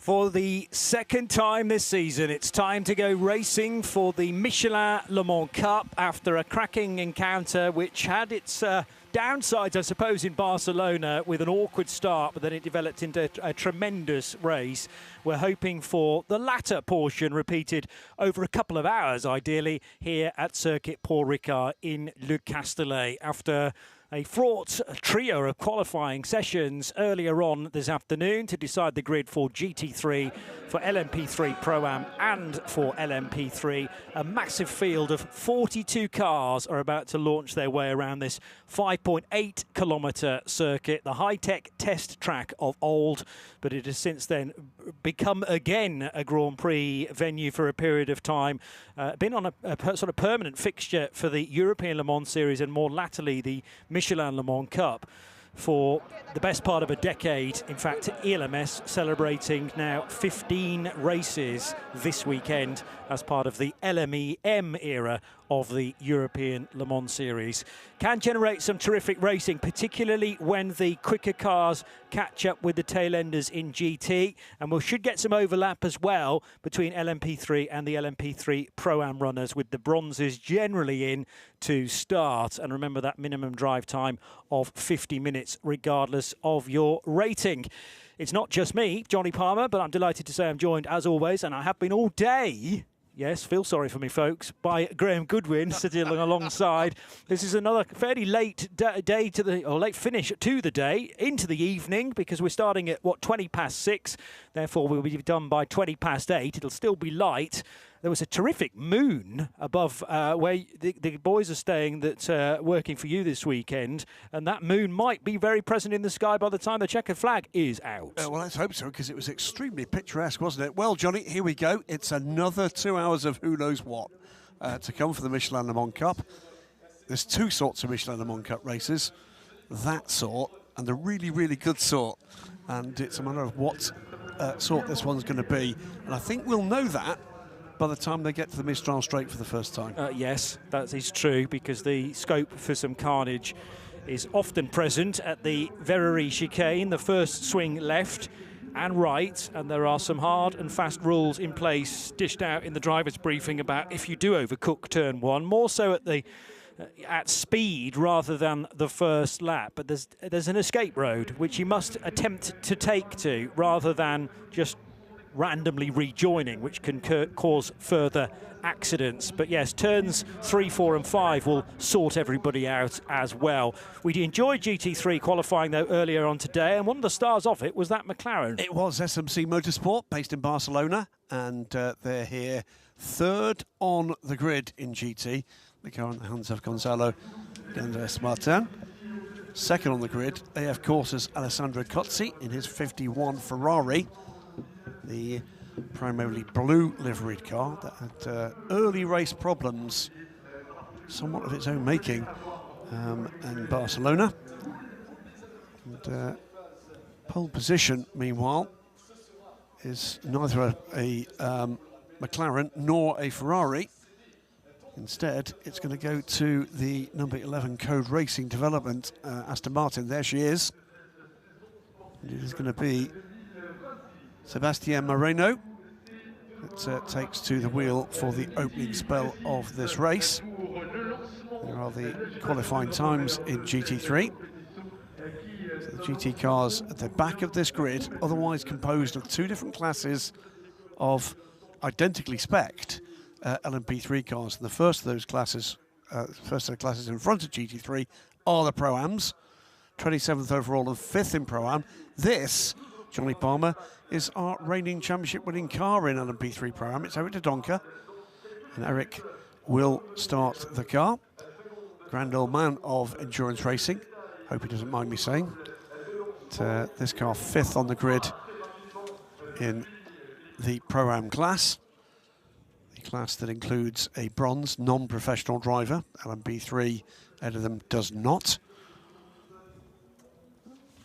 For the second time this season, it's time to go racing for the Michelin Le Mans Cup after a cracking encounter which had its downsides, I suppose, in Barcelona with an awkward start, but then it developed into a tremendous race. We're hoping for the latter portion repeated over a couple of hours, ideally, here at Circuit Paul Ricard in Le Castellet after a fraught trio of qualifying sessions earlier on this afternoon to decide the grid for GT3, for LMP3 Pro-Am and for LMP3. A massive field of 42 cars are about to launch their way around this 5.8 kilometre circuit, the high-tech test track of old, but it has since then become again a Grand Prix venue for a period of time. Been on a sort of permanent fixture for the European Le Mans Series and more latterly the Michelin Le Mans Cup for the best part of a decade. In fact, ELMS celebrating now 15 races this weekend as part of the LMEM era of the European Le Mans Series. Can generate some terrific racing, particularly when the quicker cars catch up with the tail-enders in GT, and we should get some overlap as well between LMP3 and the LMP3 Pro-Am runners, with the bronzes generally in to start. And remember that minimum drive time of 50 minutes regardless of your rating. It's not just me, Johnny Palmer, but I'm delighted to say I'm joined as always, and I have been all day. Yes, feel sorry for me, folks, by Graham Goodwin sitting alongside. This is another fairly late day to the, or late finish to the day, into the evening, because we're starting at, 20 past 6. Therefore, we'll be done by 20 past 8. It'll still be light. There was a terrific moon above where the boys are staying that's working for you this weekend, and that moon might be very present in the sky by the time the checkered flag is out. Well, let's hope so, because it was extremely picturesque, wasn't it? Well, Johnny, here we go. It's another 2 hours of who knows what to come for the Michelin Le Mans Cup. There's two sorts of Michelin Le Mans Cup races, that sort and the really, really good sort. And it's a matter of what sort this one's going to be. And I think we'll know that by the time they get to the Mistral Straight for the first time. Yes, that is true, because the scope for some carnage is often present at the Verrerie chicane, the first swing left and right, and there are some hard and fast rules in place dished out in the driver's briefing about if you do overcook turn one, more so at the at speed rather than the first lap. But there's an escape road which you must attempt to take to rather than just randomly rejoining, which can cause further accidents. But yes, turns 3, 4 and 5 will sort everybody out as well. We enjoyed GT3 qualifying though earlier on today, and one of the stars of it was that McLaren. It was SMC Motorsport, based in Barcelona, and they're here third on the grid in GT. The car in the hands of Gonzalo Gandes Martin. Second on the grid, AF Corsa's Alessandro Cozzi in his 51 Ferrari, the primarily blue liveried car that had early race problems, somewhat of its own making, in Barcelona. And pole position, meanwhile, is neither a McLaren nor a Ferrari. Instead, it's going to go to the number 11 Code Racing Development, Aston Martin. There she is. And it is going to be Sebastián Moreno that takes to the wheel for the opening spell of this race. There are the qualifying times in GT3. So the GT cars at the back of this grid, otherwise composed of two different classes of identically spec'd LMP3 cars. And the first of those classes, first set of classes in front of GT3 are the Pro-Ams, 27th overall and 5th in Pro-Am. This, Johnny Palmer, is our reigning championship winning car in LMP3 Pro-Am. It's Eric de Donker, and Eric will start the car. Grand old man of endurance racing, hope he doesn't mind me saying. But, this car 5th on the grid in the Pro-Am class. The class that includes a bronze non-professional driver. LMP3 out of them does not.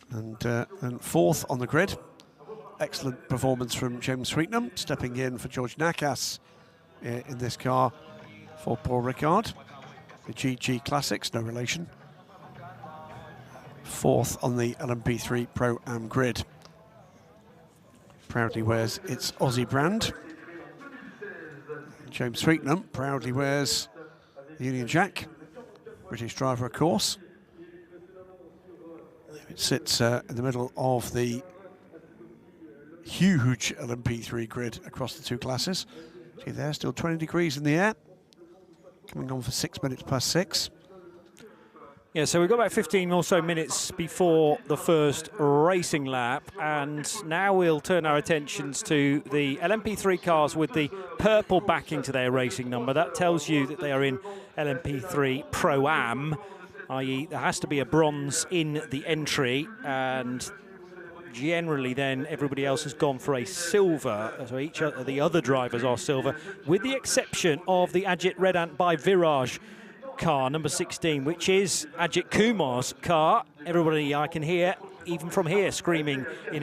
And 4th on the grid. Excellent performance from James Sweetnam, stepping in for George Nakas in this car for Paul Ricard. The GG Classics, no relation. 4th on the LMP3 Pro-Am grid. proudly wears its Aussie brand. James Sweetnam proudly wears the Union Jack, British driver, of course. It sits in the middle of the huge LMP3 grid across the two classes. See there, still 20 degrees in the air. Coming on for 6 minutes past 6. Yeah, so we've got about 15 or so minutes before the first racing lap, and now we'll turn our attentions to the LMP3 cars with the purple backing to their racing number. That tells you that they are in LMP3 Pro Am, i.e. there has to be a bronze in the entry, and generally then everybody else has gone for a silver, so each of the other drivers are silver, with the exception of the Ajit Redant by Viraj car, number 16, which is Ajit Kumar's car. Everybody I can hear, even from here, screaming in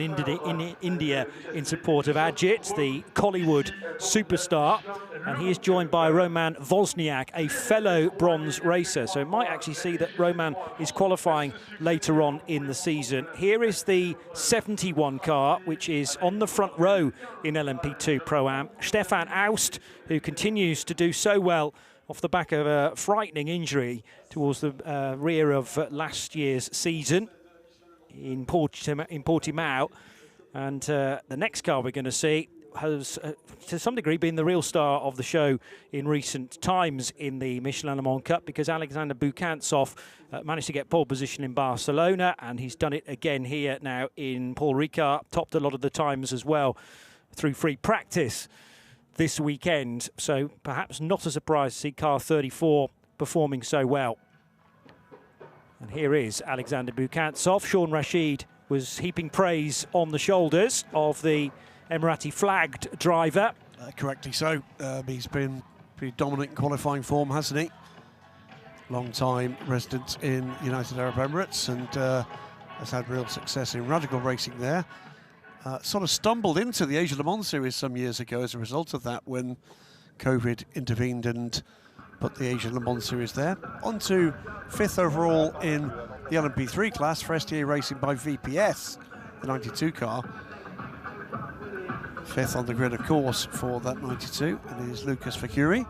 India in support of Ajit, the Kollywood superstar. And he is joined by Roman Wozniak, a fellow bronze racer. So it might actually see that Roman is qualifying later on in the season. Here is the 71 car, which is on the front row in LMP2 Pro-Am. Stefan Aust, who continues to do so well off the back of a frightening injury towards the rear of last year's season in Portimao. And the next car we're going to see has, to some degree, been the real star of the show in recent times in the Michelin Le Mans Cup, because Alexander Bukantsov managed to get pole position in Barcelona, and he's done it again here now in Paul Ricard, topped a lot of the times as well through free practice this weekend, so perhaps not a surprise to see car 34 performing so well. And here is Alexander Bukantsov. Sean Rashid was heaping praise on the shoulders of the Emirati flagged driver. Correctly so. He's been pretty dominant in qualifying form, hasn't he? Long time resident in United Arab Emirates, and has had real success in radical racing there. Sort of stumbled into the Asia Le Mans Series some years ago as a result of that, when COVID intervened and put the Asia Le Mans Series there. On to 5th overall in the LMP3 class for STA Racing by VPS, the 92 car. 5th on the grid, of course, for that 92, and it is Lucas Facuri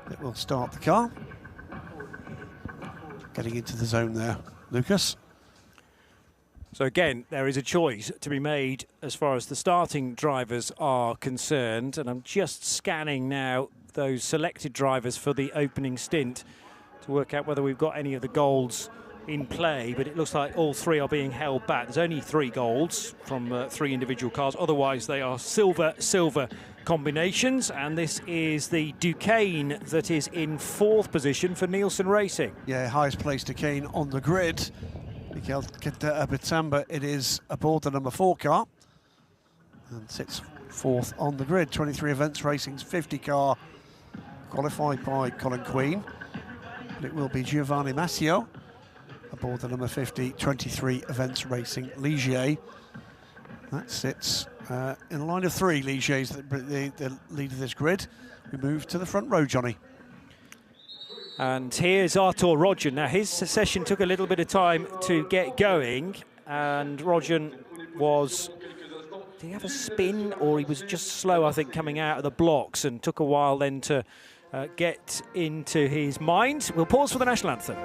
that will start the car. Getting into the zone there, Lucas. So again, there is a choice to be made as far as the starting drivers are concerned, and I'm just scanning now those selected drivers for the opening stint to work out whether we've got any of the golds in play, but it looks like all three are being held back. There's only 3 golds from 3 individual cars, otherwise they are silver combinations, and this is the Duquesne that is in 4th position for Nielsen Racing. Yeah, highest placed Duquesne on the grid. Mikel Bitsamba, it is aboard the number 4 car and sits 4th on the grid. 23 Events Racing's 50 car, qualified by Colin Queen. And it will be Giovanni Massio aboard the number 50, 23 Events Racing Ligier. That sits in a line of 3 Ligiers, the lead of this grid. We move to the front row, Johnny. And here's Artur Rodjan. Now, his session took a little bit of time to get going, and Rodjan was, did he have a spin, or he was just slow, I think, coming out of the blocks, and took a while then to get into his mind. We'll pause for the national anthem.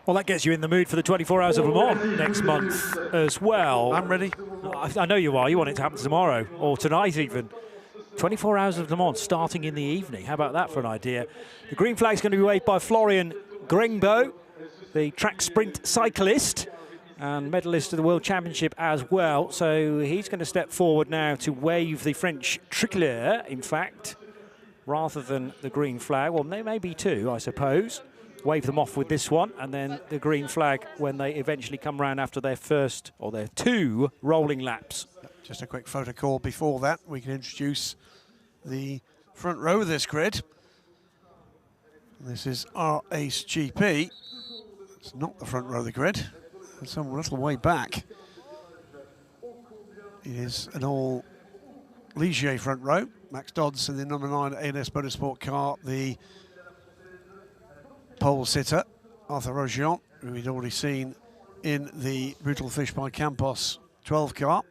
Well, that gets you in the mood for the 24 Hours of Le Mans next month as well. I'm ready. I know you are. You want it to happen tomorrow or tonight even. 24 hours of Le Mans starting in the evening. How about that for an idea? The green flag's going to be waved by Florian Grengbo, the track sprint cyclist and medalist of the World Championship as well. So he's going to step forward now to wave the French tricolore, in fact, rather than the green flag. Well, there may be two, I suppose. Wave them off with this one, and then the green flag when they eventually come round after their first or their 2 rolling laps. Just a quick photo call before that. We can introduce the front row of this grid. This is our Ace GP. It's not the front row of the grid. It's some little way back. It is an all Ligier front row. Max Dodds in the number 9 A&S Motorsport car, the pole sitter, Arthur Rogion, who we'd already seen in the Brutal Fish by Campos 12 car.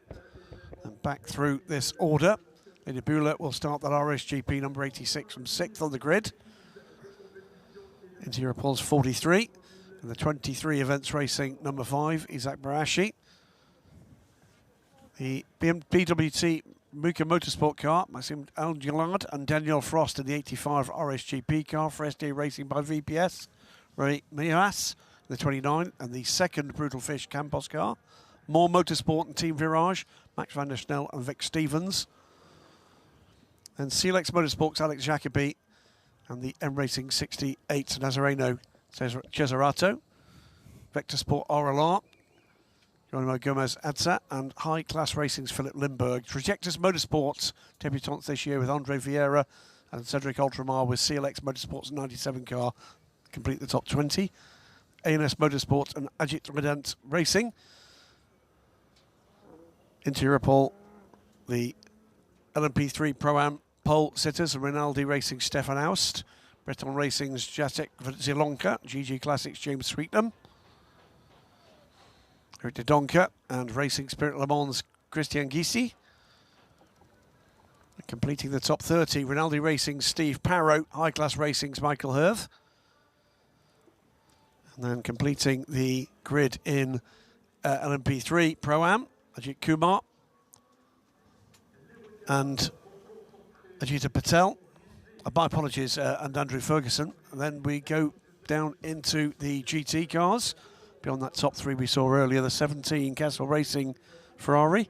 And back through this order, Lady Buller will start that RSGP number 86 from 6th on the grid. Into Europol's 43. And the 23 events racing number 5, Isaac Barashi. The BWT Muka Motorsport car, Maxime Algillard and Daniel Frost in the 85 RSGP car for SD Racing by VPS. Ray Mias, the 29, and the 2nd Brutal Fish Campos car. More Motorsport and Team Virage, Max van der Snel and Vic Stevens. And CLX Motorsports, Alex Jacobi, and the M Racing 68 Nazareno Cesarato. Vector Sport RLR, Geronimo Gomez Adsa, and High Class Racing's Philip Lindbergh. Trajectus Motorsports, debutants this year with Andre Vieira and Cedric Ultramar with CLX Motorsports 97 car, complete the top 20. A&S Motorsports and Ajit Redent Racing. Into Europol, the LMP3 Pro-Am pole sitters, Rinaldi Racing Stefan Aust, Breton Racing's Jacek Zielonka, GG Classics James Sweetnam, Eric de Donker, and Racing Spirit Le Mans Christian Gysi. Completing the top 30, Rinaldi Racing's Steve Parrow, High Class Racing's Michael Herth. And then completing the grid in LMP3 Pro-Am, Ajit Kumar and Ajita Patel. My apologies, and Andrew Ferguson. And then we go down into the GT cars. Beyond that top 3 we saw earlier, the 17 Castle Racing Ferrari.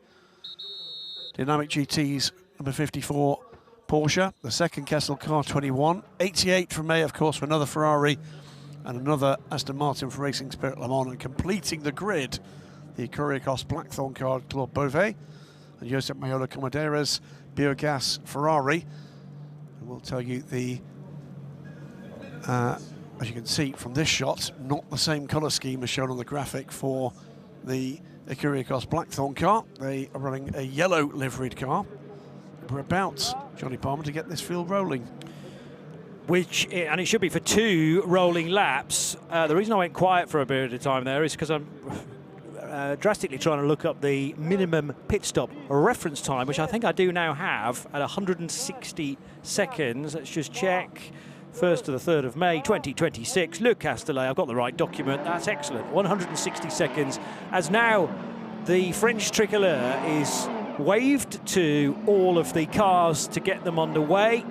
Dynamic GT's number 54 Porsche. The 2nd Castle car 21. 88 from May, of course, for another Ferrari. And another Aston Martin for Racing Spirit Le Mans. And completing the grid, the Kuriakos Blackthorn car, Claude Beauvais. And Josep Mayola Comadera's Biogas Ferrari. And we'll tell you the, as you can see from this shot, not the same colour scheme as shown on the graphic for the Kuriakos Blackthorn car. They are running a yellow liveried car. We're about, Johnny Palmer, to get this field rolling. And it should be for 2 rolling laps. The reason I went quiet for a period of time there is because I'm drastically trying to look up the minimum pit stop reference time, which I think I do now have at 160 seconds. Let's just check. 1st to the 3rd of May 2026. Luc Castellet, I've got the right document. That's excellent. 160 seconds. As now the French tricolore is waved to all of the cars to get them underway,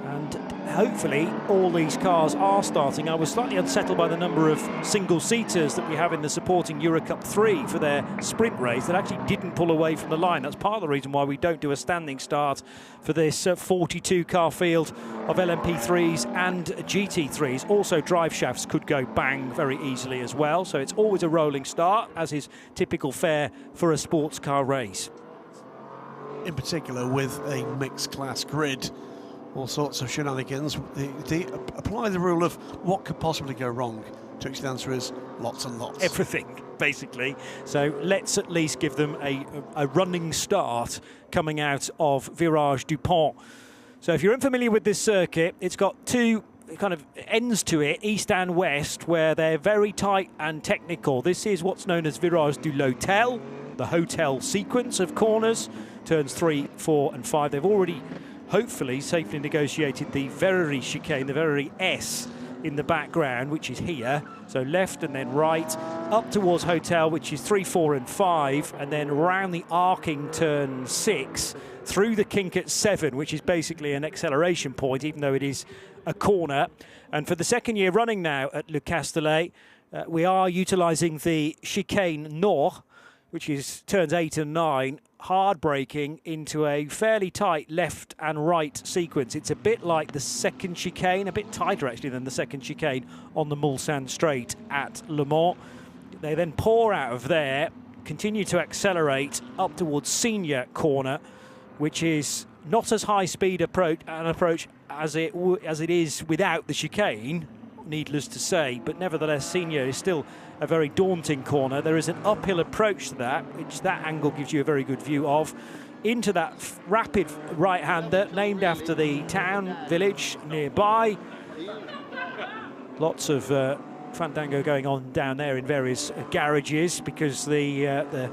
and hopefully all these cars are starting. I was slightly unsettled by the number of single-seaters that we have in the supporting Eurocup 3 for their sprint race that actually didn't pull away from the line. That's part of the reason why we don't do a standing start for this 42-car field of LMP3s and GT3s. Also, drive shafts could go bang very easily as well, so it's always a rolling start, as is typical fare for a sports car race. In particular with a mixed class grid, all sorts of shenanigans. They apply the rule of what could possibly go wrong, to which the answer is lots and lots. Everything, basically. So let's at least give them a running start coming out of Virage Dupont. So if you're unfamiliar with this circuit, it's got 2 kind of ends to it, east and west, where they're very tight and technical. This is what's known as Virage du L'Hôtel, the hotel sequence of corners, turns 3, 4 and 5. They've already hopefully safely negotiated the Verrerie chicane, the Verrerie S in the background, which is here. So left and then right, up towards Hotel, which is 3, 4 and 5, and then round the arcing turn 6, through the kink at 7, which is basically an acceleration point, even though it is a corner. And for the second year running now at Le Castellet, we are utilising the chicane Nord, which is turns 8 and 9, hard braking into a fairly tight left and right sequence. It's a bit like the second chicane, a bit tighter actually than the second chicane on the Mulsanne Straight at Le Mans. They then pour out of there, continue to accelerate up towards Senior Corner, which is not as high speed approach as it is without the chicane, needless to say, but nevertheless Senior is still a very daunting corner. There is an uphill approach to that, which that angle gives you a very good view of, into that rapid right-hander named after the town village nearby. Lots of fandango going on down there in various garages, because the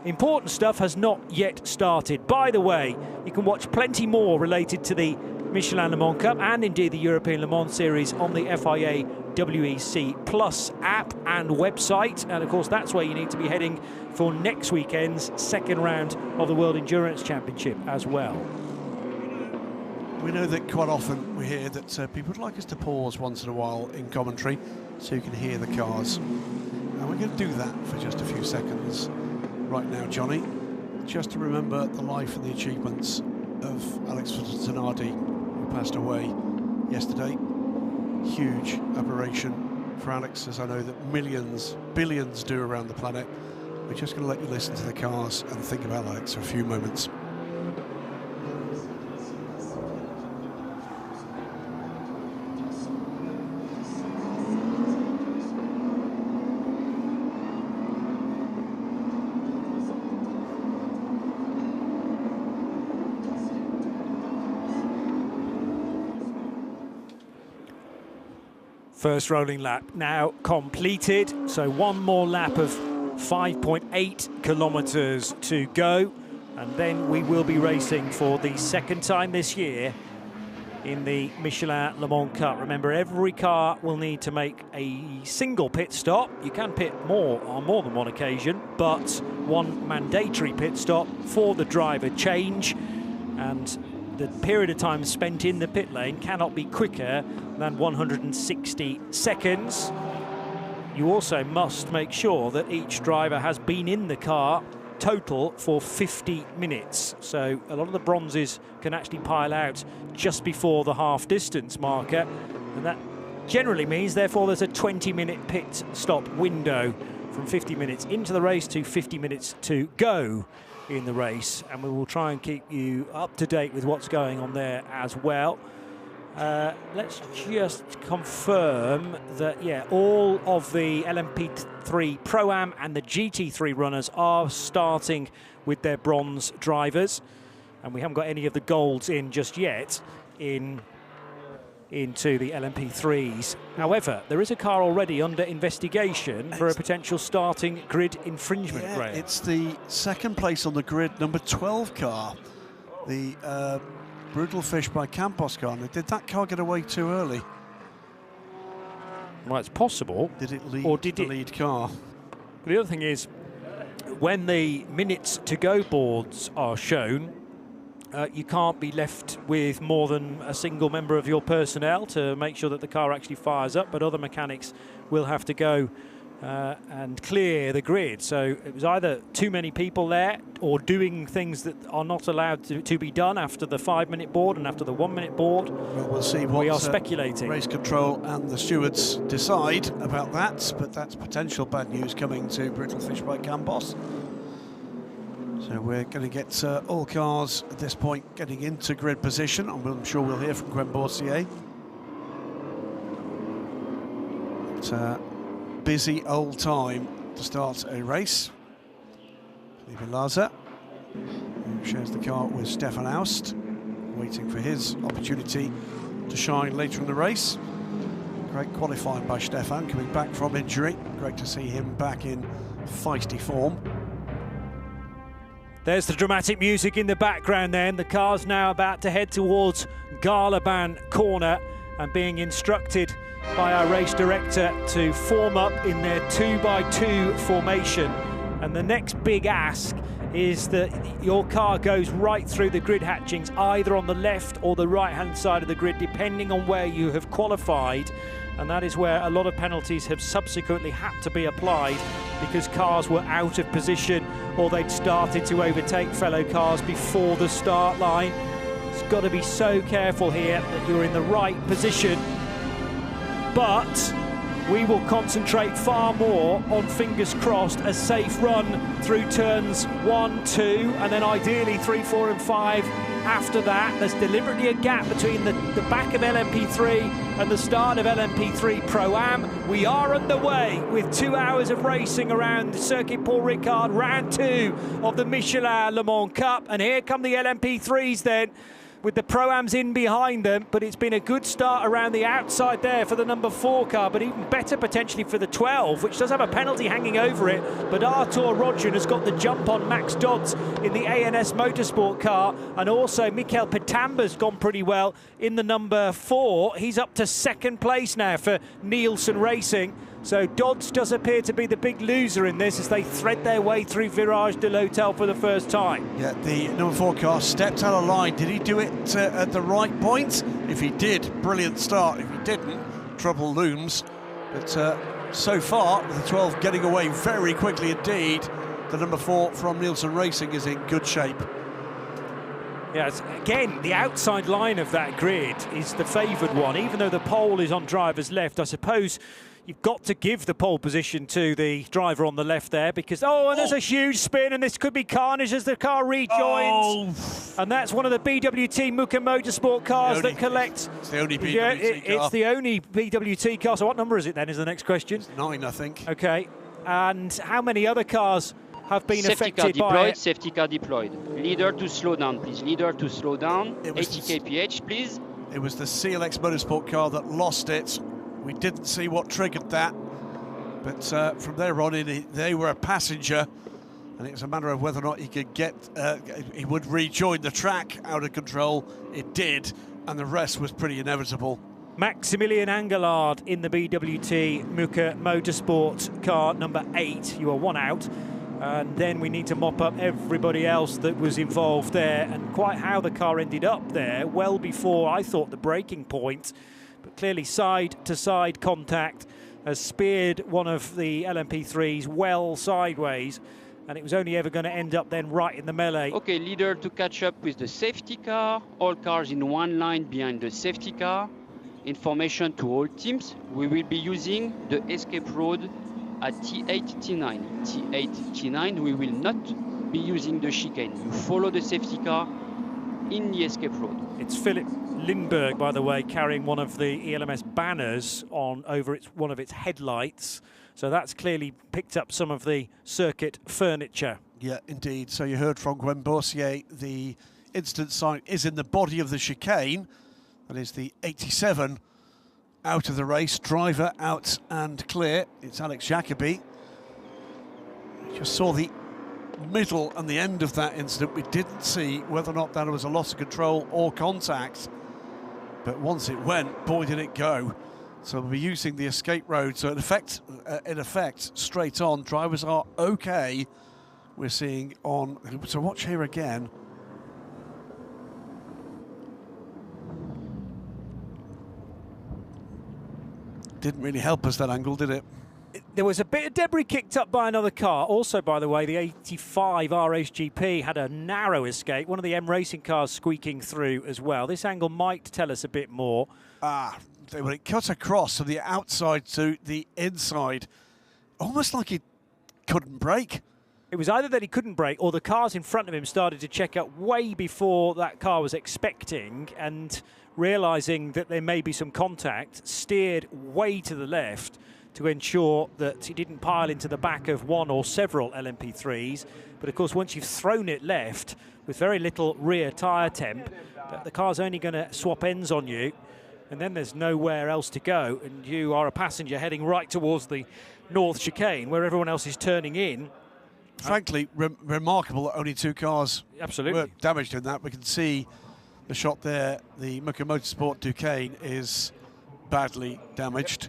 important stuff has not yet started. By the way, you can watch plenty more related to the Michelin Le Mans Cup and indeed the European Le Mans Series on the FIA WEC Plus app and website, and of course that's where you need to be heading for next weekend's second round of the World Endurance Championship as well. We know that quite often we hear that people would like us to pause once in a while in commentary so you can hear the cars, and we're going to do that for just a few seconds right now, Johnny, just to remember the life and the achievements of Alex Zanardi, who passed away yesterday. Huge aberration for Alex, as I know that millions, billions do around the planet. We're just going to let you listen to the cars and think about Alex for a few moments. First rolling lap now completed, so one more lap of 5.8 kilometres to go, and then we will be racing for the second time this year in the Michelin Le Mans Cup. Remember, every car will need to make a single pit stop. You can pit more on more than one occasion, but one mandatory pit stop for the driver change, and the period of time spent in the pit lane cannot be quicker than 160 seconds. You also must make sure that each driver has been in the car total for 50 minutes. So a lot of the bronzes can actually pile out just before the half distance marker, and that generally means therefore there's a 20-minute pit stop window from 50 minutes into the race to 50 minutes to go in the race, and we will try and keep you up to date with what's going on there as well. Let's just confirm that, yeah, all of the LMP3 Pro-Am and the GT3 runners are starting with their bronze drivers, and we haven't got any of the golds in just yet into the LMP3s. However, there is a car already under investigation for a potential starting grid infringement. Yeah, Graham. it's the second place on the grid, number 12 car, the Brutal Fish by Campos car. Now, did that car get away too early? Well, it's possible. Did it lead, or did the lead car? The other thing is, when the minutes to go boards are shown, you can't be left with more than a single member of your personnel to make sure that the car actually fires up, but other mechanics will have to go and clear the grid. So it was either too many people there or doing things that are not allowed to be done after the 5-minute board and after the 1-minute board. Well, we'll see what we are speculating. Race control and the stewards decide about that, but that's potential bad news coming to Brutal Fish by Campos. So we're going to get all cars at this point getting into grid position. I'm sure we'll hear from Gwen Boursier. It's a busy old time to start a race. Felipe Laza, who shares the car with Stefan Aust, waiting for his opportunity to shine later in the race. Great qualifying by Stefan, coming back from injury. Great to see him back in feisty form. There's the dramatic music in the background then. The car's now about to head towards Garlaban corner and being instructed by our race director to form up in their 2x2 formation. And the next big ask is that your car goes right through the grid hatchings, either on the left or the right-hand side of the grid, depending on where you have qualified. And that is where a lot of penalties have subsequently had to be applied, because cars were out of position or they'd started to overtake fellow cars before the start line. It's got to be so careful here that you're in the right position. But we will concentrate far more on, fingers crossed, a safe run through turns 1, 2, and then ideally 3, 4 and 5 after that. There's deliberately a gap between the back of LMP3 and the start of LMP3 Pro-Am. We are underway with 2 hours of racing around Circuit Paul Ricard, round 2 of the Michelin Le Mans Cup. And here come the LMP3s then, with the Pro-Ams in behind them, but it's been a good start around the outside there for the number 4 car, but even better potentially for the 12, which does have a penalty hanging over it. But Artur Rodgen has got the jump on Max Dodds in the ANS Motorsport car, and also Mikel Pitamba's gone pretty well in the number 4. He's up to 2nd place now for Nielsen Racing. So Dodds does appear to be the big loser in this as they thread their way through Virage de l'Hôtel for the first time. Yeah, the number 4 car stepped out of line. Did he do it at the right point? If he did, brilliant start. If he didn't, trouble looms. But so far, with the 12 getting away very quickly indeed, the number 4 from Nielsen Racing is in good shape. Yes, again, the outside line of that grid is the favoured one, even though the pole is on driver's left. I suppose you've got to give the pole position to the driver on the left there, because, and there's a huge spin, and this could be Carnage as the car rejoins. And that's one of the BWT Muka Motorsport cars that collects. It's the only BWT car. It's the only BWT car. So what number is it then, is the next question? It's 9, I think. Okay. And how many other cars have been affected by deployed, it? Safety car deployed. Leader to slow down, please. Leader to slow down. 80 kph, please. It was the CLX Motorsport car that lost it. We didn't see what triggered that, but from there on in, they were a passenger, and it was a matter of whether or not he could get, he would rejoin the track. Out of control, it did, and the rest was pretty inevitable. Maximilian Angelard in the BWT Muka Motorsport car number 8. You are 1 out. And then we need to mop up everybody else that was involved there, and quite how the car ended up there, well before I thought the breaking point. But clearly side-to-side contact has speared one of the LMP3s well sideways, and it was only ever going to end up then right in the melee. Okay, leader to catch up with the safety car. All cars in one line behind the safety car. Information to all teams. We will be using the escape road at T8, T9. T8, T9, we will not be using the chicane. You follow the safety car in the escape road. It's Philip Lindbergh, by the way, carrying one of the ELMS banners on over one of its headlights. So that's clearly picked up some of the circuit furniture. Yeah, indeed. So you heard from Gwen Boursier, the incident sign is in the body of the chicane. That is the 87 out of the race, driver out and clear. It's Alex Jacobi. Just saw the middle and the end of that incident. We didn't see whether or not that was a loss of control or contact, but once it went, boy did it go. So we'll be using the escape road. So in effect, straight on, drivers are okay. We're seeing on, so watch here again. Didn't really help us, that angle, did it? There was a bit of debris kicked up by another car. Also, by the way, the 85 RSGP had a narrow escape. One of the M Racing cars squeaking through as well. This angle might tell us a bit more. When it cut across from the outside to the inside, almost like it couldn't brake. It was either that he couldn't brake, or the cars in front of him started to check out way before that car was expecting, and realising that there may be some contact, steered way to the left to ensure that he didn't pile into the back of one or several LMP3s. But of course, once you've thrown it left with very little rear tyre temp, the car's only going to swap ends on you, and then there's nowhere else to go, and you are a passenger heading right towards the north chicane where everyone else is turning in. Frankly, remarkable that only 2 cars were damaged in that. We can see the shot there. The Muka Motorsport Duqueine is badly damaged.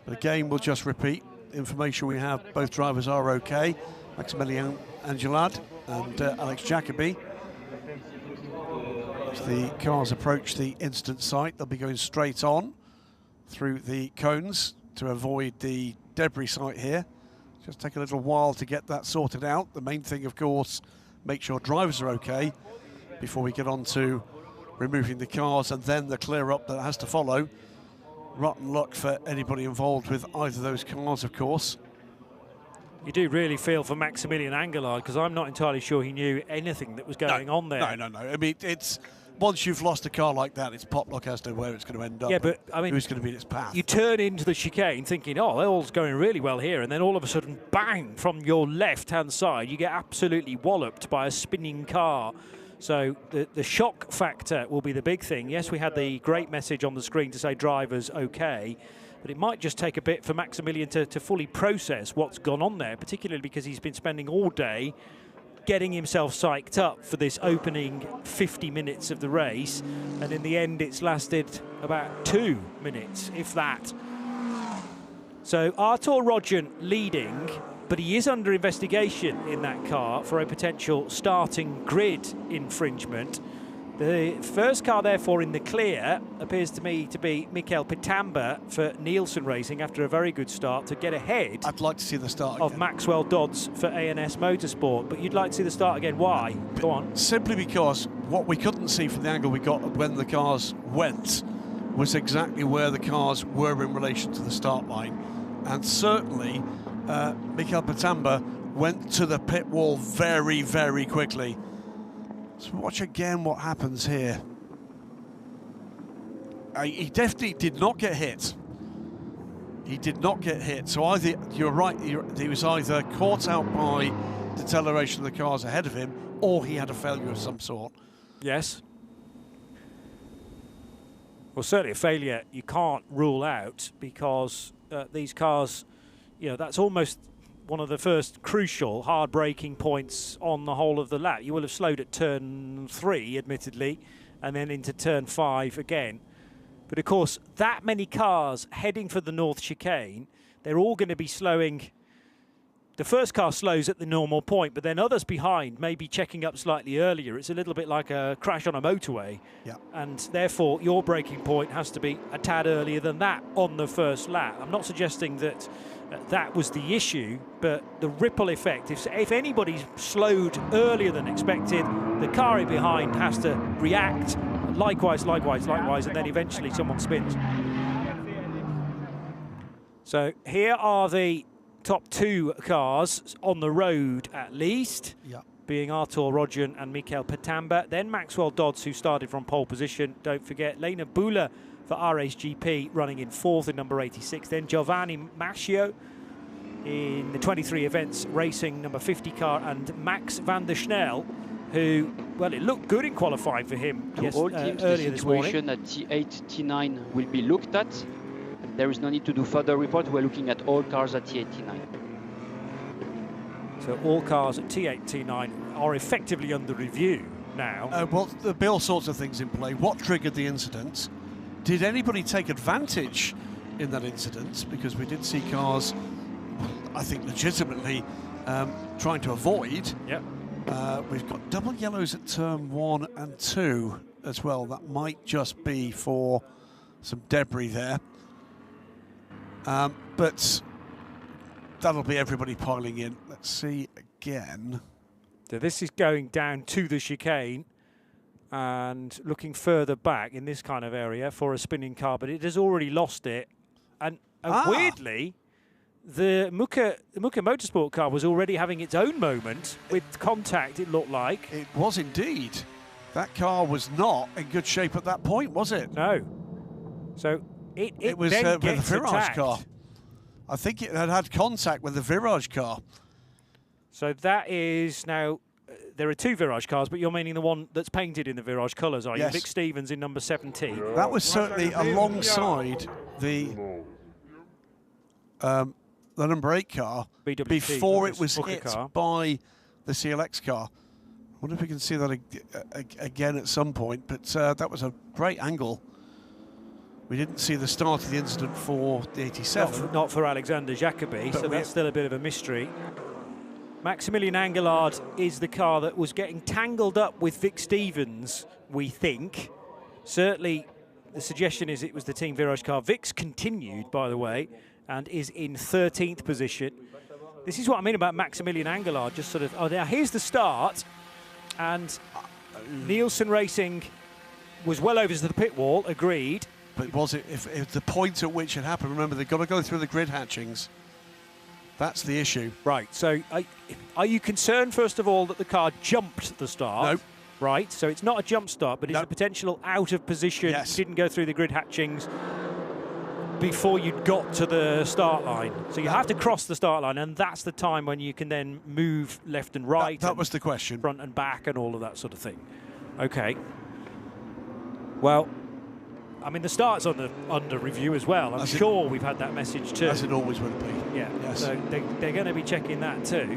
But again, we'll just repeat information we have. Both drivers are okay. Maximilian Angelad and Alex Jacobi. As the cars approach the incident site, they'll be going straight on through the cones to avoid the debris site here. Just take a little while to get that sorted out. The main thing, of course, make sure drivers are okay before we get on to removing the cars and then the clear up that has to follow. Rotten luck for anybody involved with either of those cars, of course. You do really feel for Maximilian Angelad, because I'm not entirely sure he knew anything that was going on there. No. I mean, it's once you've lost a car like that, it's pot luck as to where it's going to end up. Yeah, but I mean, who's going to be in its path? You turn into the chicane thinking, oh, all's going really well here, and then all of a sudden, bang, from your left-hand side, you get absolutely walloped by a spinning car. So the shock factor will be the big thing. Yes, we had the great message on the screen to say drivers okay, but it might just take a bit for Maximilian to fully process what's gone on there, particularly because he's been spending all day getting himself psyched up for this opening 50 minutes of the race, and in the end it's lasted about 2 minutes, if that. So Artur Rodjan leading, but he is under investigation in that car for a potential starting grid infringement. The first car, therefore, in the clear appears to me to be Mikael Pitamba for Nielsen Racing after a very good start to get ahead. I'd like to see the start of again. Maxwell Dodds for A&S Motorsport, but you'd like to see the start again. Why? Go on. Simply because what we couldn't see from the angle we got when the cars went was exactly where the cars were in relation to the start line. And certainly, Mikael Pitamba went to the pit wall very, very quickly. So watch again what happens here. He definitely did not get hit. He did not get hit. So either, you're right, he was either caught out by deceleration of the cars ahead of him, or he had a failure of some sort. Yes. Well, certainly a failure you can't rule out, because these cars, you know, that's almost one of the first crucial hard braking points on the whole of the lap. You will have slowed at turn 3, admittedly, and then into turn 5 again. But of course, that many cars heading for the North Chicane, they're all going to be slowing. The first car slows at the normal point, but then others behind may be checking up slightly earlier. It's a little bit like a crash on a motorway. Yeah. And therefore, your braking point has to be a tad earlier than that on the first lap. I'm not suggesting that that was the issue, but the ripple effect, if anybody's slowed earlier than expected, the car behind has to react, likewise, and then eventually someone spins. So here are the top 2 cars on the road, at least, being Artur Rodjan and Mikael Pitamba. Then Maxwell Dodds, who started from pole position. Don't forget Lena Bula for RSGP running in 4th in number 86. Then Giovanni Mascio in the 23 events racing number 50 car, and Max van der Snel, who, well, it looked good in qualifying for him earlier this morning. The situation at T8, T9 will be looked at. There is no need to do further report. We're looking at all cars at T8, T9. So all cars at T8, T9 are effectively under review now. Well, there'll be all sorts of things in play. What triggered the incident? Did anybody take advantage in that incident? Because we did see cars, I think, legitimately trying to avoid. Yep. We've got double yellows at turn 1 and 2 as well. That might just be for some debris there. But that'll be everybody piling in. Let's see again. So this is going down to the chicane and looking further back in this kind of area for a spinning car, but it has already lost it. And weirdly, the Muka Motorsport car was already having its own moment with contact, it looked like. It was indeed. That car was not in good shape at that point, was it? No. So it was with the Virage attacked. car. I think it had contact with the Virage car. So that is now, there are 2 Virage cars, but you're meaning the one that's painted in the Virage colours, are you? Yes. Vic Stevens in number 17. That was certainly alongside the number 8 car BWT, before it was hit car. by the CLX car. I wonder if we can see that again at some point, but that was a great angle. We didn't see the start of the incident for the 87. Not for Alexander Jacobi, so that's still a bit of a mystery. Maximilian Angelard is the car that was getting tangled up with Vic Stevens, we think. Certainly, the suggestion is it was the Team Virage car. Vic's continued, by the way, and is in 13th position. This is what I mean about Maximilian Angelard, just sort of, oh, now here's the start, and Nielsen Racing was well over to the pit wall, agreed. But was it, if the point at which it happened, remember, they've got to go through the grid hatchings. That's the issue. Right, so are you concerned, first of all, that the car jumped the start? No. Right, so it's not a jump start, but it's a potential out of position. Yes. Didn't go through the grid hatchings before you got to the start line. So you have to cross the start line, and that's the time when you can then move left and right. That was the question. Front and back and all of that sort of thing. Okay. Well, I mean, the start's under review as well. I'm sure we've had that message too. As it always would be. Yeah, yes. So they're going to be checking that too.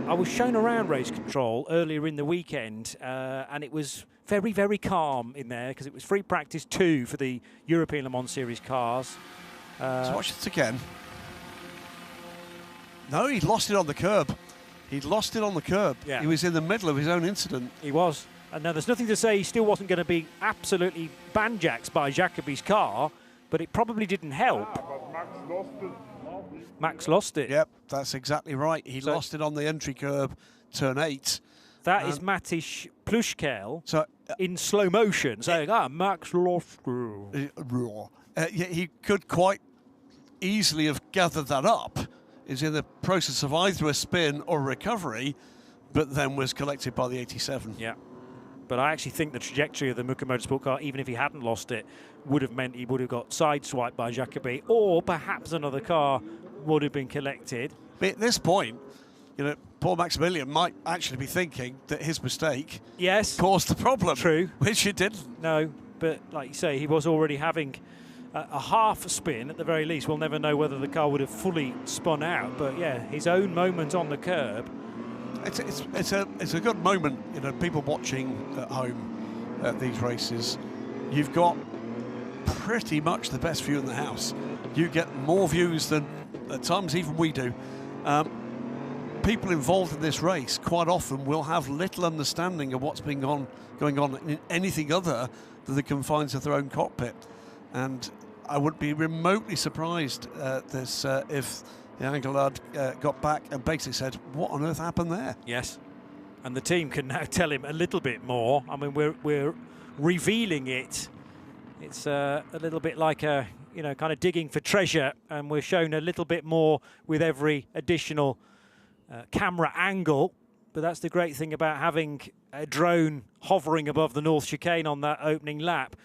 I was shown around race control earlier in the weekend, and it was very, very calm in there because it was free practice 2 for the European Le Mans Series cars. So watch this again. No, he lost it on the curb. He'd lost it on the curb. Yeah. He was in the middle of his own incident. He was. And now there's nothing to say he still wasn't going to be absolutely banjaxed by Jacobi's car, but it probably didn't help. Max lost it. Yep, that's exactly right. He lost it on the entry curb, turn 8. That is Matisz Plushkel so, in slow motion saying, Max lost it. Yeah, he could quite easily have gathered that up. He's in the process of either a spin or a recovery, but then was collected by the 87. Yeah. But I actually think the trajectory of the Muka Motorsport car, even if he hadn't lost it, would have meant he would have got sideswiped by Jacobi, or perhaps another car would have been collected. But at this point, you know, poor Maximilian might actually be thinking that his mistake caused the problem. True. Which it didn't. No, but like you say, he was already having a half spin at the very least. We'll never know whether the car would have fully spun out. But yeah, his own moment on the curb. It's a good moment, you know, people watching at home at these races. You've got pretty much the best view in the house. You get more views than at times even we do. People involved in this race quite often will have little understanding of what's going on in anything other than the confines of their own cockpit. And I would be remotely surprised if the Angelard got back and basically said, what on earth happened there? Yes, and the team can now tell him a little bit more. I mean, we're revealing it. It's a little bit like a, you know, kind of digging for treasure, and we're shown a little bit more with every additional camera angle. But that's the great thing about having a drone hovering above the North Chicane on that opening lap.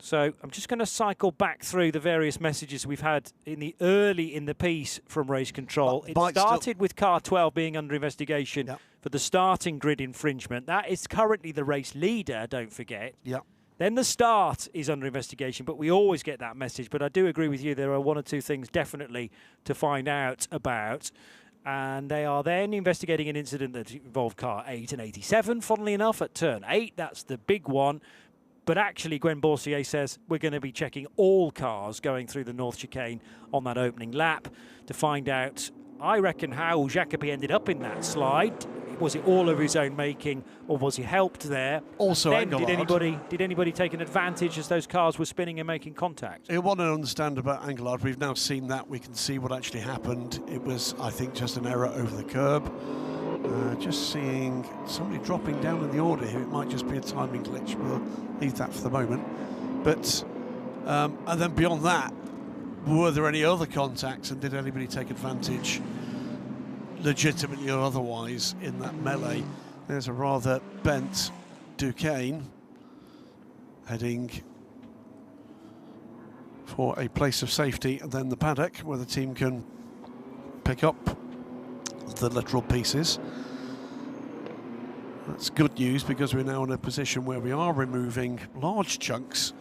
So I'm just going to cycle back through the various messages we've had in the piece from Race Control. It started with car 12 being under investigation for the starting grid infringement. That is currently the race leader, don't forget. Yeah. Then the start is under investigation, but we always get that message. But I do agree with you, there are one or two things definitely to find out about. And they are then investigating an incident that involved car 8 and 87, funnily enough, at turn 8. That's the big one. But actually, Gwen Boursier says we're going to be checking all cars going through the North Chicane on that opening lap to find out, I reckon, how Jacobi ended up in that slide. Was it all of his own making, or was he helped there? Also, then, did anybody take an advantage as those cars were spinning and making contact? I want to understand about Angelard. We've now seen that. We can see what actually happened. It was, I think, just an error over the curb. Just seeing somebody dropping down in the order here. It might just be a timing glitch. We'll leave that for the moment. But and then beyond that, were there any other contacts, and did anybody take advantage, legitimately or otherwise, in that melee? There's a rather bent Duquesne heading for a place of safety, and then the paddock where the team can pick up the literal pieces. That's good news, because we're now in a position where we are removing large chunks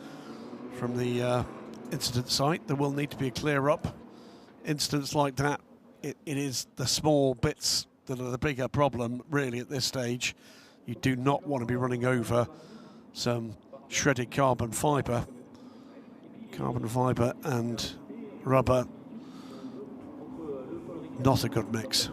from the incident site. There will need to be a clear up. Incidents like that, it is the small bits that are the bigger problem really at this stage. You do not want to be running over some shredded carbon fibre Carbon fibre and rubber, not a good mix.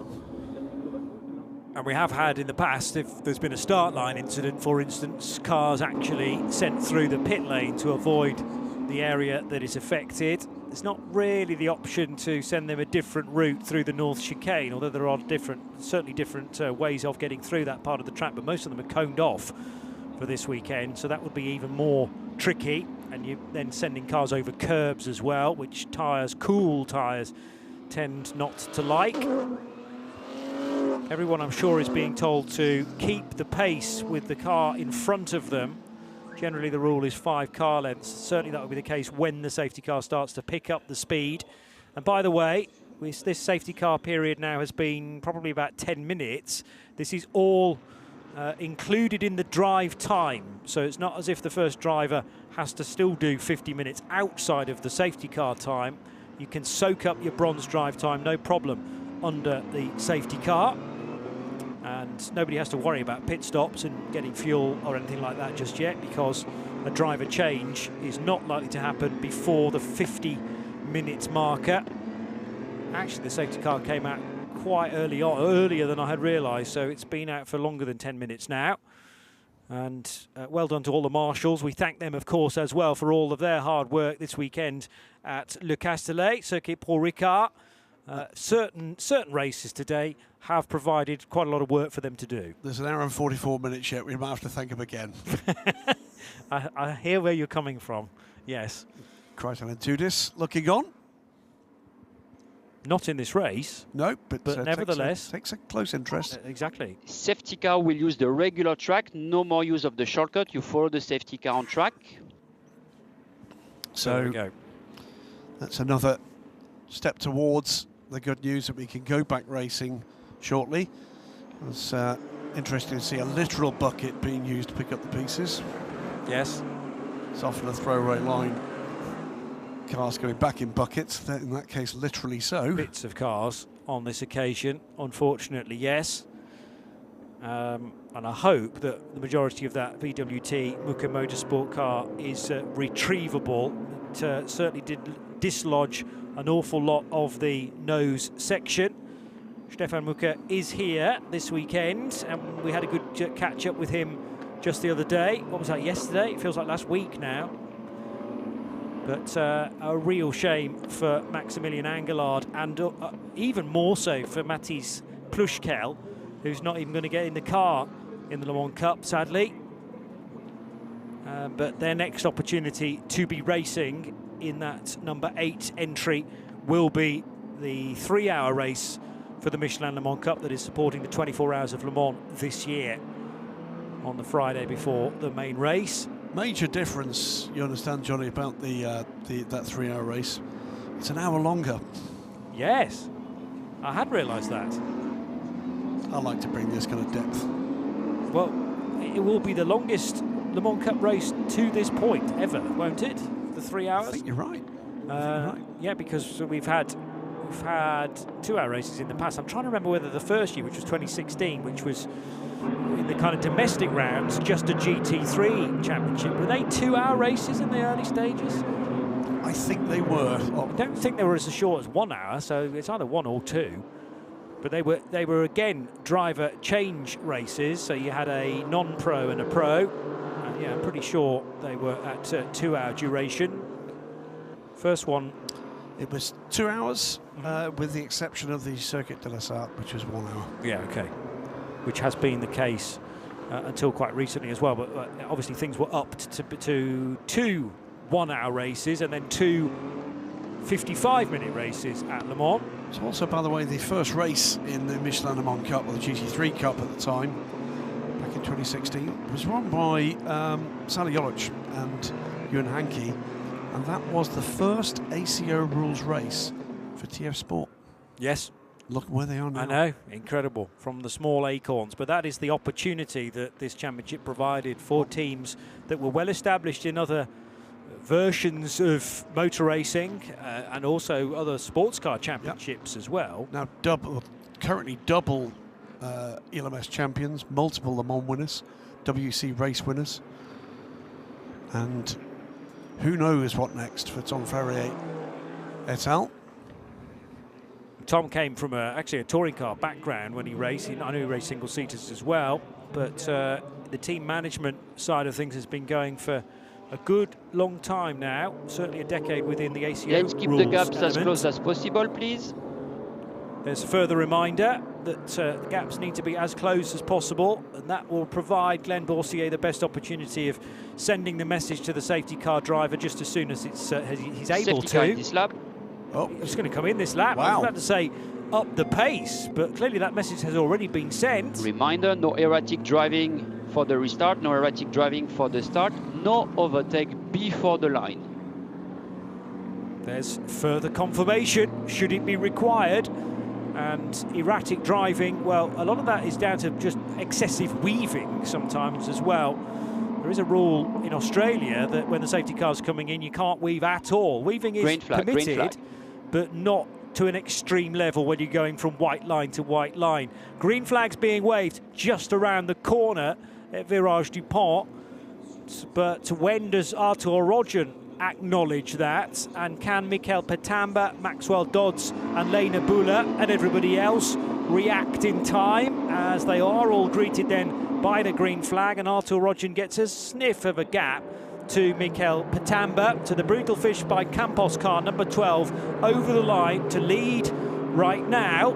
And we have had in the past, if there's been a start line incident, for instance, cars actually sent through the pit lane to avoid the area that is affected. There's not really the option to send them a different route through the North Chicane, although there are certainly different ways of getting through that part of the track, but most of them are coned off for this weekend, so that would be even more tricky. And you then sending cars over curbs as well, which cool tyres tend not to like. Everyone, I'm sure, is being told to keep the pace with the car in front of them. Generally, the rule is 5 car lengths. Certainly that will be the case when the safety car starts to pick up the speed. And by the way, this safety car period now has been probably about 10 minutes. This is all included in the drive time. So it's not as if the first driver has to still do 50 minutes outside of the safety car time. You can soak up your bronze drive time, no problem, under the safety car. And nobody has to worry about pit stops and getting fuel or anything like that just yet, because a driver change is not likely to happen before the 50 minutes marker. Actually, the safety car came out quite earlier than I had realised, so it's been out for longer than 10 minutes now. And well done to all the marshals. We thank them, of course, as well for all of their hard work this weekend at Le Castellet, Circuit Paul Ricard. Certain races today have provided quite a lot of work for them to do. There's an hour and 44 minutes yet. We might have to thank them again. I hear where you're coming from, yes. Crichton and Tudis looking on. Not in this race. No, but nevertheless. Takes a close interest. Exactly. Safety car will use the regular track. No more use of the shortcut. You follow the safety car on track. So there we go. That's another step towards the good news that we can go back racing shortly. It's interesting to see a literal bucket being used to pick up the pieces. Yes. It's often a throwaway line. Cars going back in buckets, in that case literally so. Bits of cars on this occasion, unfortunately, yes. And I hope that the majority of that VWT Muka Motorsport car is retrievable. It certainly did dislodge an awful lot of the nose section. Stefan Muka is here this weekend, and we had a good catch-up with him just the other day. What was that, yesterday? It feels like last week now. But a real shame for Maximilian Angelard, and even more so for Mathis Plushkel, who's not even going to get in the car in the Le Mans Cup, sadly. But their next opportunity to be racing in that number 8 entry will be the 3-hour race for the Michelin Le Mans Cup that is supporting the 24 Hours of Le Mans this year on the Friday before the main race. Major difference, you understand, Johnny, about that 3-hour race. It's an hour longer. Yes, I had realised that. I like to bring this kind of depth. Well, it will be the longest Le Mans Cup race to this point ever, won't it? The 3 hours. I think you're right. Yeah, because we've had 2-hour races in the past. I'm trying to remember whether the first year, which was 2016, which was in the kind of domestic rounds, just a GT3 championship. Were they 2-hour races in the early stages? I think they were. I don't think they were as short as 1 hour, so it's either 1 or 2. But they were again driver change races, so you had a non-pro and a pro. And yeah, I'm pretty sure they were at 2-hour duration. First one. It was 2 hours, with the exception of the Circuit de la Sarthe, which was 1 hour. Yeah, okay. Which has been the case until quite recently as well. But obviously things were upped to 2 1-hour races and then 2 55-minute races at Le Mans. It's also, by the way, the first race in the Michelin Le Mans Cup, or the GT3 Cup at the time, back in 2016, was run by Sally Jolic and Ewan Hankey, and that was the first ACO rules race for TF Sport. Yes. Look where they are now. I know, incredible, from the small acorns. But that is the opportunity that this championship provided for teams that were well established in other versions of motor racing and also other sports car championships as well. Now currently double ELMS champions, multiple Le Mans winners, WC race winners, and who knows what next for Tom Ferrier et al. Tom came from actually a touring car background when he raced. I know he raced single-seaters as well, but the team management side of things has been going for a good long time now, certainly a decade within the ACO Let's keep rules the gaps element. as close as possible, please. There's a further reminder that the gaps need to be as close as possible, and that will provide Glenn Boursier the best opportunity of sending the message to the safety car driver just as soon as he's able Safety car in to. this lap. Oh, it's going to come in this lap. Wow. I was about to say up the pace, but clearly that message has already been sent. Reminder, no erratic driving for the restart, no erratic driving for the start, no overtake before the line. There's further confirmation, should it be required. And erratic driving, well, a lot of that is down to just excessive weaving sometimes as well. There is a rule in Australia that when the safety car's coming in, you can't weave at all. Weaving is permitted, but not to an extreme level when you're going from white line to white line. Green flag's being waved just around the corner at Virage du Pont. But when does Artur Rodjan acknowledge that, and can Mikel Petamba, Maxwell Dodds and Lena Bula and everybody else react in time, as they are all greeted then by the green flag, and Artur Rodjan gets a sniff of a gap to Mikel Petamba, to the Brutal Fish by Campos car number 12 over the line to lead right now.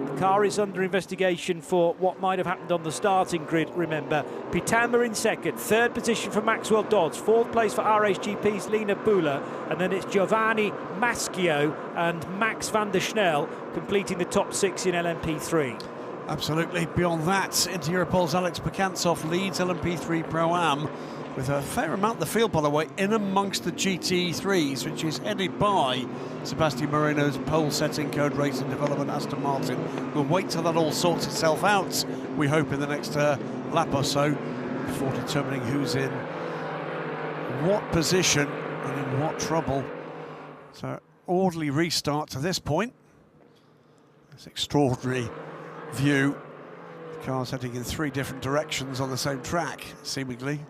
The car is under investigation for what might have happened on the starting grid, remember. Petamba in second, third position for Maxwell Dodds, fourth place for RHGP's Lena Bula, and then it's Giovanni Maschio and Max van der Snel completing the top 6 in LMP3. Absolutely. Beyond that, into Europol's Alex Bekantsov leads LMP3 Pro-Am with a fair amount of the field, by the way, in amongst the GT3s, which is headed by Sebastian Moreno's pole-setting Code Racing Development Aston Martin. We'll wait till that all sorts itself out, we hope, in the next lap or so, before determining who's in what position and in what trouble. So, orderly restart to this point. This extraordinary view. The car's heading in 3 different directions on the same track, seemingly.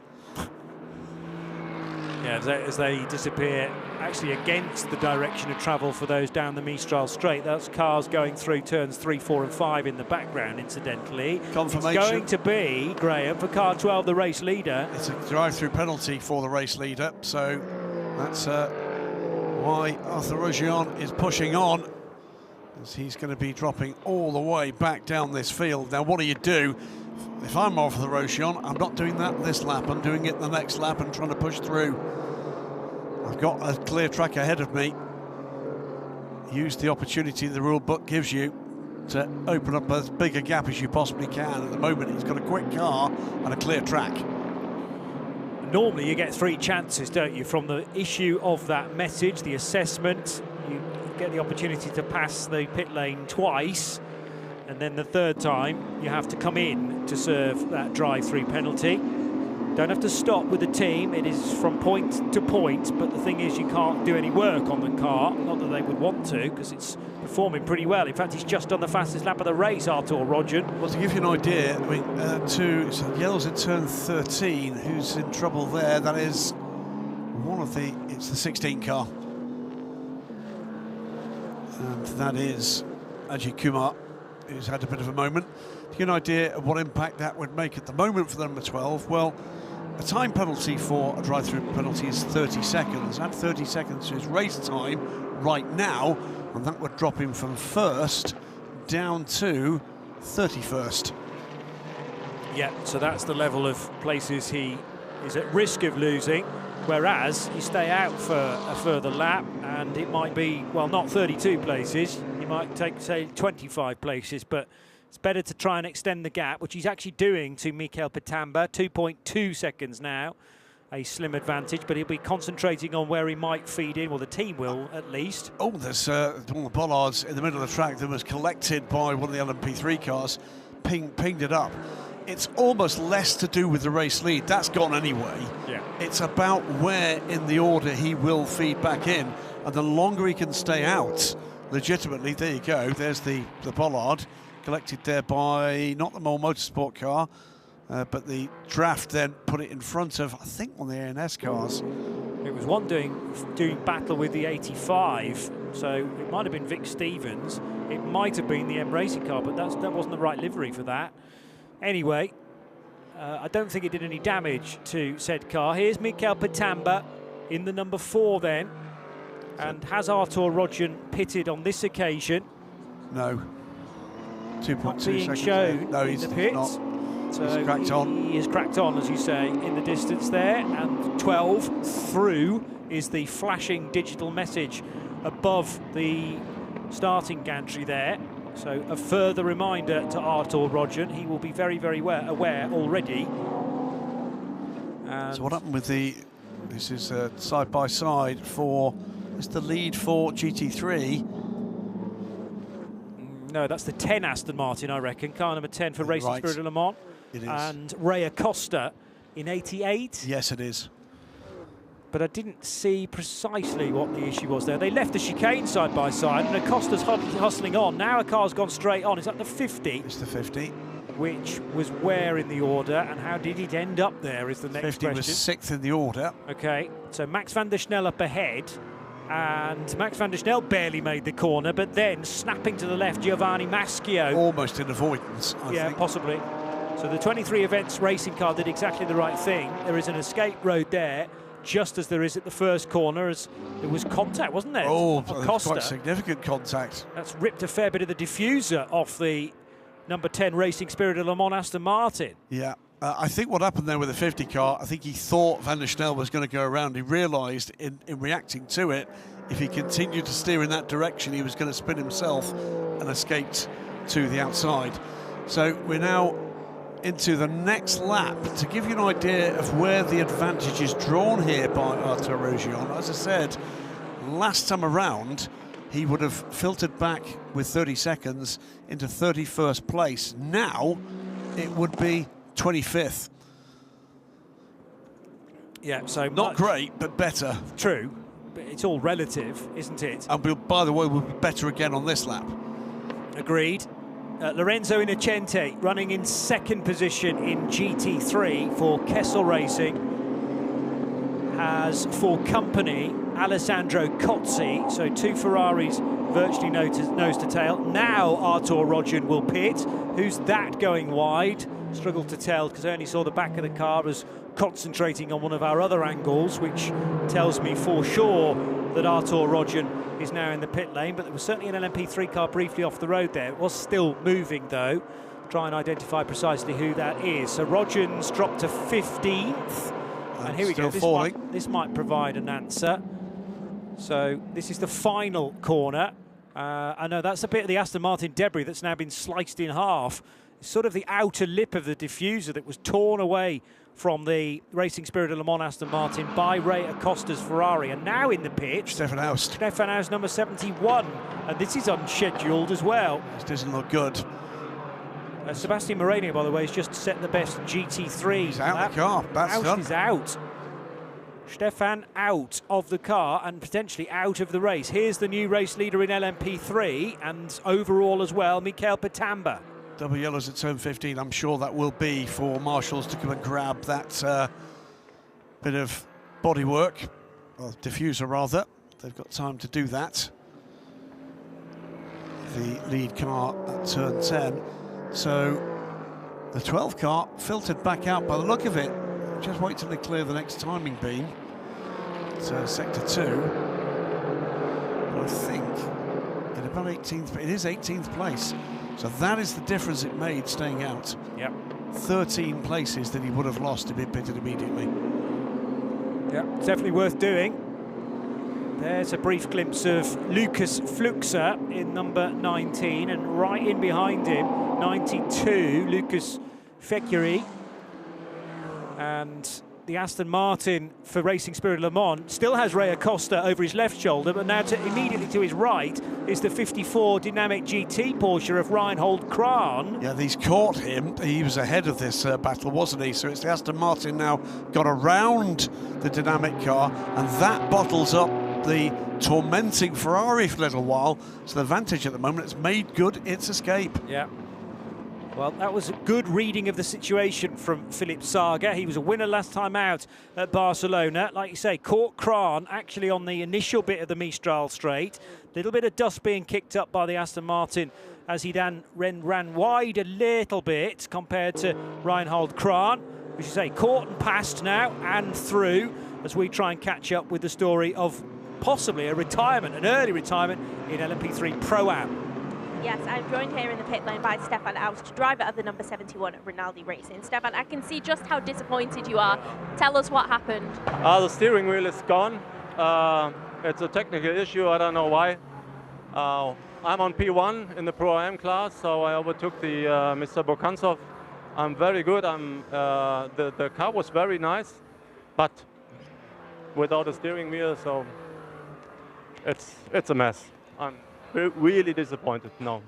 Yeah, as they disappear actually against the direction of travel for those down the Mistral Straight. Those cars going through turns 3, 4 and 5 in the background, incidentally. Confirmation. It's going to be, Graham, for car 12, the race leader. It's a drive-through penalty for the race leader, so that's why Artur Rodjan is pushing on, as he's going to be dropping all the way back down this field. Now, what do you do? If I'm off the Rodjan, I'm not doing that this lap. I'm doing it the next lap and trying to push through. I've got a clear track ahead of me. Use the opportunity the rule book gives you to open up as big a gap as you possibly can. At the moment, he's got a quick car and a clear track. Normally you get 3 chances, don't you, from the issue of that message, the assessment. You get the opportunity to pass the pit lane twice, and then the third time you have to come in to serve that drive-through penalty. Don't have to stop with the team, it is from point to point, but the thing is you can't do any work on the car, not that they would want to, because it's performing pretty well. In fact, he's just done the fastest lap of the race, Artur Rodjan. Well, to give you an idea, I mean, so yellow's in turn 13, who's in trouble there? That is it's the 16 car. And that is Ajay Kumar, who's had a bit of a moment. To give you an idea of what impact that would make at the moment for the number 12, well, a time penalty for a drive-through penalty is 30 seconds. Add 30 seconds to his race time right now, and that would drop him from first down to 31st. Yeah, so that's the level of places he is at risk of losing, whereas you stay out for a further lap and it might be, well, not 32 places, you might take, say, 25 places, but it's better to try and extend the gap, which he's actually doing to Mikel Petamba, 2.2 seconds now, a slim advantage, but he'll be concentrating on where he might feed in, well, the team will at least. Oh, there's one of the bollards in the middle of the track that was collected by one of the LMP3 cars, pinged it up. It's almost less to do with the race lead, that's gone anyway. Yeah. It's about where in the order he will feed back in, and the longer he can stay out, legitimately, there you go, there's the bollard, collected there by not the Mole Motorsport car, but the draft then put it in front of, I think, one of the ANS cars. It was one doing battle with the 85, so it might have been Vic Stevens. It might have been the M Racing car, but that wasn't the right livery for that. Anyway, I don't think it did any damage to said car. Here's Mikel Patamba in the number 4 then. And has Artur Rodjan pitted on this occasion? No. 2.2 being seconds. Shown no, in he's the pits. not. So he's cracked on. He is cracked on, as you say, in the distance there. And 12 through is the flashing digital message above the starting gantry there. So a further reminder to Artur Rodjan. He will be very, very aware already. And so what happened with the... This is side-by-side for... It's the lead for GT3. No, that's the 10 Aston Martin, I reckon. Car number 10 for Racing Spirit of Le Mans. It is. And Ray Acosta in 88. Yes, it is. But I didn't see precisely what the issue was there. They left the chicane side by side, and Acosta's hustling on. Now a car's gone straight on. It's at the 50. It's the 50. Which was where in the order, and how did it end up there is the next 50 question. was 6th in the order. Okay, so Max van der Snel up ahead. And Max van der Snel barely made the corner, but then snapping to the left, Giovanni Maschio. Almost in avoidance, I think. Possibly. So the 23 events racing car did exactly the right thing. There is an escape road there, just as there is at the first corner, as there was contact, wasn't there? Oh, Costa. quite significant contact. That's ripped a fair bit of the diffuser off the number 10 Racing Spirit of Le Mans Aston Martin. Yeah. I think what happened there with the 50 car, I think he thought Van der Snel was going to go around. He realised in reacting to it, if he continued to steer in that direction, he was going to spin himself and escaped to the outside. So we're now into the next lap. To give you an idea of where the advantage is drawn here by Artur Rodjan, as I said, last time around, he would have filtered back with 30 seconds into 31st place. Now, it would be 25th. Yeah, so not great, but better. True, but it's all relative, isn't it? And by the way, we'll be better again on this lap. Agreed. Lorenzo Innocente running in 2nd position in GT3 for Kessel Racing has for company Alessandro Cozzi, so 2 Ferraris virtually nose to tail. Now Artur Rodjan will pit. Who's that going wide? Struggled to tell because I only saw the back of the car, as concentrating on one of our other angles, which tells me for sure that Artur Rodjan is now in the pit lane, but there was certainly an LMP3 car briefly off the road there. It was still moving though. Try and identify precisely who that is. So Rodjan's dropped to 15th. And here we go, this might provide an answer. So this is the final corner. I know that's a bit of the Aston Martin debris that's now been sliced in half. It's sort of the outer lip of the diffuser that was torn away from the Racing Spirit of Le Mans Aston Martin by Ray Acosta's Ferrari. And now in the pit, Stefan Aust. Stefan Aust, number 71. And this is unscheduled as well. This doesn't look good. Sebastian Moreno, by the way, has just set the best GT3. He's out of the car. That's Aust done. is out. Stefan out of the car and potentially out of the race. Here's the new race leader in LMP3 and overall as well, Mikel Patamba. Double yellows at turn 15. I'm sure that will be for marshals to come and grab that bit of bodywork, or diffuser rather. They've got time to do that. The lead car at turn 10. So the 12 car filtered back out by the look of it. Just wait till they clear the next timing beam. So sector 2. But I think in about 18th, it is 18th place. So that is the difference it made staying out. Yep. 13 places that he would have lost if he'd pitted immediately. Yeah, definitely worth doing. There's a brief glimpse of Lucas Fluxer in number 19, and right in behind him, 92, Lucas Fekiri. And the Aston Martin for Racing Spirit Le Mans still has Ray Acosta over his left shoulder, but now immediately to his right is the 54 Dynamic GT Porsche of Reinhold Kran. Yeah, he's caught him. He was ahead of this battle, wasn't he? So it's the Aston Martin now got around the Dynamic car, and that bottles up the tormenting Ferrari for a little while. So the advantage at the moment, it's made good its escape. Yeah. Well, that was a good reading of the situation from Philipp Sager. He was a winner last time out at Barcelona. Like you say, caught Kran actually on the initial bit of the Mistral straight. Little bit of dust being kicked up by the Aston Martin as he then ran wide a little bit compared to Reinhold Kran. We should say caught and passed now and through as we try and catch up with the story of possibly a retirement, an early retirement in LMP3 Pro-Am. Yes, I'm joined here in the pit lane by Stefan Aust, driver of the number 71 at Rinaldi Racing. Stefan, I can see just how disappointed you are. Tell us what happened. The steering wheel is gone. It's a technical issue, I don't know why. I'm on P1 in the Pro-Am class, so I overtook the Mr. Bokansov. I'm very good. The car was very nice, but without a steering wheel, so it's a mess. I'm really disappointed now.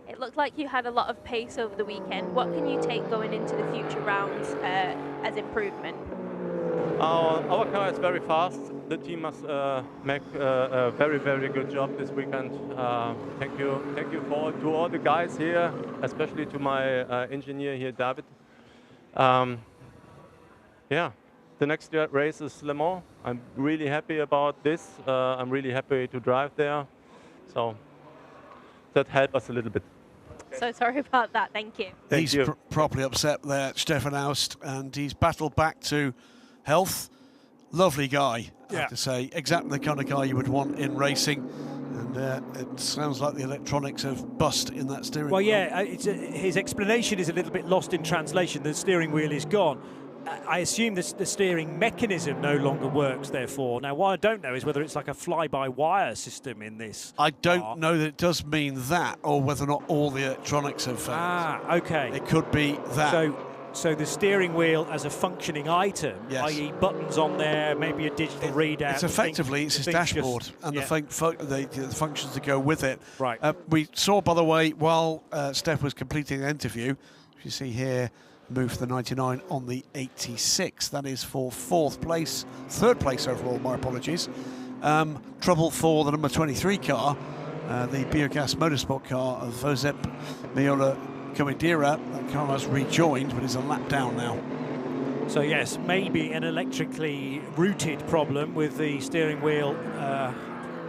It looked like you had a lot of pace over the weekend. What can you take going into the future rounds as improvement? Our car is very fast. The team must make a very, very good job this weekend. Thank you to all the guys here, especially to my engineer here, David. Yeah, the next race is Le Mans. I'm really happy about this. I'm really happy to drive there. So that helped us a little bit. So sorry about that, thank you. He's properly upset there, Stefan Aust, and he's battled back to health. Lovely guy, I have to say. Exactly the kind of guy you would want in racing. And it sounds like the electronics have bust in that steering wheel. Well, yeah, his explanation is a little bit lost in translation. The steering wheel is gone. I assume the steering mechanism no longer works, therefore. Now, what I don't know is whether it's like a fly-by-wire system in this. I don't know that it does mean that, or whether or not all the electronics have failed. Ah, okay. It could be that. So the steering wheel as a functioning item, i.e. buttons on there, maybe a digital readout. It's effectively, it's his dashboard and the functions that go with it. Right. We saw, by the way, while Steph was completing the interview, if you see here, move for the 99 on the 86. That is for third place overall, my apologies. Trouble for the number 23 car, the Biogas Motorsport car of Josep Miola Comedira. That car has rejoined, but is a lap down now. So yes, maybe an electrically routed problem with the steering wheel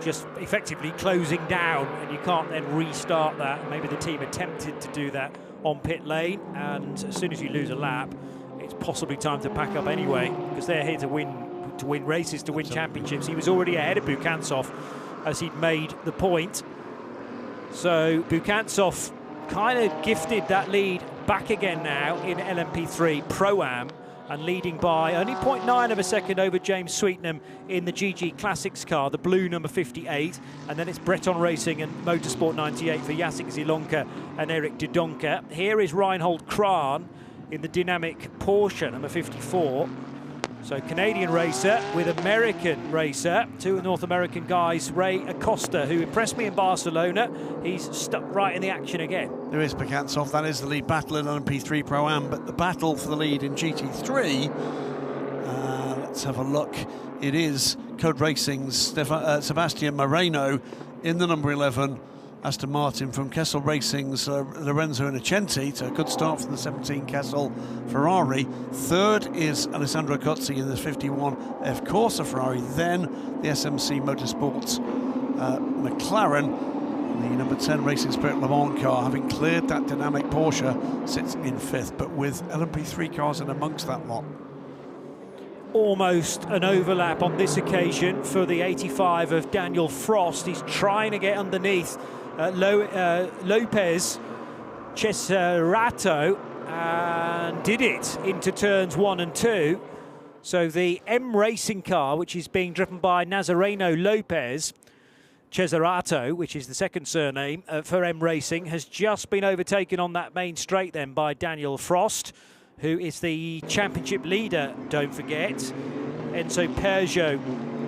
just effectively closing down, and you can't then restart that. Maybe the team attempted to do that on pit lane, and as soon as you lose a lap, it's possibly time to pack up anyway, because they're here to win races, to win championships. He was already ahead of Bukansov as he'd made the point. So Bukansov kind of gifted that lead back again now in LMP3 Pro-Am, and leading by only 0.9 of a second over James Sweetnam in the GG Classics car, the blue number 58. And then it's Breton Racing and Motorsport 98 for Jacek Zielonka and Eric de Donker. Here is Reinhold Kran in the dynamic Porsche, number 54. So Canadian racer with American racer, two North American guys, Ray Acosta, who impressed me in Barcelona. He's stuck right in the action again. There is Bukansov, that is the lead battle in LMP3 Pro-Am, but the battle for the lead in GT3, let's have a look. It is Code Racing's Sebastian Moreno in the number 11, Aston Martin from Kessel Racing's Lorenzo Innocenti. To a good start from the 17 Kessel Ferrari. Third is Alessandro Cozzi in the 51 F Corsa Ferrari. Then the SMC Motorsports McLaren. The number 10 Racing Spirit Le Mans car, having cleared that dynamic Porsche, sits in fifth, but with LMP3 cars in amongst that lot. Almost an overlap on this occasion for the 85 of Daniel Frost. He's trying to get underneath Lopez Cesarato, and did it into turns 1 and 2. So the M Racing car, which is being driven by Nazareno Lopez Cesarato, which is the second surname for M Racing, has just been overtaken on that main straight then by Daniel Frost, who is the championship leader, don't forget. Enzo Peugeot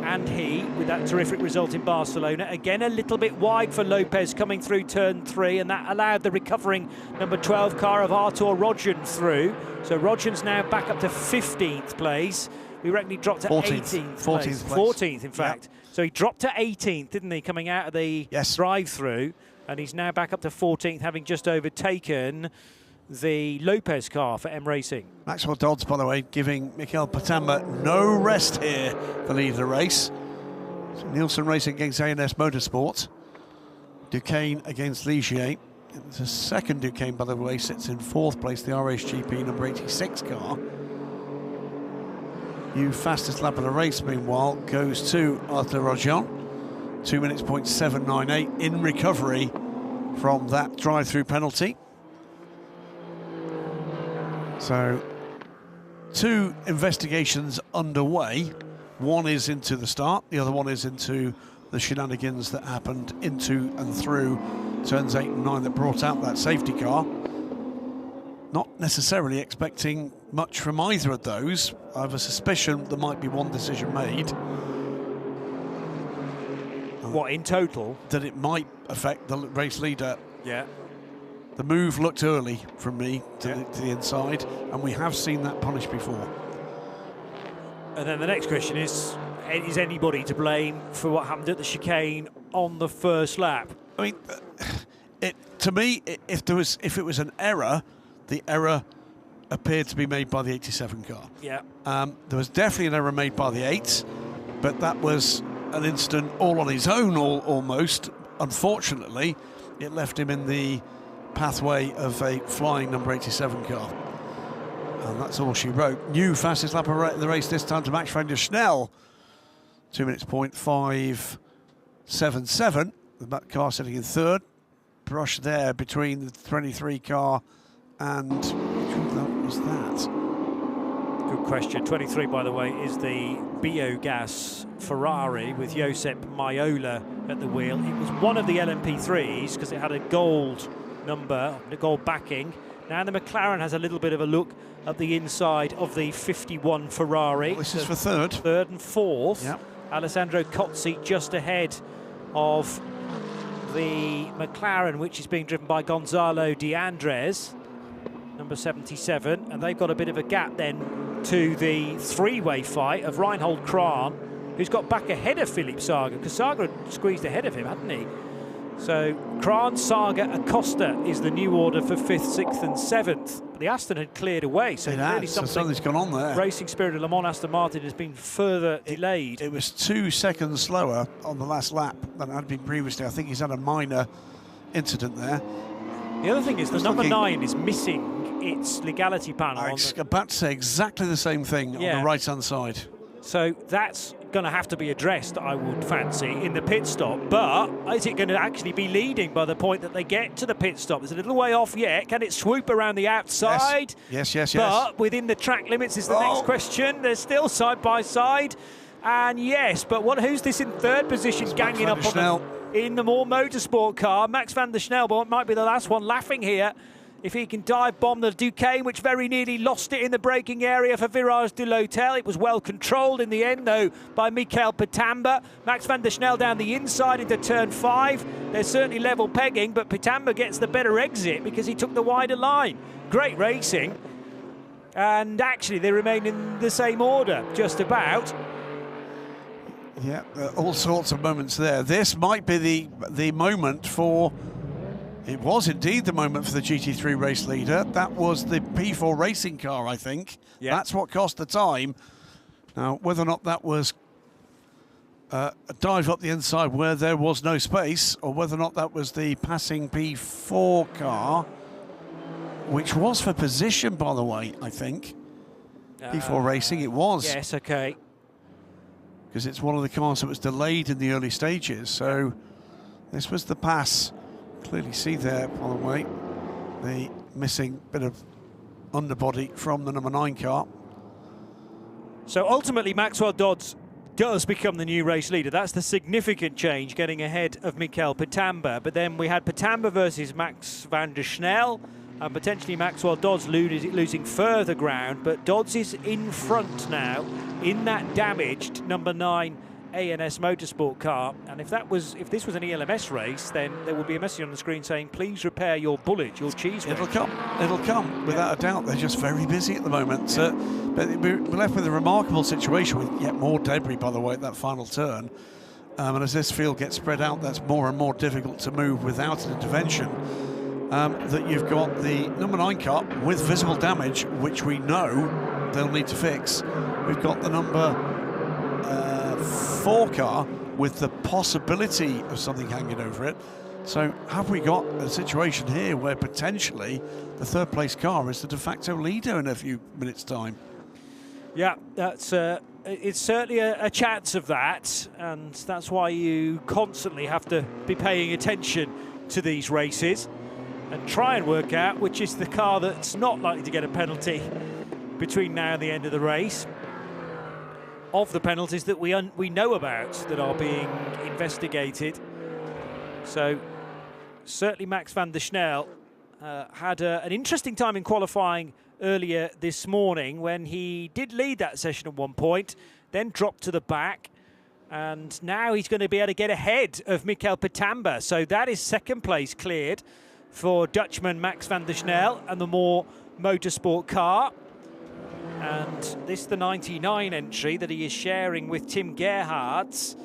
and he, with that terrific result in Barcelona. Again, a little bit wide for Lopez coming through turn 3, and that allowed the recovering number 12 car of Artur Rodjan through. So Rodjan's now back up to 15th place. We reckon he dropped to 18th place. 14th, in fact. Yep. So he dropped to 18th, didn't he, coming out of the drive-through, and he's now back up to 14th, having just overtaken the Lopez car for M Racing. Maxwell Dodds, by the way, giving Mikel Patamba no rest here, the lead of the race. So Nielsen Racing against A&S Motorsport. Duquesne against Ligier. It's a second Duquesne, by the way, sits in 4th place, the RHGP number 86 car. New fastest lap of the race, meanwhile, goes to Arthur Rojan. 2 minutes, 0.798 in recovery from that drive-through penalty. So, 2 investigations underway. One is into the start, the other one is into the shenanigans that happened into and through turns 8 and 9 that brought out that safety car. Not necessarily expecting much from either of those. I have a suspicion there might be one decision made. What, in total? That it might affect the race leader. Yeah. The move looked early from me to the inside, and we have seen that punished before. And then the next question is anybody to blame for what happened at the chicane on the first lap? I mean, to me, if it was an error, the error appeared to be made by the 87 car. Yeah. There was definitely an error made by the 8, but that was an incident all on his own, almost. Unfortunately, it left him in the pathway of a flying number 87 car. And that's all she wrote. New fastest lap of the race this time to Max van der Snel. 2 minutes, 0.577. The car sitting in 3rd. Brush there between the 23 car and which one was that? Good question. 23, by the way, is the biogas Ferrari with Josep Maiola at the wheel. It was one of the LMP3s because it had a gold number, a gold backing. Now the McLaren has a little bit of a look at the inside of the 51 Ferrari. Well, this is for 3rd. 3rd and 4th. Yep. Alessandro Cozzi just ahead of the McLaren, which is being driven by Gonzalo de Andres, number 77, and they've got a bit of a gap then to the 3-way fight of Reinhold Kran, who's got back ahead of Philippe Saga, because Saga had squeezed ahead of him, hadn't he? So Kran, Saga, Acosta is the new order for 5th, 6th and 7th. But the Aston had cleared away, so clearly something's gone on there. Racing Spirit of Le Mans Aston Martin has been further delayed. It was 2 seconds slower on the last lap than it had been previously. I think he's had a minor incident there. The other thing is the number 9 is missing its legality panel. I was about to say exactly the same thing on the right-hand side. So that's going to have to be addressed, I would fancy, in the pit stop. But is it going to actually be leading by the point that they get to the pit stop? It's a little way off yet. Can it swoop around the outside? Yes. But within the track limits is the next question. They're still side by side. And yes, but who's this in 3rd position ganging up on in the more motorsport car? Max van der Snel might be the last one laughing here. If he can dive bomb the Duquesne, which very nearly lost it in the braking area for Virage de l'Hôtel. It was well controlled in the end, though, by Mikel Patamba. Max van der Snel down the inside into turn 5. They're certainly level pegging, but Patamba gets the better exit because he took the wider line. Great racing. And actually, they remain in the same order, just about. Yeah, all sorts of moments there. This might be the moment for... It was indeed the moment for the GT3 race leader. That was the P4 racing car, I think. Yeah. That's what cost the time. Now, whether or not that was a dive up the inside where there was no space, or whether or not that was the passing P4 car, which was for position, by the way, I think. P4 racing, it was. Yes, okay. Because it's one of the cars that was delayed in the early stages. So this was the pass. Clearly see there, by the way, the missing bit of underbody from the number 9 car. So ultimately, Maxwell Dodds does become the new race leader. That's the significant change, getting ahead of Mikel Patamba. But then we had Patamba versus Max van der Snel, and potentially Maxwell Dodds losing further ground. But Dodds is in front now in that damaged number 9 A&S Motorsport car, and if this was an ELMS race, then there would be a message on the screen saying, please repair your bullet, your cheese ring. It'll come, without a doubt. They're just very busy at the moment. But we're left with a remarkable situation with yet more debris, by the way, at that final turn. And as this field gets spread out, that's more and more difficult to move without an intervention. that you've got the number 9 car with visible damage, which we know they'll need to fix. We've got the number 4 car with the possibility of something hanging over it. So have we got a situation here where potentially the 3rd place car is the de facto leader in a few minutes' time? Yeah, that's it's certainly a chance of that, and that's why you constantly have to be paying attention to these races and try and work out which is the car that's not likely to get a penalty between now and the end of the race. Of the penalties that we know about that are being investigated. So certainly Max van der Snel had an interesting time in qualifying earlier this morning when he did lead that session at one point, then dropped to the back, and now he's going to be able to get ahead of Mikel Pitamba. So that is 2nd place cleared for Dutchman Max van der Snel and the more motorsport car. And this the 99 entry that he is sharing with Tim Gerhardt's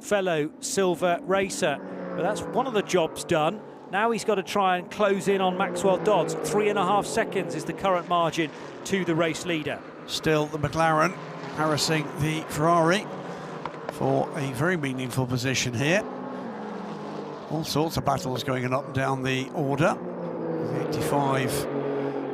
fellow silver racer. But that's one of the jobs done. Now he's got to try and close in on Maxwell Dodds. 3.5 seconds is the current margin to the race leader. Still the McLaren harassing the Ferrari for a very meaningful position here. All sorts of battles going on up and down the order. The 85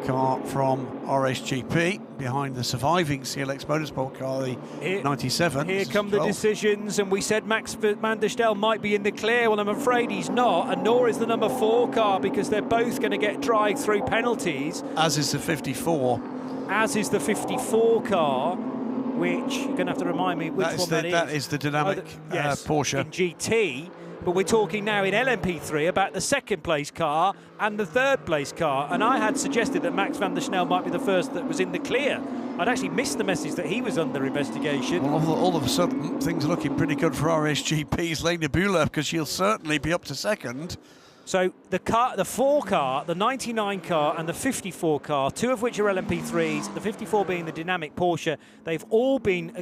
car from RSGP behind the surviving CLX Motorsport car, the 97. Here come the decisions, and we said Max van der Snel might be in the clear. Well, I'm afraid he's not, and nor is the number 4 car, because they're both going to get drive-through penalties. As is the 54. As is the 54 car, which you're going to have to remind me which one that is. That is the dynamic Porsche. In GT. But we're talking now in LMP3 about the 2nd place car and the 3rd place car. And I had suggested that Max van der Snel might be the first that was in the clear. I'd actually missed the message that he was under investigation. Well, all of a sudden, things are looking pretty good for RSGP's Lena Bühler, because she'll certainly be up to 2nd. So the 4 car, the 99 car and the 54 car, 2 of which are LMP3s, the 54 being the dynamic Porsche, they've all been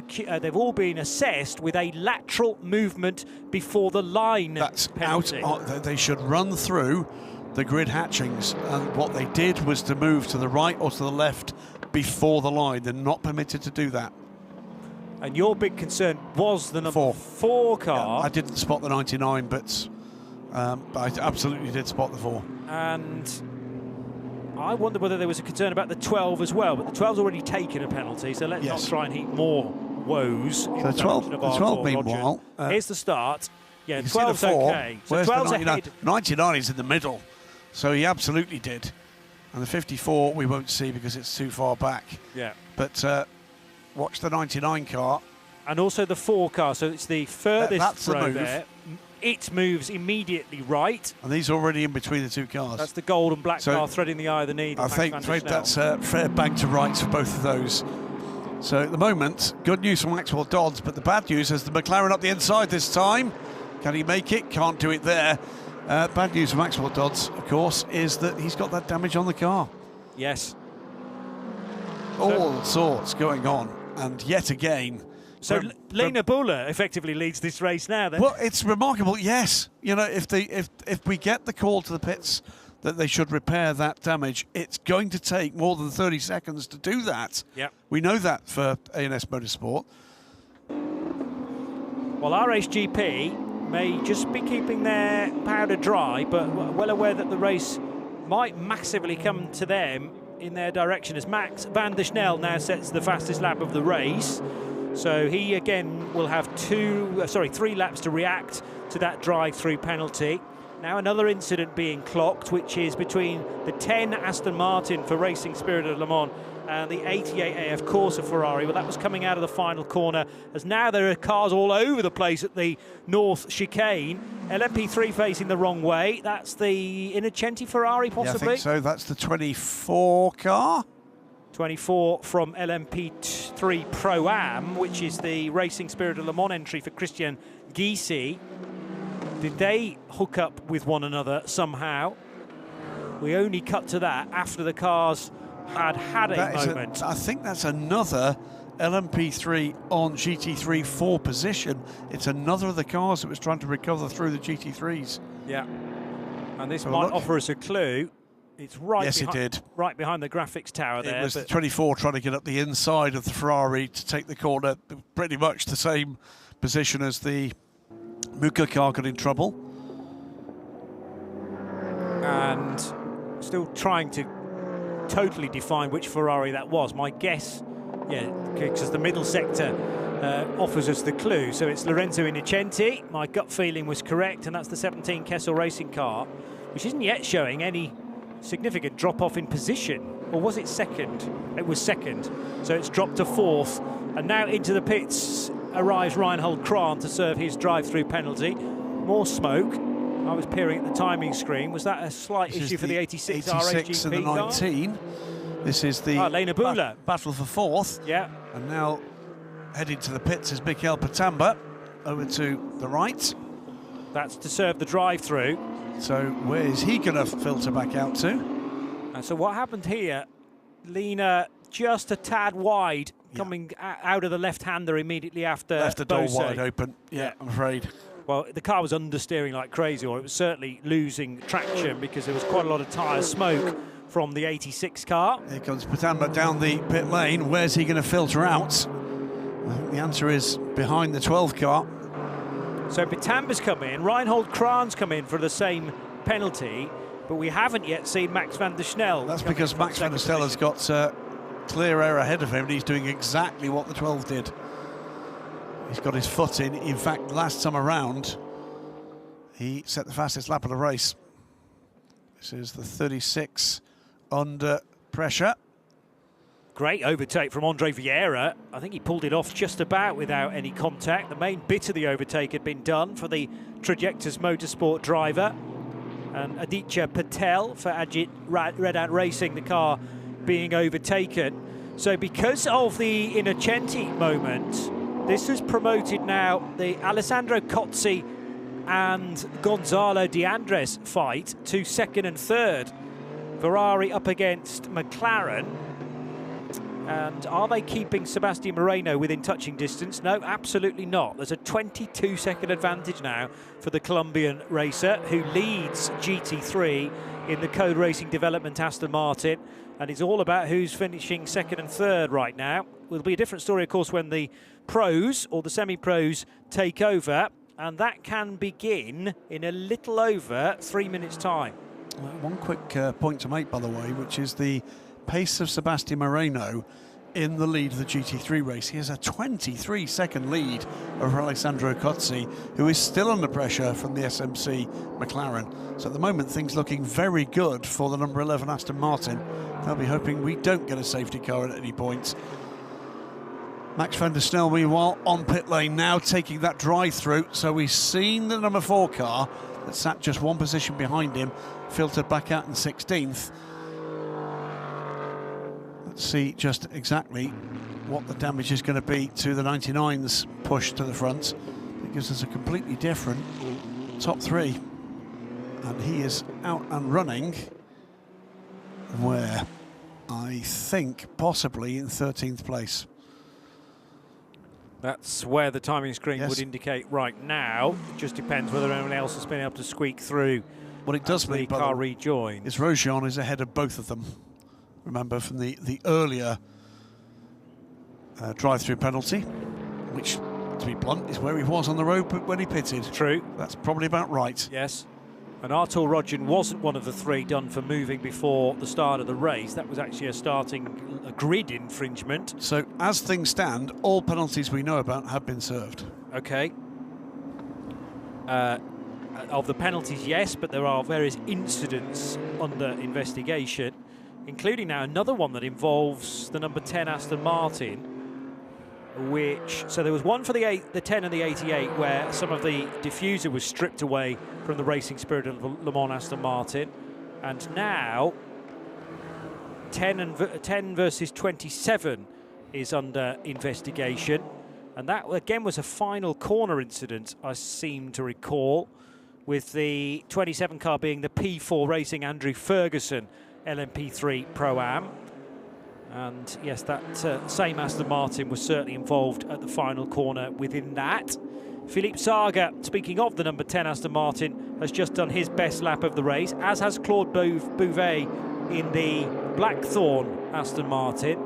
assessed with a lateral movement before the line. That's penalty. They should run through the grid hatchings, and what they did was to move to the right or to the left before the line. They're not permitted to do that. And your big concern was the number 4 car. Yeah, I didn't spot the 99, but I absolutely did spot the 4. And I wonder whether there was a concern about the 12 as well, but the 12's already taken a penalty, so let's not try and heap more woes. So the 12 meanwhile... here's the start. Yeah, 12's okay. So where's 12's the 99? ahead. 99 is in the middle, so he absolutely did. And the 54 we won't see because it's too far back. Yeah. But watch the 99 car. And also the 4 car, so it's the furthest row there. It moves immediately right. And he's already in between the 2 cars. That's the gold and black car threading the eye of the needle. I think that's fair bang to rights for both of those. So at the moment, good news for Maxwell Dodds, but the bad news is the McLaren up the inside this time. Can he make it? Can't do it there. Bad news for Maxwell Dodds, of course, is that he's got that damage on the car. Yes. All sorts going on, and yet again... So Lena Bühler effectively leads this race now then? Well, it's remarkable, yes. You know, if we get the call to the pits that they should repair that damage, it's going to take more than 30 seconds to do that. Yep. We know that for A&S Motorsport. Well, RSGP may just be keeping their powder dry, but well aware that the race might massively come to them in their direction as Max van der Snel now sets the fastest lap of the race. So he again will have 3 laps to react to that drive-through penalty. Now another incident being clocked, which is between the 10 Aston Martin for Racing Spirit of Le Mans and the 88 AF Corsa Ferrari. Well, that was coming out of the final corner, as now there are cars all over the place at the north chicane. LMP3 facing the wrong way. That's the Innocenti Ferrari, possibly? Yeah, I think so. That's the 24 car. 24 from LMP3 Pro Am, which is the Racing Spirit of Le Mans entry for Christian Gysi. Did they hook up with one another somehow? We only cut to that after the cars had a moment. I think that's another LMP3 on GT3 4 position. It's another of the cars that was trying to recover through the GT3s. Yeah, and this might offer us a clue It's right. Yes, it did. Right behind the graphics tower there. It was the 24 trying to get up the inside of the Ferrari to take the corner. Pretty much the same position as the Muka car got in trouble. And still trying to totally define which Ferrari that was. My guess, yeah, because the middle sector offers us the clue. So it's Lorenzo Innocenti. My gut feeling was correct, and that's the 17 Kessel Racing car, which isn't yet showing any significant drop-off in position. Or was it second? It was second. So it's dropped to fourth. And now into the pits arrives Reinhold Kran to serve his drive-through penalty. More smoke. I was peering at the timing screen. Was that a slight issue for the 86 RHGP and the 19. This is the Lena Bula. Battle for fourth. Yeah. And now heading to the pits is Mikel Patamba over to the right. That's to serve the drive-through. So where is he going to filter back out to? And so what happened here? Lena just a tad wide, coming out of the left-hander immediately after. Left the door Bose. wide open. Yeah, I'm afraid. Well, the car was understeering like crazy, or it was certainly losing traction because there was quite a lot of tyre smoke from the 86 car. Here comes Patamba down the pit lane. Where's he going to filter out? I think the answer is behind the 12 car. So Patamba's come in, Reinhold Kran's come in for the same penalty, but we haven't yet seen Max van der Snel. That's because Max van der Snel has got clear air ahead of him, and he's doing exactly what the 12 did. He's got his foot in. In fact, last time around, he set the fastest lap of the race. This is the 36 under pressure. Great overtake from Andre Vieira. I think he pulled it off just about without any contact. The main bit of the overtake had been done for the Trajectus Motorsport driver. And Aditya Patel for Red Ant Racing, the car being overtaken. So because of the Innocenti moment, this has promoted now the Alessandro Cozzi and Gonzalo De Andres fight to second and third. Ferrari up against McLaren. And are they keeping Sebastian Moreno within touching distance? No, absolutely not. There's a 22-second advantage now for the Colombian racer, who leads GT3 in the Code Racing Development Aston Martin. And it's all about who's finishing second and third right now. Will be a different story, of course, when the pros or the semi-pros take over. And that can begin in a little over 3 minutes' time. One quick point to make, by the way, which is the pace of Sebastian Moreno in the lead of the GT3 race. He has a 23-second lead over Alessandro Cozzi, who is still under pressure from the SMC McLaren. So at the moment, things looking very good for the number 11 Aston Martin. They'll be hoping we don't get a safety car at any point. Max van der Snel, meanwhile, on pit lane now, taking that drive-through. So we've seen the number 4 car that sat just one position behind him, filtered back out in 16th. Let's see just exactly what the damage is going to be to the 99's push to the front. It gives us a completely different top 3. And he is out and running where? I think possibly in 13th place. That's where the timing screen would indicate right now. It just depends whether anyone else has been able to squeak through. What it does mean, the car rejoins. Is Grosjean is ahead of both of them. Remember from the earlier drive-through penalty, which, to be blunt, is where he was on the road when he pitted. True. That's probably about right. Yes. And Artur Rodgin wasn't one of the 3 done for moving before the start of the race. That was actually a grid infringement. So as things stand, all penalties we know about have been served. Okay. Of the penalties, yes, but there are various incidents under investigation, including now another one that involves the number 10 Aston Martin, so there was one for the 10 and the 88 where some of the diffuser was stripped away from the racing spirit of the Le Mans Aston Martin, and now 10 versus 27 is under investigation, and that again was a final corner incident, I seem to recall, with the 27 car being the P4 Racing Andrew Ferguson LMP3 Pro Am. And yes, that same Aston Martin was certainly involved at the final corner within that. Philippe Saga, speaking of the number 10 Aston Martin, has just done his best lap of the race, as has Claude Bouvet in the Blackthorn Aston Martin.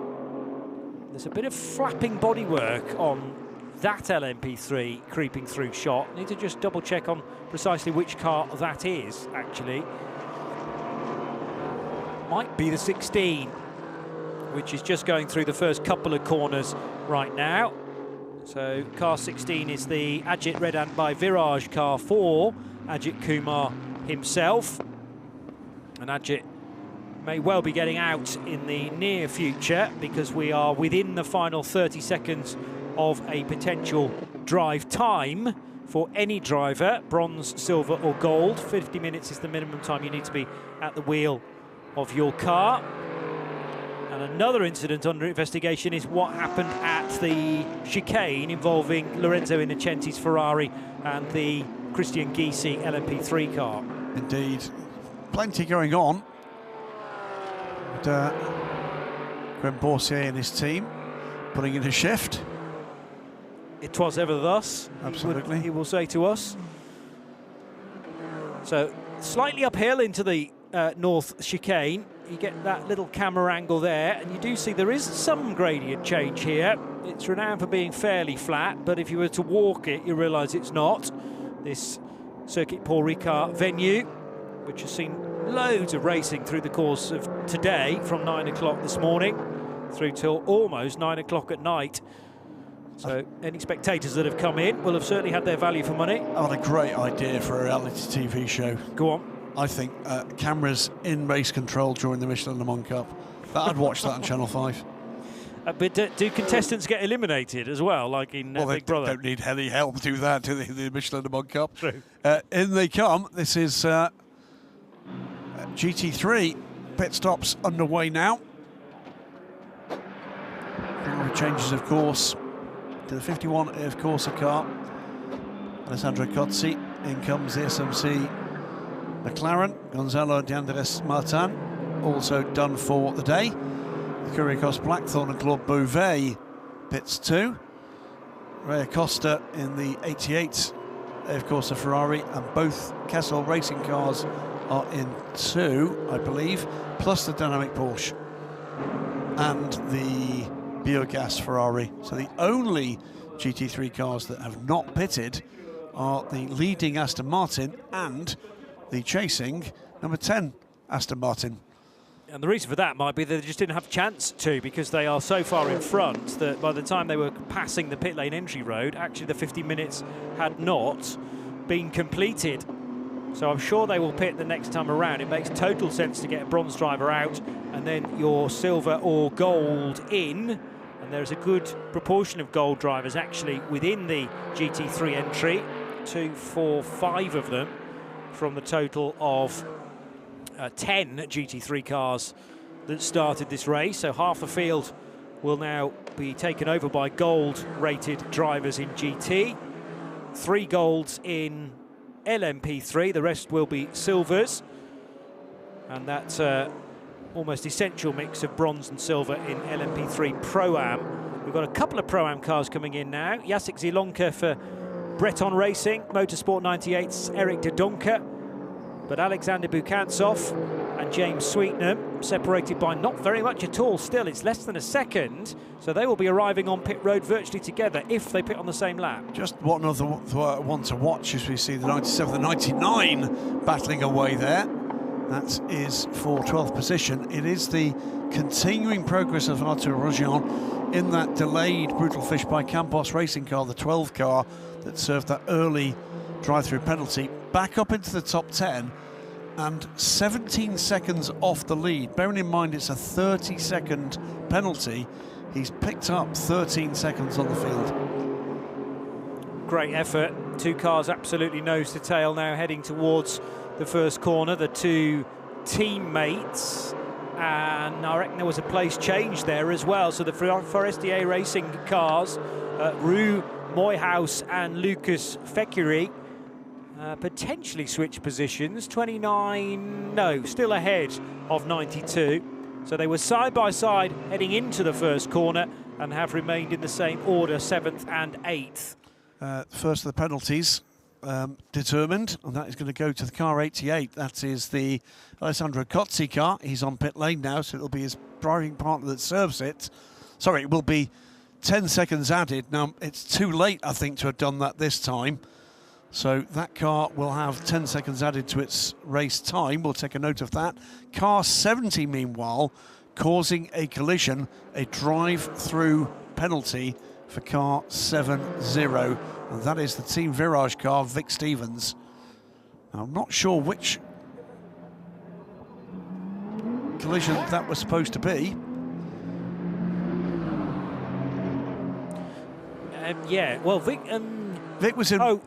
There's a bit of flapping bodywork on that LMP3 creeping through shot. Need to just double check on precisely which car that is, actually. Might be the 16, which is just going through the first couple of corners right now. So car 16 is the Ajit Redant by Virage car for Ajit Kumar himself. And Ajit may well be getting out in the near future because we are within the final 30 seconds of a potential drive time for any driver, bronze, silver or gold. 50 minutes is the minimum time you need to be at the wheel of your car. And another incident under investigation is what happened at the chicane involving Lorenzo Innocenti's Ferrari and the Christian Gysi LMP3 car. Indeed, plenty going on. And, Graham Boursier and his team putting in a shift. It was ever thus, absolutely, he will say to us. So slightly uphill into the north chicane. You get that little camera angle there, and you do see there is some gradient change here. It's renowned for being fairly flat, but if you were to walk it, you realise it's not. This Circuit Paul Ricard venue, which has seen loads of racing through the course of today, from 9 o'clock this morning through till almost 9 o'clock at night. So any spectators that have come in will have certainly had their value for money. What a great idea for a reality TV show. Go on. I think cameras in race control during the Michelin Le Mans Cup. I'd watch that on Channel 5. But do contestants get eliminated as well, like in Big Brother? They don't need any help to do that, do they, the Michelin Le Mans Cup? True. In they come. This is GT3 pit stops underway now. Changes, of course, to the 51 of Corsa car. Alessandro Cozzi. In comes the SMC McLaren. Gonzalo de Andres Martin also done for the day. The Kyrgios Blackthorn and Claude Beauvais pits too. Ray Acosta in the 88 of Corsa Ferrari, and both Castellet racing cars are in too, I believe, plus the dynamic Porsche and the biogas Ferrari. So the only GT3 cars that have not pitted are the leading Aston Martin and the chasing number 10 Aston Martin. And the reason for that might be that they just didn't have a chance to, because they are so far in front that by the time they were passing the pit lane entry road, actually the 50 minutes had not been completed. So I'm sure they will pit the next time around. It makes total sense to get a bronze driver out and then your silver or gold in. And there's a good proportion of gold drivers actually within the GT3 entry. 2, 4, 5 of them from the total of 10 GT3 cars that started this race. So half the field will now be taken over by gold-rated drivers in GT. 3 golds in LMP3, the rest will be silvers. And that's almost essential mix of bronze and silver in LMP3 Pro-Am. We've got a couple of Pro-Am cars coming in now. Jacek Zielonka for Breton Racing, Motorsport 98's Eric de Donker, but Alexander Bukantsov and James Sweetnam separated by not very much at all still. It's less than a second, so they will be arriving on pit road virtually together if they pit on the same lap. Just one other one to watch as we see the 97, the 99 battling away there. That is for 12th position. It is the continuing progress of Arthur Rogion in that delayed Brutal Fish by Campos racing car, the 12 car that served that early drive-through penalty, back up into the top 10 and 17 seconds off the lead. Bearing in mind it's a 30-second penalty, he's picked up 13 seconds on the field. Great effort. 2 cars absolutely nose to tail now heading towards the first corner, the 2 teammates, and I reckon there was a place change there as well. So the Forestier Racing cars, Roux, Moyhouse and Lucas Fekiri, potentially switch positions. 29, no, still ahead of 92. So they were side by side heading into the first corner and have remained in the same order, 7th and 8th. First of the penalties determined, and that is going to go to the car 88. That is the Alessandro Cozzi car. He's on pit lane now, so it'll be his driving partner that serves it. Sorry, it will be 10 seconds added. Now, it's too late, I think, to have done that this time. So that car will have 10 seconds added to its race time. We'll take a note of that. Car 70, meanwhile, causing a collision, a drive-through penalty for car 70. And that is the Team Virage car, Vic Stevens. Now, I'm not sure which collision that was supposed to be. Yeah, well, Vic was in.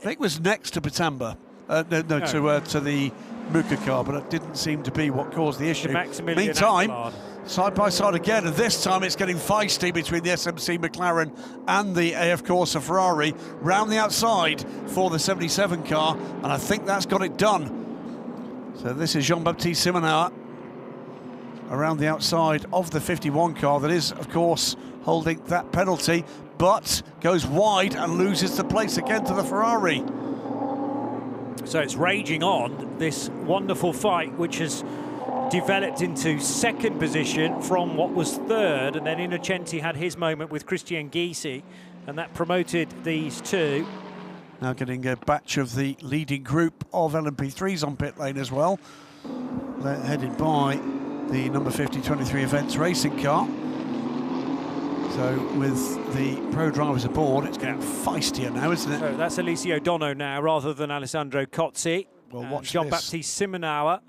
Vic was next to Batamba. To the Muka car, but it didn't seem to be what caused the issue. Meantime, side by side again, and this time it's getting feisty between the SMC McLaren and the AF Corsa Ferrari. Round the outside for the 77 car, and I think that's got it done. So this is Jean-Baptiste Simonauer around the outside of the 51 car that is, of course, holding that penalty, but goes wide and loses the place again to the Ferrari. So it's raging on, this wonderful fight, which has developed into second position from what was third, and then Innocenti had his moment with Christian Gysi, and that promoted these two. Now getting a batch of the leading group of LMP3s on pit lane as well. They're headed by the number 5023 Events racing car. So with the pro drivers aboard, it's getting feistier now, isn't it? So that's Alessio Dono now, rather than Alessandro Cozzi. Well, watch Jean-Baptiste Simonauer.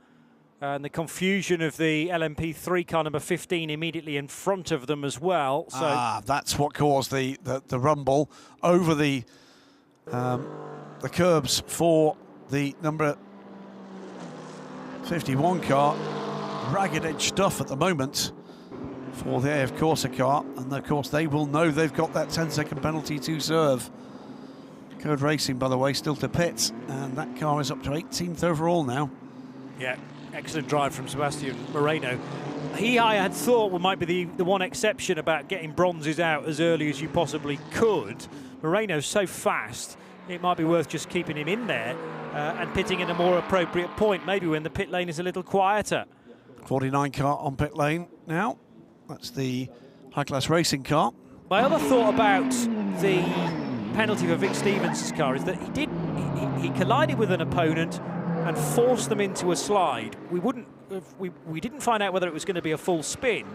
And the confusion of the LMP3 car number 15 immediately in front of them as well. So that's what caused the rumble over the curbs for the number 51 car. Ragged edge stuff at the moment for the AF Corsa car, and of course they will know they've got that 10-second penalty to serve. Code Racing, by the way, still to pit, and that car is up to 18th overall now. Yeah, excellent drive from Sebastian Moreno. I had thought might be the one exception about getting bronzes out as early as you possibly could. Moreno's so fast, it might be worth just keeping him in there and pitting in a more appropriate point, maybe when the pit lane is a little quieter. 49 car on pit lane now. That's the high-class racing car. My other thought about the penalty for Vic Stevens' car is that he collided with an opponent and forced them into a slide. We didn't find out whether it was going to be a full spin,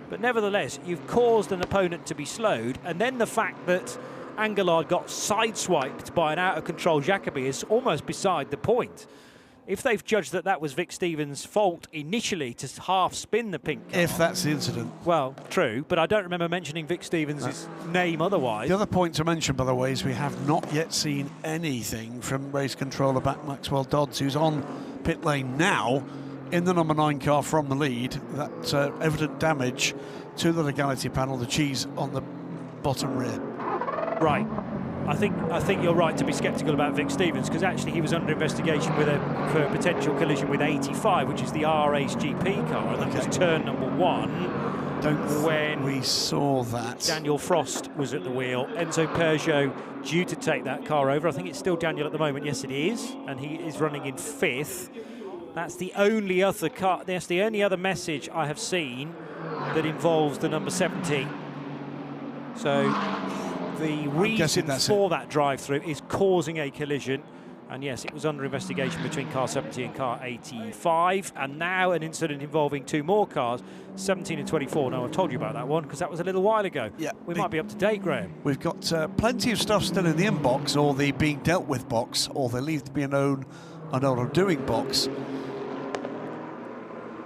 but nevertheless, you've caused an opponent to be slowed, and then the fact that Angelard got sideswiped by an out-of-control Jacobi is almost beside the point. If they've judged that was Vic Stevens' fault initially to half spin the pink car. If that's the incident. Well, true, but I don't remember mentioning Vic Stevens' name otherwise. The other point to mention, by the way, is we have not yet seen anything from race controller back Maxwell Dodds, who's on pit lane now in the number 9 car from the lead. That evident damage to the legality panel, the cheese on the bottom rear. Right. I think you're right to be sceptical about Vic Stevens, because actually he was under investigation for a potential collision with 85, which is the R-Ace GP car, and that was turn number 1. When we saw that. Daniel Frost was at the wheel. Enzo Peugeot due to take that car over. I think it's still Daniel at the moment. Yes, it is, and he is running in 5th. That's the only other car. That's the only other message I have seen that involves the number 70. So the reason for that drive-through is causing a collision, and yes, it was under investigation between car 70 and car 85, and now an incident involving 2 more cars, 17 and 24. Now, I told you about that one because that was a little while ago. Yeah, we might be up to date, Graham. We've got plenty of stuff still in the inbox, or the being dealt with box, or the leave to be known and are doing box.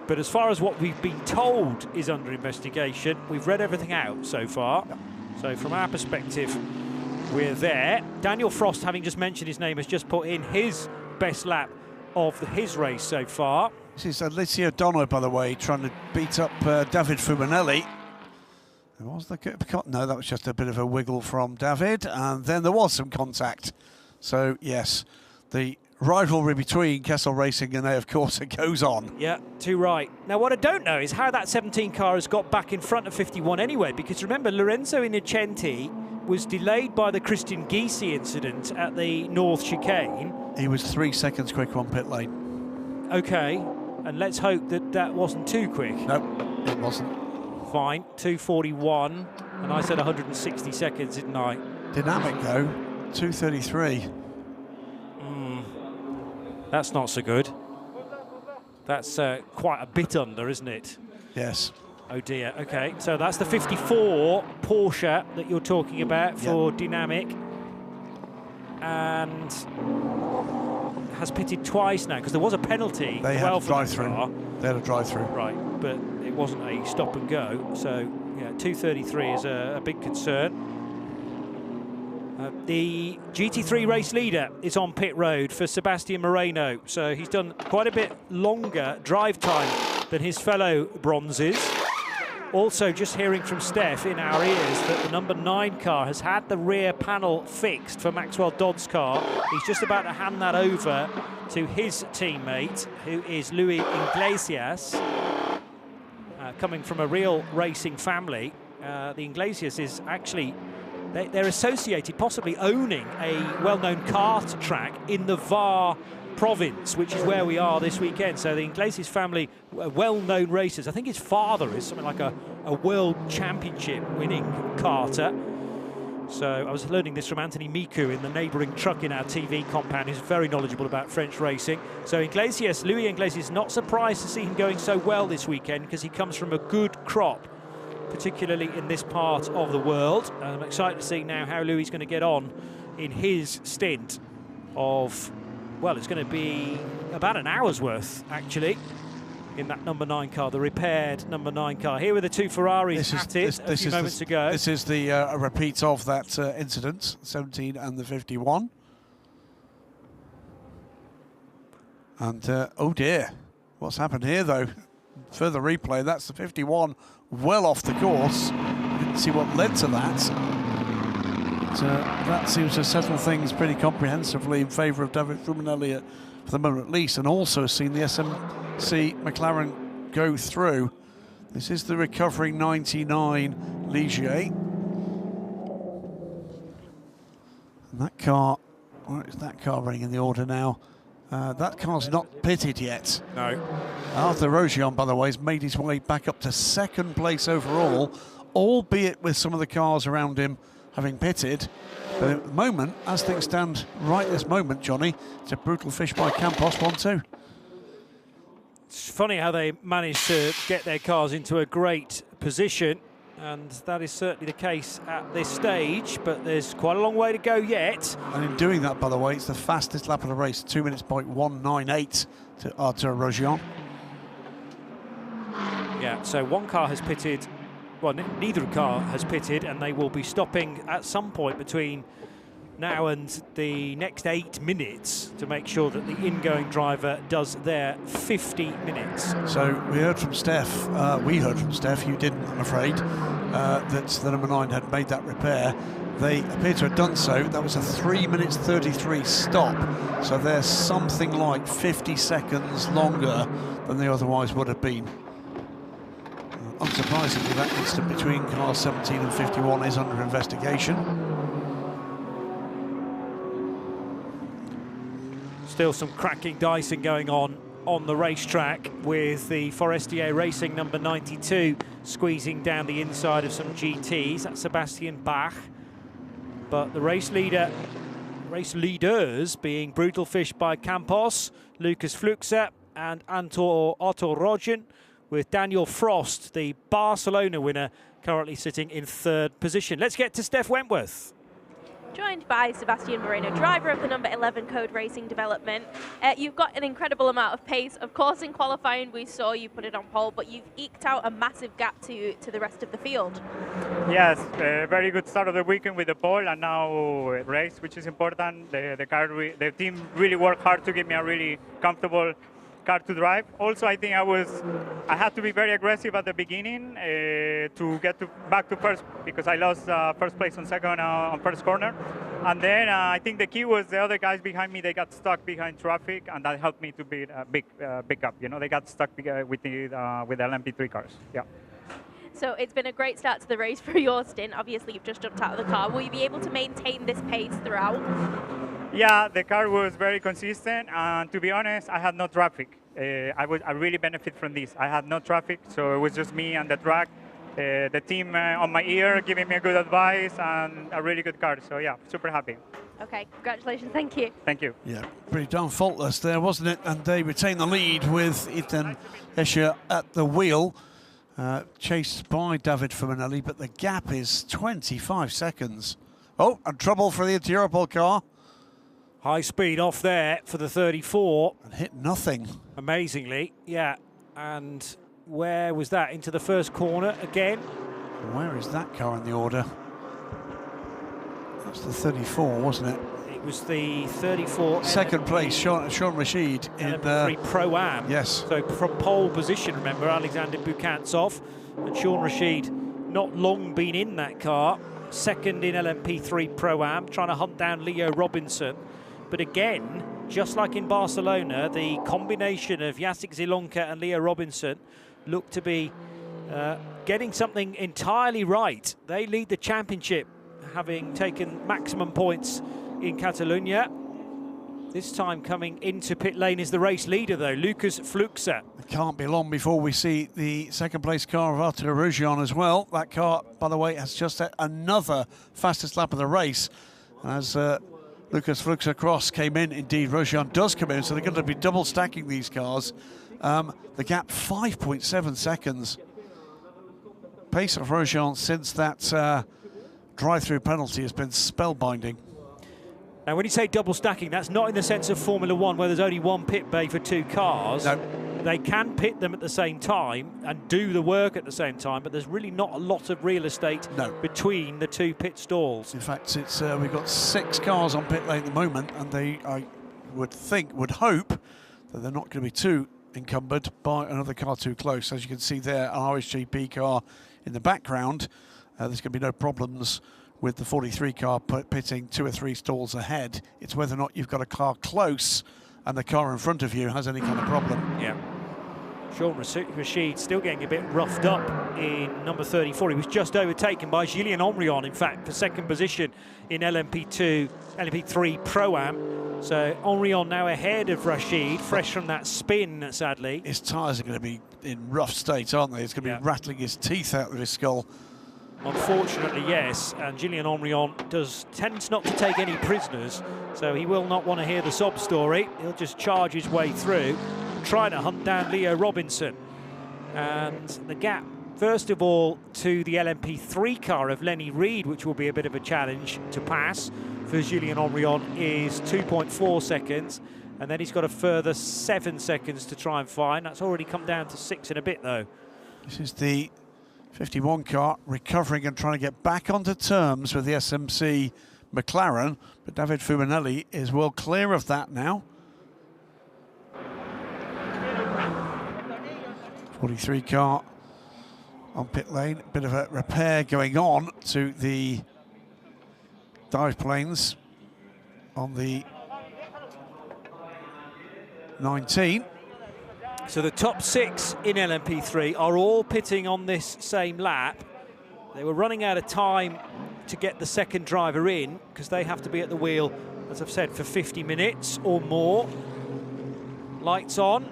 But as far as what we've been told is under investigation, we've read everything out so far. Yep. So from our perspective, we're there. Daniel Frost, having just mentioned his name, has just put in his best lap of his race so far. This is Alessio Dono, by the way, trying to beat up David Fumanelli. There was no, that was just a bit of a wiggle from David, and then there was some contact. So yes, the rivalry between Kessel Racing and AF Corsa goes on. Yeah, too right. Now, what I don't know is how that 17 car has got back in front of 51 anyway, because remember, Lorenzo Innocenti was delayed by the Christian Gysi incident at the North Chicane. He was 3 seconds quicker on pit lane. Okay, and let's hope that that wasn't too quick. No, it wasn't. Fine, 2:41, and I said 160 seconds, didn't I? Dynamic though, 2:33. That's not so good. That's quite a bit under, isn't it? Yes. Oh dear, okay. So that's the 54 Porsche that you're talking about for Dynamic. And has pitted twice now, because there was a penalty. They had a drive-through. They had a drive-through. Right, but it wasn't a stop and go. So, yeah, 2:33 is a big concern. The GT3 race leader is on pit road for Sebastian Moreno. So he's done quite a bit longer drive time than his fellow bronzes. Also, just hearing from Steph in our ears that the number 9 car has had the rear panel fixed for Maxwell Dodd's car. He's just about to hand that over to his teammate, who is Luis Iglesias, coming from a real racing family. The Iglesias is actually, they're associated, possibly owning a well-known kart track in the Var province, which is where we are this weekend. So the Iglesias family, well-known racers. I think his father is something like a world championship winning karter. So I was learning this from Anthony Miku in the neighbouring truck in our TV compound, who's very knowledgeable about French racing. So Iglesias, Luis Iglesias, not surprised to see him going so well this weekend, because he comes from a good crop, particularly in this part of the world. I'm excited to see now how Louis is going to get on in his stint of, well, it's going to be about an hour's worth, actually, in that number 9 car, the repaired number 9 car. Here were the 2 Ferraris at it a few moments ago. This is the a repeat of that incident, 17 and the 51. And, oh dear, what's happened here, though? Further replay, that's the 51, well off the course. Didn't see what led to that. That seems to settle things pretty comprehensively in favour of David Fuminelli for the moment at least, and also seen the SMC McLaren go through. This is the recovering 99 Ligier. And that car, where is that car running in the order now? That car's not pitted yet. No. Arthur Rogion, by the way, has made his way back up to 2nd place overall, albeit with some of the cars around him having pitted. But at the moment, as things stand right this moment, Johnny, it's a brutal fish by Campos, 1-2. It's funny how they managed to get their cars into a great position, and that is certainly the case at this stage, but there's quite a long way to go yet. And in doing that, by the way, it's the fastest lap of the race, 2 minutes by 1:98 to Arthur Rogion. Yeah, so one car has pitted, well, neither car has pitted, and they will be stopping at some point between now and the next 8 minutes to make sure that the ingoing driver does their 50 minutes. So we heard from Steph, you didn't, I'm afraid, that the number 9 had made that repair. They appear to have done so. That was a 3 minutes 33 stop, so they're something like 50 seconds longer than they otherwise would have been. Unsurprisingly, that instant between cars 17 and 51 is under investigation. Still some cracking dicing going on the racetrack, with the Forestier Racing number 92 squeezing down the inside of some GTs. That's Sebastian Bach. But the race leaders being brutal fished by Campos, Lucas Fluxer and Otto Rogen, with Daniel Frost, the Barcelona winner, currently sitting in 3rd position. Let's get to Steph Wentworth. Joined by Sebastian Moreno, driver of the number 11 Code Racing development. You've got an incredible amount of pace. Of course, in qualifying, we saw you put it on pole, but you've eked out a massive gap to the rest of the field. Yes, very good start of the weekend with the pole, and now race, which is important. The team really worked hard to give me a really comfortable car to drive. Also, I think I had to be very aggressive at the beginning to get back to first, because I lost first place on second on first corner. And then I think the key was the other guys behind me, they got stuck behind traffic, and that helped me to beat a big gap. You know, they got stuck with the LMP3 cars. Yeah. So it's been a great start to the race for your stint. Obviously, you've just jumped out of the car. Will you be able to maintain this pace throughout? Yeah, the car was very consistent, and to be honest, I had no traffic. I really benefit from this. I had no traffic, so it was just me and the track. The team on my ear giving me good advice and a really good car. So yeah, super happy. Okay, congratulations. Thank you. Thank you. Yeah, pretty darn faultless there, wasn't it? And they retain the lead with Ethan Escher at the wheel, chased by David Fuminelli, but the gap is 25 seconds. Oh, and trouble for the Europol car. High speed off there for the 34. And hit nothing. Amazingly, yeah. And where was that? Into the first corner again. Where is that car in the order? That's the 34, wasn't it? It was the 34. Second place, Sean Rashid in LMP3 Pro Am. Yes. So from pole position, remember, Alexander Bukantsov and Sean Rashid not long been in that car. Second in LMP3 Pro Am, trying to hunt down Leo Robinson. But again, just like in Barcelona, the combination of Jacek Zielonka and Leo Robinson look to be getting something entirely right. They lead the championship, having taken maximum points in Catalonia. This time coming into pit lane is the race leader, though, Lucas Fluxer. It can't be long before we see the second place car of Artur Rougion as well. That car, by the way, has just set another fastest lap of the race. As Lucas Fluxer Cross came in, indeed, Rougion does come in, so they're going to be double stacking these cars. The gap, 5.7 seconds. Pace of Rougion since that drive-through penalty has been spellbinding. Now, when you say double stacking, that's not in the sense of Formula One, where there's only one pit bay for two cars. No. They can pit them at the same time and do the work at the same time, but there's really not a lot of real estate between the two pit stalls. In fact, it's we've got 6 cars on pit lane at the moment, and I would hope that they're not going to be too encumbered by another car too close. As you can see there, an RSGP car in the background. There's going to be no problems with the 43 car pitting 2 or 3 stalls ahead. It's whether or not you've got a car close and the car in front of you has any kind of problem. Yeah. Sean Rashid still getting a bit roughed up in number 34. He was just overtaken by Julien Omrion, in fact, for second position in LMP3 Pro Am. So Omrion now ahead of Rashid, fresh from that spin, sadly. His tyres are going to be in rough state, aren't they? It's going to be rattling his teeth out of his skull. Unfortunately, yes, and Julien Omrion tends not to take any prisoners, so he will not want to hear the sob story. He'll just charge his way through, trying to hunt down Leo Robinson. And the gap, first of all, to the LMP3 car of Lenny Reed, which will be a bit of a challenge to pass for Julien Omrion, is 2.4 seconds, and then he's got a further 7 seconds to try and find. That's already come down to 6 and a bit, though. This is the 51 car recovering and trying to get back onto terms with the SMC McLaren, but David Fuminelli is well clear of that now. 43 car on pit lane, bit of a repair going on to the dive planes on the 19. So the top 6 in LMP3 are all pitting on this same lap. They were running out of time to get the second driver in because they have to be at the wheel, as I've said, for 50 minutes or more. Lights on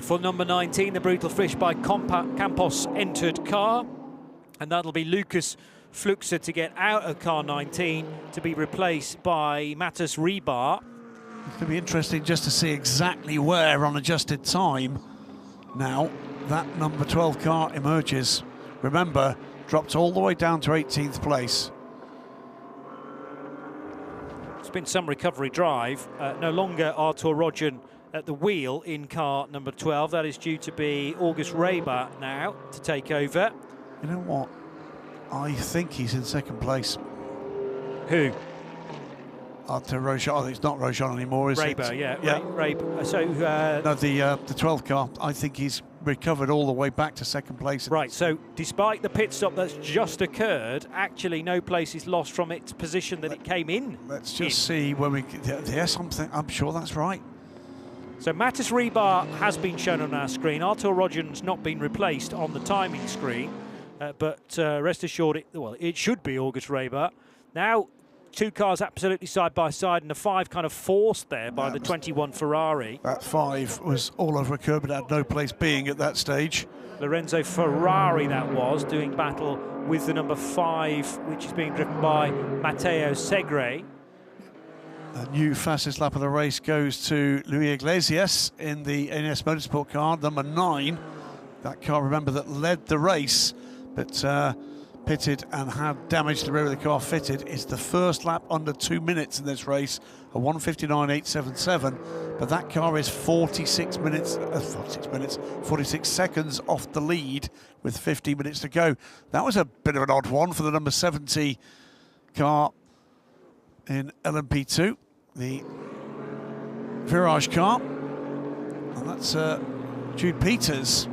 for number 19, the Brutal Fish by Campos entered car. And that'll be Lucas Fluxer to get out of car 19 to be replaced by Matas Rebar. It's going to be interesting just to see exactly where on adjusted time now that number 12 car emerges. Remember, dropped all the way down to 18th place. It's been some recovery drive. No longer Artur Rougion at the wheel in car number 12. That is due to be August Reber now to take over. You know what? I think he's in second place. Who? Artur Rougion. I think it's not Rougion anymore, is Reber, it? yeah. Reber. So no, the 12 car. I think he's recovered all the way back to second place. Right. So despite the pit stop that's just occurred, actually no place is lost from its position that it came in. Let's just see when we. Yes, I'm sure that's right. So Matas Rebar has been shown on our screen. Artur Rougion's not been replaced on the timing screen. but rest assured, it should be August Reber. Now, 2 cars absolutely side by side, and the 5 kind of forced there by the 21 Ferrari. That 5 was all over a curb and had no place being at that stage. Lorenzo Ferrari that was, doing battle with the number 5, which is being driven by Matteo Segre. A new fastest lap of the race goes to Luis Iglesias in the NS Motorsport car, number 9. That car, remember, that led the race, but pitted and had damage to the rear of the car fitted. Is the first lap under 2 minutes in this race, a 1:59.877. But that car is 46 seconds off the lead with 50 minutes to go. That was a bit of an odd one for the number 70 car in LMP2, the Virage car. And that's Jude Peters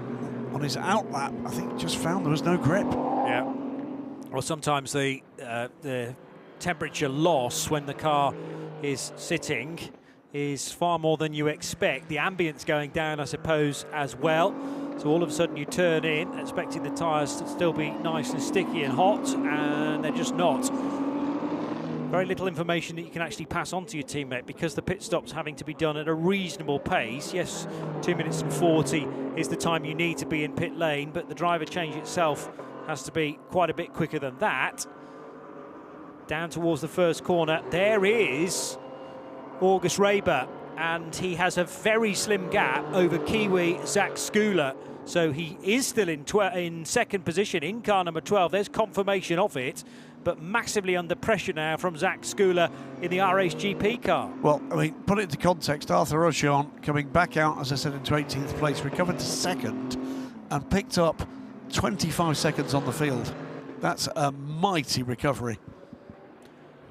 on his outlap. I think just found there was no grip. Yeah. Well, sometimes the temperature loss when the car is sitting is far more than you expect. The ambience going down, I suppose, as well. So all of a sudden you turn in, expecting the tyres to still be nice and sticky and hot, and they're just not. Very little information that you can actually pass on to your teammate because the pit stop's having to be done at a reasonable pace. Yes, 2 minutes and 40 is the time you need to be in pit lane, but the driver change itself has to be quite a bit quicker than that. Down towards the first corner, there is August Reber, and he has a very slim gap over Kiwi Zach Skula. So he is still in second position in car number 12. There's confirmation of it, but massively under pressure now from Zach Skula in the RSGP car. Well, I mean, put it into context, Arthur Rochon coming back out, as I said, into 18th place, recovered to second and picked up 25 seconds on the field. That's a mighty recovery.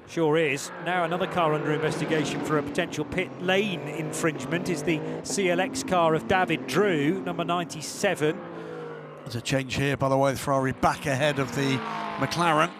Sure is. Now another car under investigation for a potential pit lane infringement is the CLX car of David Drew, number 97. There's a change here, by the way, the Ferrari back ahead of the McLaren.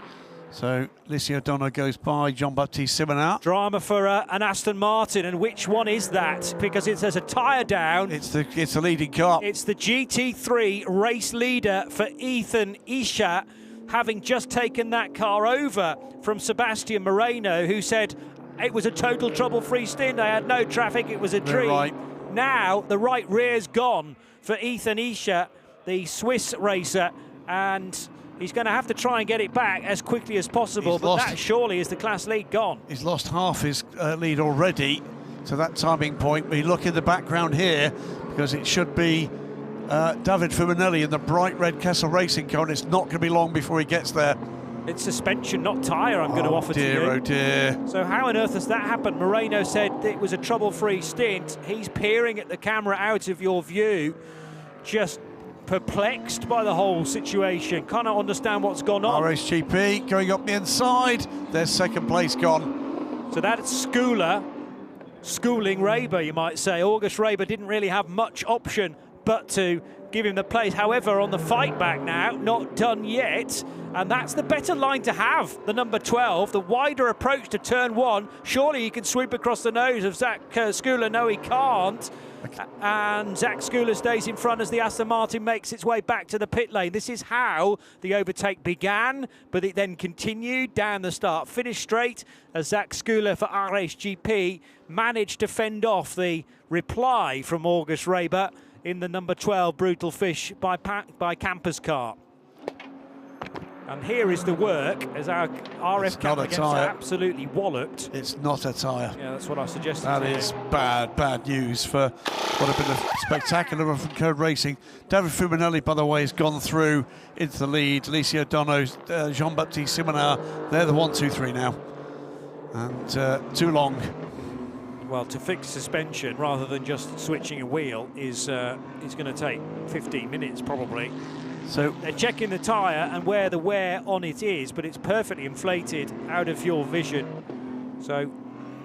So Licio Dono goes by Jean-Baptiste Simonard. Drama for an Aston Martin, and which one is that? Because it says a tyre down. It's the leading car. It's the GT3 race leader for Ethan Isha, having just taken that car over from Sebastian Moreno, who said it was a total trouble-free stint. I had no traffic, it was a dream. Right. Now the right rear's gone for Ethan Isha, the Swiss racer, and he's going to have to try and get it back as quickly as possible, but that surely is the class lead gone. He's lost half his lead already to that timing point. We look in the background here because it should be David Fuminelli in the bright red Kessel Racing car, and it's not going to be long before he gets there. It's suspension, not tyre, I'm going to offer to you. Oh dear. So how on earth has that happened? Moreno said it was a trouble-free stint. He's peering at the camera out of your view, just perplexed by the whole situation. Cannot understand what's gone on. RSGP going up the inside. There's second place gone. So that's Skula, schooling Reber, you might say. August Reber didn't really have much option but to give him the place. However, on the fight back now, not done yet, and that's the better line to have, the number 12, the wider approach to turn 1. Surely he can sweep across the nose of Zach Skula. No, he can't. And Zach Skula stays in front as the Aston Martin makes its way back to the pit lane. This is how the overtake began, but it then continued down the start. Finished straight as Zach Skula for RSGP managed to fend off the reply from August Reber in the number 12 Brutal Fish by Camper's car. And here is the work as our RF Camper gets absolutely walloped. It's not a tyre. Yeah, that's what I suggested. That is bad news for what had been a spectacular run from Code Racing. David Fuminelli, by the way, has gone through into the lead. Licio Dono, Jean-Baptiste Simonard, they're the 1, 2, 3 now. And too long. Well, to fix suspension rather than just switching a wheel is going to take 15 minutes probably. So they're checking the tyre and where the wear on it is, but it's perfectly inflated out of your vision. So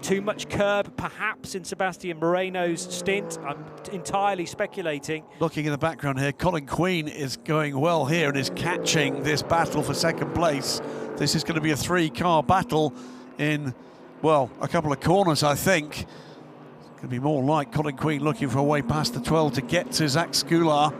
too much curb perhaps in Sebastian Moreno's stint. I'm entirely speculating. Looking in the background here, Colin Queen is going well here and is catching this battle for second place. This is going to be a 3-car battle in, well, a couple of corners, I think. It's going to be more like Colin Queen looking for a way past the 12 to get to Zach Skula.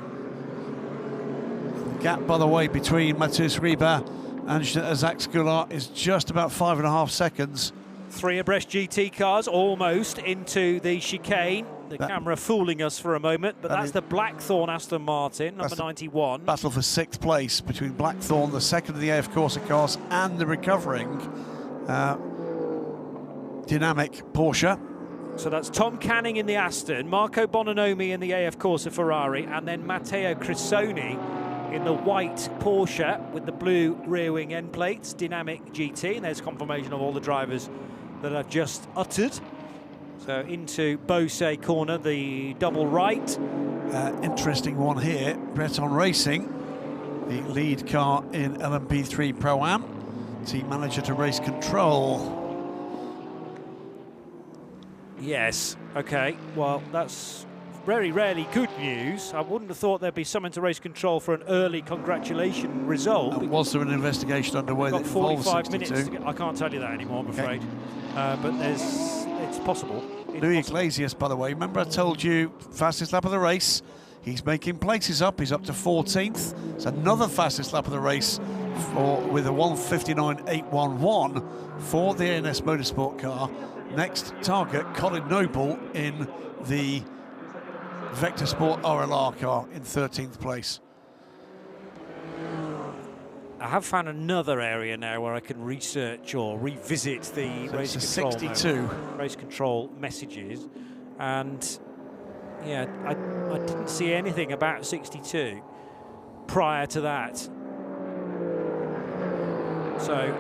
gap, by the way, between Matthias Rieber and Zach Scoulard is just about 5.5 seconds. 3 abreast GT cars almost into the chicane. The camera fooling us for a moment, but that's the Blackthorn Aston Martin, number 91. Battle for 6th place between Blackthorn, the second of the AF Corsa cars, and the recovering dynamic Porsche. So that's Tom Canning in the Aston, Marco Bononomi in the AF Corsa Ferrari, and then Matteo Crisoni in the white Porsche with the blue rear wing end plates, dynamic GT. And there's confirmation of all the drivers that I've just uttered. So into Beausset corner, the double right. Interesting one here, Breton Racing, the lead car in LMP3 Pro Am, team manager to Race Control. Yes, okay, well, that's very rarely good news. I wouldn't have thought there'd be something to Race Control for an early congratulation result. Was there an investigation underway that involves 45 62? minutes to get, I can't tell you that anymore, I'm afraid. But it's possible. Louis Iglesias, by the way, remember I told you fastest lap of the race? He's making places up. He's up to 14th. It's another fastest lap of the race with a 1:59.811 for the ANS Motorsport car. Next target, Colin Noble in the Vector Sport RLR car in 13th place. I have found another area now where I can research or revisit the race control messages, and yeah, I didn't see anything about 62 prior to that. So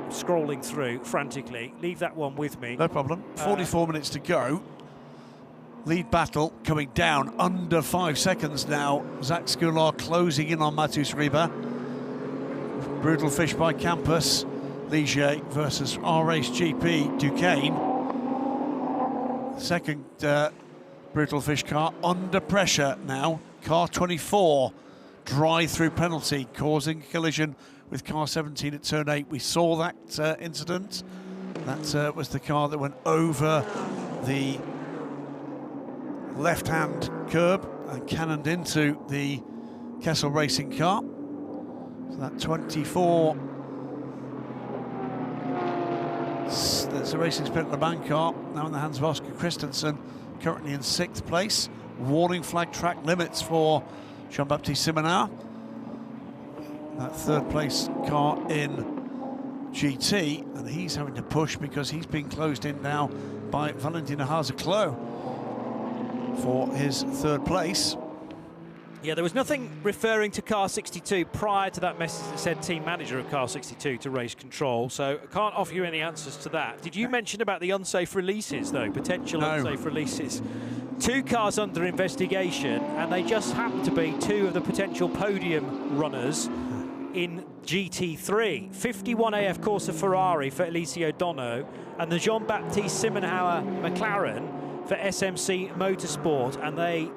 scrolling through frantically, leave that one with me. No problem. 44 minutes to go. Lead battle coming down under 5 seconds now. Zach Scoulard closing in on Matthias Rieber. Brutal Fish by Campus, Ligier versus R-Race GP Duquesne. Second Brutal Fish car under pressure now. Car 24, drive through penalty, causing a collision with car 17 at turn 8. We saw that incident. That was the car that went over the left-hand curb and cannoned into the Kessel Racing car. So that 24, that's a Racing Sprint Le Mans car, now in the hands of Oscar Christensen, currently in 6th place. Warning flag track limits for Jean-Baptiste Simonard. That 3rd place car in GT, and he's having to push because he's being closed in now by Valentin Haase-Clos for his 3rd place. Yeah, there was nothing referring to car 62 prior to that message that said team manager of car 62 to Race Control, so I can't offer you any answers to that. Did you mention about the unsafe releases, though? Potential unsafe releases. 2 cars under investigation, and they just happen to be 2 of the potential podium runners in GT3. 51 AF Corsa Ferrari for Eliseo Dono, and the Jean-Baptiste Simonhauer McLaren for SMC Motorsport, and they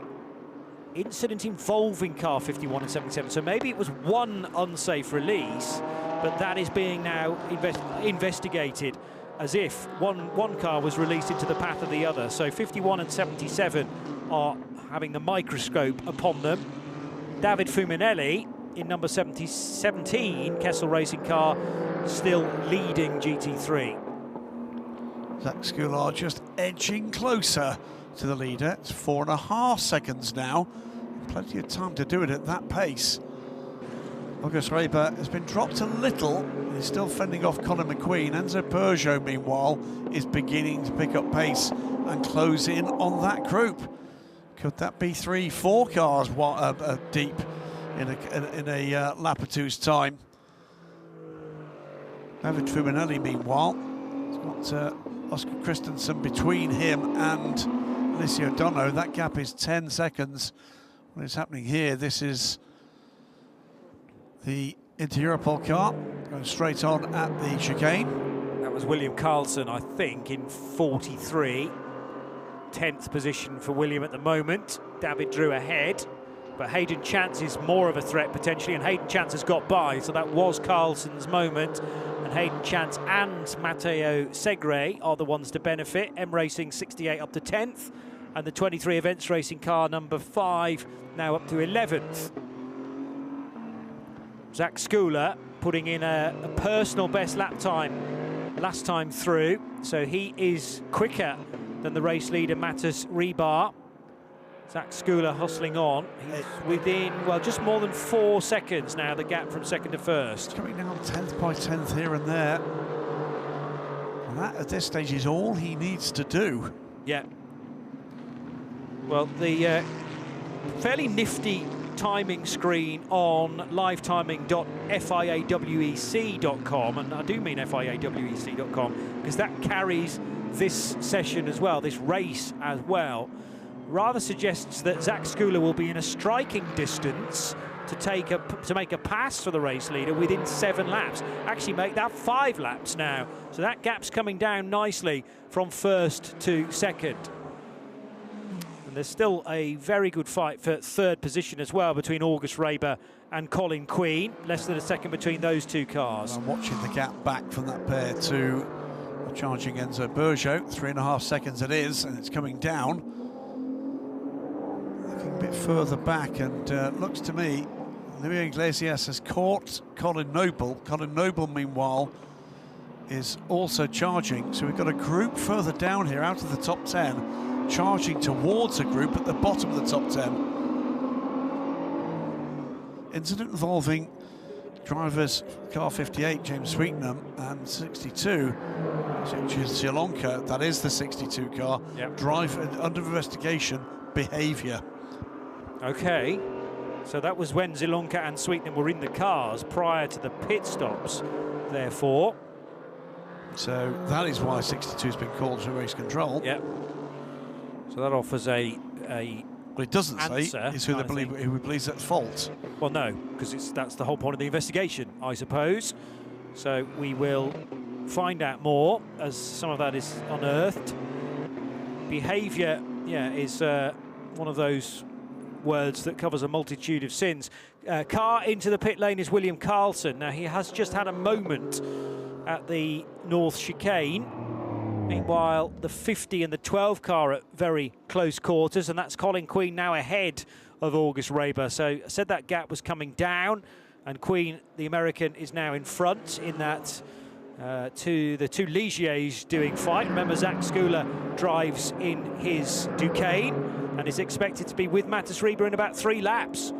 incident involving car 51 and 77. So maybe it was one unsafe release, but that is being now investigated as if one car was released into the path of the other. So 51 and 77 are having the microscope upon them. David Fuminelli in number 17 Kessel Racing car, still leading GT3. Zach Scoulard just edging closer to the leader. It's 4.5 seconds now. Plenty of time to do it at that pace. August Rieber has been dropped a little. He's still fending off Colin McQueen. Enzo Peugeot, meanwhile, is beginning to pick up pace and close in on that group. Could that be 3-4 cars deep in a lap or two's time? David Fuminelli, meanwhile, has got Oscar Christensen between him and Eliseo Dono. That gap is 10 seconds. What is happening here? This is the Inter-Europol car going straight on at the chicane. That was William Carlson, I think, in 43. 10th position for William at the moment. David Drew ahead, but Hayden Chance is more of a threat potentially, and Hayden Chance has got by, so that was Carlson's moment. And Hayden Chance and Matteo Segre are the ones to benefit. M Racing 68 up to 10th, and the 23 Events Racing car number 5 now up to 11th. Zach Skula putting in a personal best lap time last time through, so he is quicker than the race leader Matas Rebar. Zach Skula hustling on. He's within, well, just more than 4 seconds now, the gap from second to first. Coming down 10th by 10th here and there. And that, at this stage, is all he needs to do. Yeah. Well, the fairly nifty timing screen on livetiming.fiawec.com, and I do mean fiawec.com, because that carries this session as well, this race as well, rather suggests that Zach Skula will be in a striking distance to make a pass for the race leader within 7 laps. Actually make that 5 laps now. So that gap's coming down nicely from first to second. And there's still a very good fight for third position as well between August Raber and Colin Queen. Less than a second between those 2 cars. I'm watching the gap back from that pair to the charging Enzo Bergeau. 3.5 seconds it is, and it's coming down. Looking a bit further back, and looks to me Luis Iglesias has caught Colin Noble. Colin Noble, meanwhile, is also charging. So we've got a group further down here, out of the top 10, charging towards a group at the bottom of the top 10. Incident involving drivers car 58, James Sweetnam, and 62, which is Zielonka. That is the 62 car. Yep. Drive under investigation, behaviour. Okay, so that was when Zielonka and Sweetnam were in the cars prior to the pit stops, therefore. So that is why 62 has been called to race control. Yep. So that offers a well, it doesn't answer, say is who we believe's at fault. Well, no, because that's the whole point of the investigation, I suppose. So we will find out more as some of that is unearthed. Behaviour, yeah, is one of those words that covers a multitude of sins. Car into the pit lane is William Carlson. Now, he has just had a moment at the North Chicane. Meanwhile, the 50 and the 12 car at very close quarters, and that's Colin Queen now ahead of August Raber. So I said that gap was coming down, and Queen, the American, is now in front in that the two Ligiers doing fight. Remember, Zach Skula drives in his Duqueine and is expected to be with Matas Reber in about 3 laps.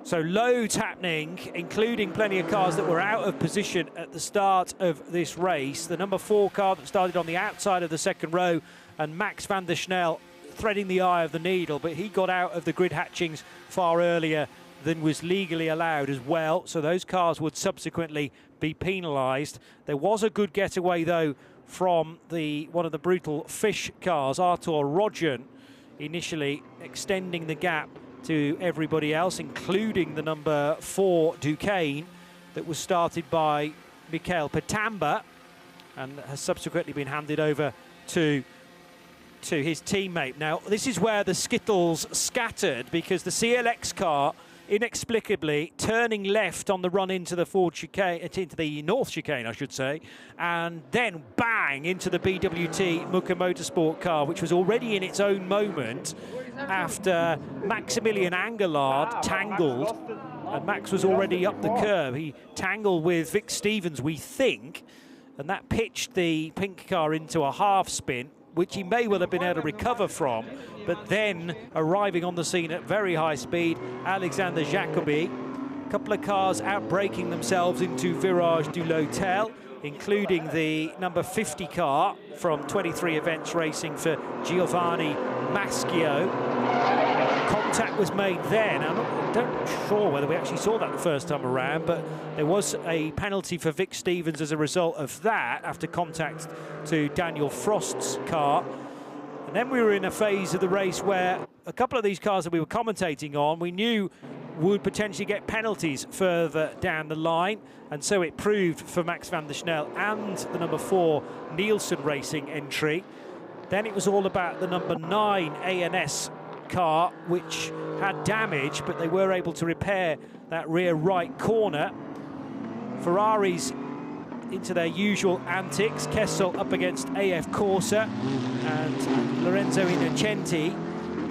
So loads happening, including plenty of cars that were out of position at the start of this race. The number 4 car that started on the outside of the second row, and Max van der Snel threading the eye of the needle, but he got out of the grid hatchings far earlier than was legally allowed as well. So those cars would subsequently be penalised. There was a good getaway, though, from one of the brutal Fish cars, Artur Rodjan, initially extending the gap to everybody else, including the number 4 Duqueine that was started by Mikael Petamba and has subsequently been handed over to his teammate. Now, this is where the skittles scattered, because the CLX car inexplicably turning left on the run into the Ford chicane, into the North Chicane, I should say, and then bang into the BWT Muka Motorsport car, which was already in its own moment after Maximilian Angelard tangled, and Max was already up the curb. He tangled with Vic Stevens, we think, and that pitched the pink car into a half spin, which he may well have been able to recover from. But then, arriving on the scene at very high speed, Alexander Jacobi. A couple of cars outbraking themselves into Virage du L'Hôtel, including the number 50 car from 23 Events Racing for Giovanni Maschio. Contact was made then. I'm not sure whether we actually saw that the first time around, but there was a penalty for Vic Stevens as a result of that, after contact to Daniel Frost's car. And then we were in a phase of the race where a couple of these cars that we were commentating on, we knew would potentially get penalties further down the line, and so it proved for Max van der Snel and the number 4 Nielsen Racing entry. Then it was all about the number 9 ANS car, which had damage, but they were able to repair that rear right corner. Ferraris into their usual antics. Kessel up against AF Corsa, and Lorenzo Innocenti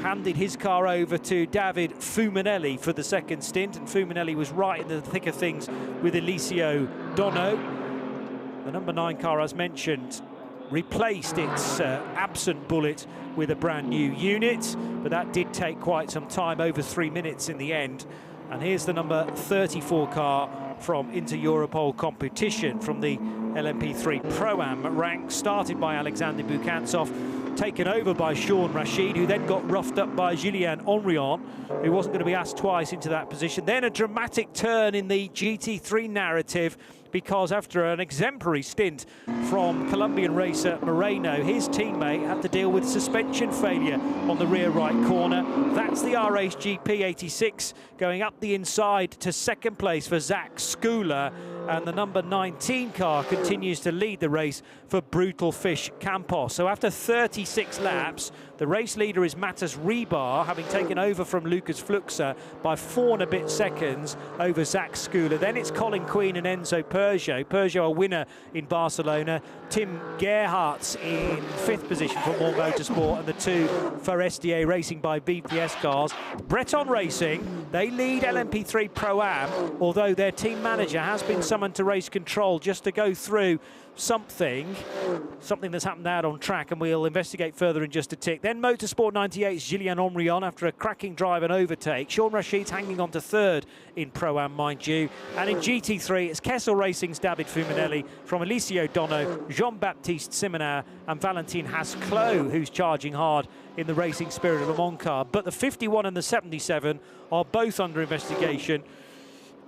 handed his car over to David Fuminelli for the second stint, and Fuminelli was right in the thick of things with Eliseo Dono. The number 9 car, as mentioned, replaced its absent Bullet with a brand new unit, but that did take quite some time, over 3 minutes in the end. And here's the number 34 car from Inter-Europol competition from the LMP3 Pro-Am rank, started by Alexander Bukantsov, taken over by Sean Rashid, who then got roughed up by Julien Henrion, who wasn't going to be asked twice into that position. Then a dramatic turn in the GT3 narrative, because after an exemplary stint from Colombian racer Moreno, his teammate had to deal with suspension failure on the rear right corner. That's the RHGP 86 going up the inside to second place for Zach Skula, and the number 19 car continues to lead the race for Brutal Fish Campos. So after 36 laps, the race leader is Matas Rebar, having taken over from Lucas Fluxer by 4 and a bit seconds over Zach Skula. Then it's Colin Queen and Enzo Peugeot. Peugeot a winner in Barcelona. Tim Gerhardt in 5th position for More Motorsport, and the 2 for SDA Racing by BPS cars. Breton Racing, they lead LMP3 Pro-Am, although their team manager has been summoned to race control just to go through something that's happened out on track, and we'll investigate further in just a tick. Then Motorsport 98's Julien Henrion after a cracking drive and overtake. Sean Rashid's hanging on to 3rd in Pro-Am, mind you. And in GT3, it's Kessel Racing's David Fuminelli from Eliseo Dono, Jean-Baptiste Simonin and Valentin Hasclot, who's charging hard in the Racing Spirit of Le Mans car. But the 51 and the 77 are both under investigation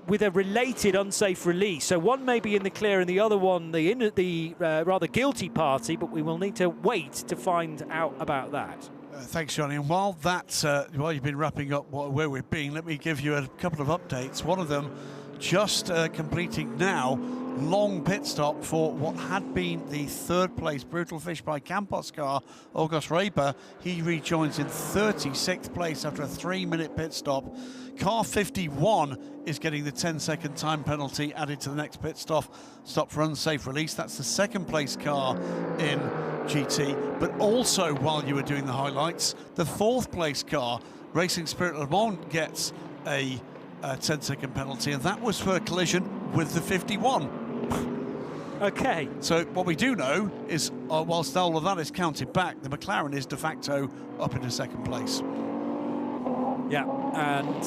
with a related unsafe release. So one may be in the clear and the other one the rather guilty party, but we will need to wait to find out about that. Thanks, Johnny. And while you've been wrapping up where we've been, let me give you a couple of updates. One of them just completing now, long pit stop for what had been the 3rd place Brutal Fish by Campos car, August Reber. He rejoins in 36th place after a 3-minute pit stop. Car 51 is getting the 10-second time penalty added to the next pit stop for unsafe release. That's the 2nd place car in GT. But also, while you were doing the highlights, the 4th place car, Racing Spirit Le Mans, gets a 10-second penalty, and that was for a collision with the 51. Okay. So what we do know is, whilst all of that is counted back, the McLaren is de facto up into 2nd place. Yeah, and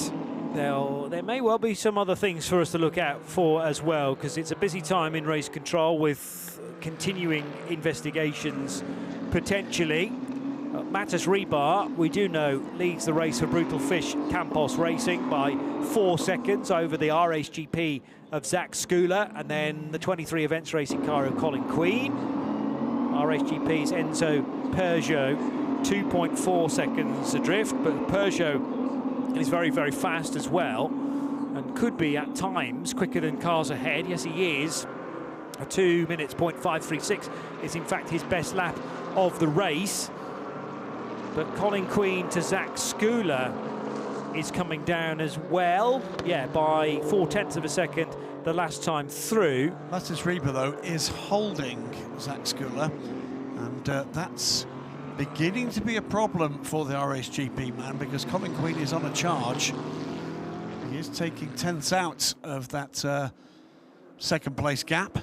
there may well be some other things for us to look out for as well, because it's a busy time in race control with continuing investigations potentially. Matas Rebar, we do know, leads the race for Brutal Fish Campos Racing by 4 seconds over the RHGP of Zach Skula, and then the 23 Events Racing car of Colin Queen. RHGP's Enzo Peugeot, 2.4 seconds adrift, but Peugeot is very, very fast as well, and could be at times quicker than cars ahead. Yes, he is. 2 minutes, 0.536 is in fact his best lap of the race. But Colin Queen to Zach Skula is coming down as well. Yeah, by 0.4 of a second the last time through. Matas Reber, though, is holding Zach Skula, and that's beginning to be a problem for the RHGP man, because Colin Queen is on a charge. He is taking tenths out of that 2nd place gap.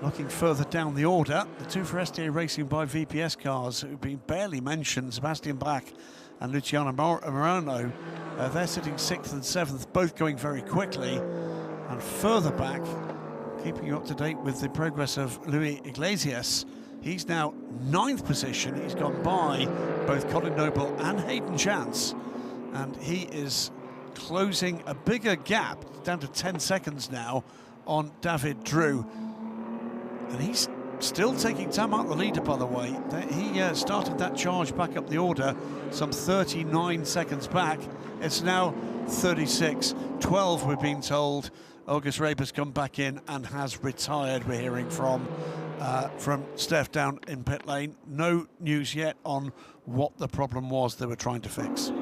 Looking further down the order, the 2 for SDA Racing by VPS cars, who've been barely mentioned, Sebastian Bach and Luciano Moreno, they're sitting 6th and 7th, both going very quickly. And further back, keeping you up to date with the progress of Luis Iglesias, he's now 9th position. He's gone by both Colin Noble and Hayden Chance, and he is closing a bigger gap, down to 10 seconds now, on David Drew. And he's still taking time out the leader, by the way. He started that charge back up the order some 39 seconds back. It's now 36-12, we're being told. August Reber's come back in and has retired, we're hearing from Steph down in pit lane. No news yet on what the problem was they were trying to fix.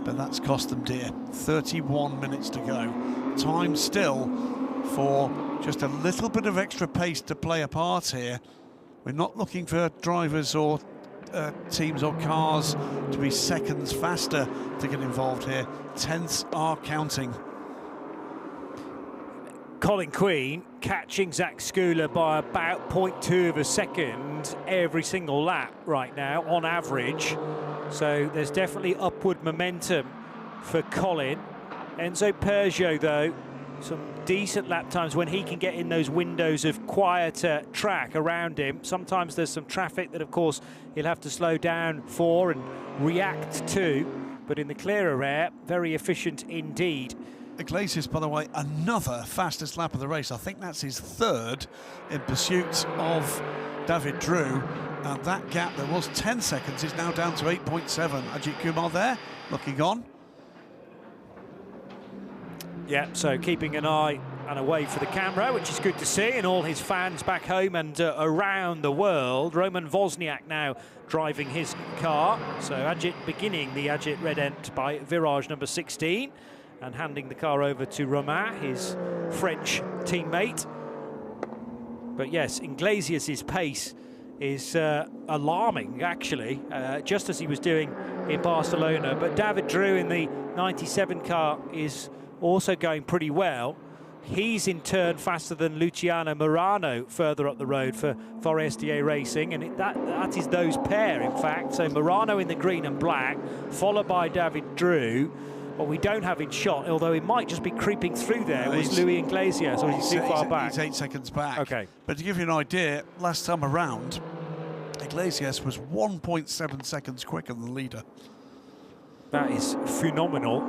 But that's cost them dear. 31 minutes to go. Time still for just a little bit of extra pace to play a part here. We're not looking for drivers or teams or cars to be seconds faster to get involved here. Tenths are counting. Colin Queen catching Zach Skula by about 0.2 of a second every single lap right now on average. So there's definitely upward momentum for Colin. Enzo Peugeot, though, some decent lap times when he can get in those windows of quieter track around him. Sometimes there's some traffic that, of course, he'll have to slow down for and react to. But in the clearer air, very efficient indeed. Iglesias, by the way, another fastest lap of the race. I think that's his third in pursuit of David Drew. And that gap, there was 10 seconds, is now down to 8.7. Ajit Kumar there, looking on. Yeah, so keeping an eye and a wave for the camera, which is good to see, and all his fans back home and around the world. Roman Wozniak now driving his car. So Ajit beginning the Ajit Red Ent by virage number 16 and handing the car over to Romain, his French teammate. But yes, Iglesias' pace is alarming, actually, just as he was doing in Barcelona. But David Drew in the 97 car is also going pretty well. He's in turn faster than Luciano Morano further up the road for Forestier Racing, and that is those pair, in fact. So Morano in the green and black, followed by David Drew. What we don't have in shot, although he might just be creeping through there, was Louis Iglesias, or he's too far back. He's 8 seconds back. Okay. But to give you an idea, last time around, Iglesias was 1.7 seconds quicker than the leader. That is phenomenal.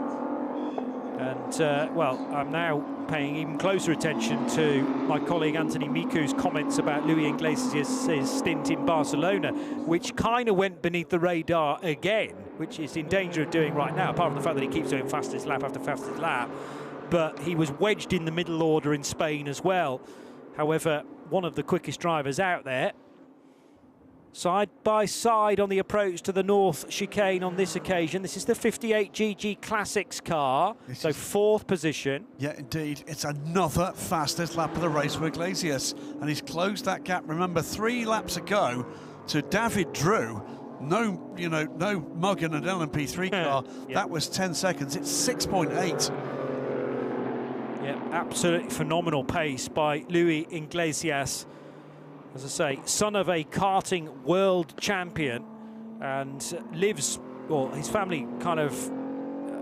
And, well, I'm now paying even closer attention to my colleague Anthony Miku's comments about Louis Iglesias' stint in Barcelona, which kind of went beneath the radar again, which is in danger of doing right now, apart from the fact that he keeps doing fastest lap after fastest lap. But he was wedged in the middle order in Spain as well. However, one of the quickest drivers out there. Side by side on the approach to the North chicane on this occasion. This is the 58 GG Classics car, so 4th position. Yeah, indeed. It's another fastest lap of the race for Iglesias, and he's closed that gap. Remember, 3 laps ago to David Drew. No, you know, no mug in an LMP3 car. Yeah. That was 10 seconds. It's 6.8. Yeah, absolutely phenomenal pace by Louis Iglesias. As I say, son of a karting world champion, and lives, well, his family kind of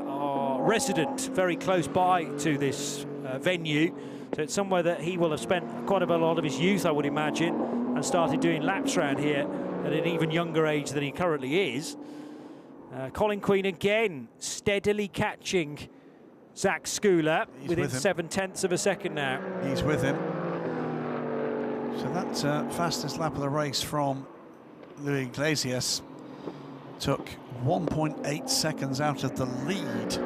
are resident very close by to this venue. So it's somewhere that he will have spent quite a lot of his youth, I would imagine, and started doing laps around here at an even younger age than he currently is. Colin Queen again steadily catching Zach Skula within 7/10 of a second now. He's with him. So that's fastest lap of the race from Louis Iglesias. Took 1.8 seconds out of the lead.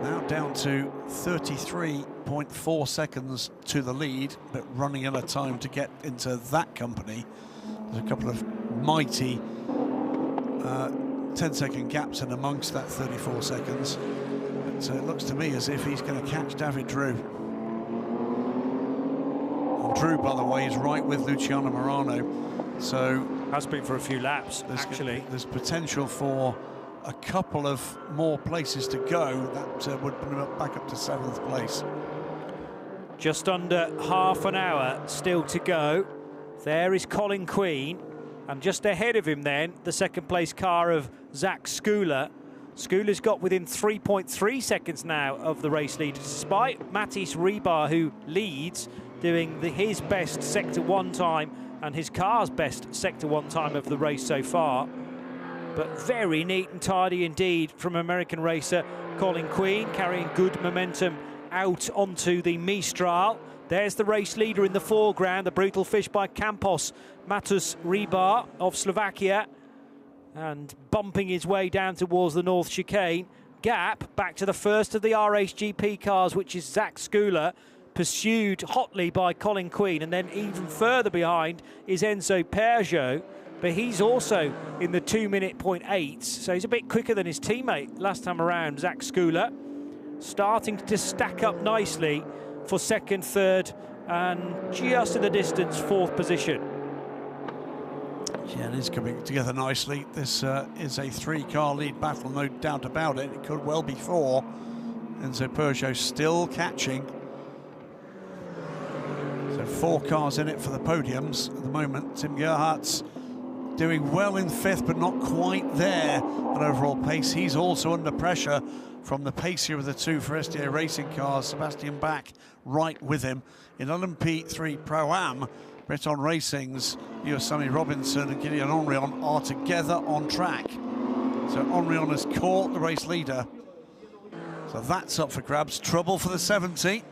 Now down to 33.4 seconds to the lead, but running out of time to get into that company. There's a couple of mighty 10-second gaps in amongst that 34 seconds. But it looks to me as if he's going to catch David Drew. Drew, by the way, is right with Luciano Morano, so has been for a few laps. There's potential for a couple of more places to go. That would bring him back up to 7th place. Just under half an hour still to go. There is Colin Queen, and just ahead of him then, the 2nd place car of Zach Skula. Skula's got within 3.3 seconds now of the race leader, despite Matisse Rebar, who leads, doing his best Sector 1 time and his car's best Sector 1 time of the race so far. But very neat and tidy indeed from American racer Colin Queen, carrying good momentum out onto the Mistral. There's the race leader in the foreground, the brutal fish by Campos, Matisse Rebar of Slovakia, and bumping his way down towards the North chicane. Gap back to the first of the RHGP cars, which is Zach Skula, pursued hotly by Colin Queen, and then even further behind is Enzo Peugeot, but he's also in the 2-minute 0.8, so he's a bit quicker than his teammate last time around, Zach Skula. Starting to stack up nicely for 2nd, 3rd, and just in the distance, 4th position. Yeah, it is coming together nicely. This is a 3-car lead battle, no doubt about it. It could well be 4. Enzo Peugeot still catching. So 4 cars in it for the podiums at the moment. Tim Gerhardt's doing well in 5th, but not quite there on overall pace. He's also under pressure from the pacier of the 2 for SDA Racing cars. Sebastian Bach right with him. In LMP3 Pro Am, Breton Racing's Yosemite Robinson and Guillaume Henrion are together on track. So Henrion has caught the race leader. So that's up for grabs. Trouble for the 70.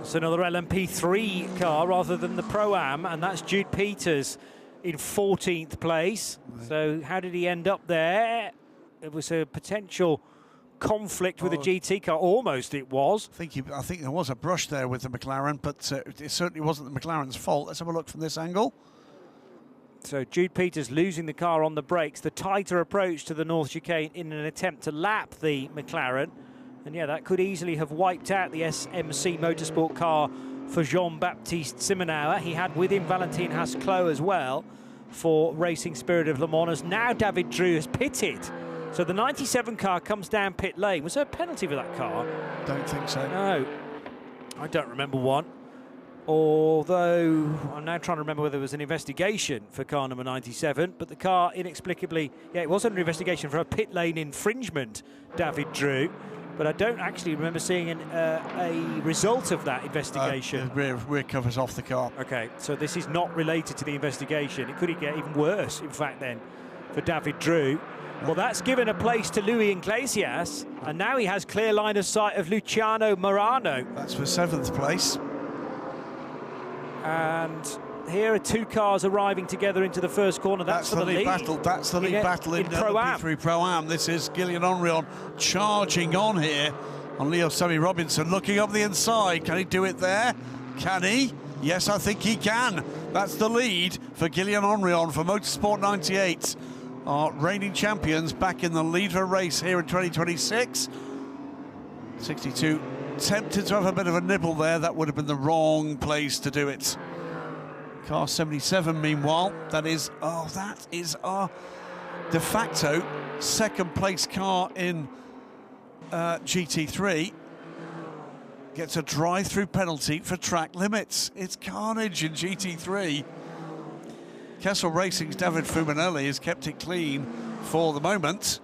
It's another LMP3 car rather than the Pro-Am, and that's Jude Peters in 14th place. So how did he end up there? It was a potential conflict with a GT car. Almost it was. I think there was a brush there with the McLaren, but it certainly wasn't the McLaren's fault. Let's have a look from this angle. So Jude Peters losing the car on the brakes. The tighter approach to the North Chicane in an attempt to lap the McLaren. And yeah, that could easily have wiped out the SMC Motorsport car for Jean-Baptiste Simonauer. He had with him Valentin Haas-Clos as well for Racing Spirit of Le Mans. Now David Drew has pitted. So the 97 car comes down pit lane. Was there a penalty for that car? Don't think so. No, I don't remember one. Although I'm now trying to remember whether there was an investigation for car number 97, but the car inexplicably, yeah, it was under investigation for a pit lane infringement, David Drew. But I don't actually remember seeing a result of that investigation. Rear covers off the car. Okay, so this is not related to the investigation. It could get even worse, in fact, then, for David Drew. Well, that's given a place to Luis Iglesias, and now he has clear line of sight of Luciano Morano. That's for 7th place. And here are 2 cars arriving together into the first corner. That's for the lead battle. That's the lead battle in LMP3 Pro Am. This is Guillaume Henrion charging on here on Leo Semi Robinson, looking up the inside. Can he do it there? Can he? Yes, I think he can. That's the lead for Guillaume Henrion for Motorsport 98. Our reigning champions back in the lead of a race here in 2026. 62 tempted to have a bit of a nibble there. That would have been the wrong place to do it. Car 77, meanwhile, that is our de facto 2nd place car in GT3. Gets a drive-through penalty for track limits. It's carnage in GT3. Kessel Racing's David Fumanelli has kept it clean for the moment.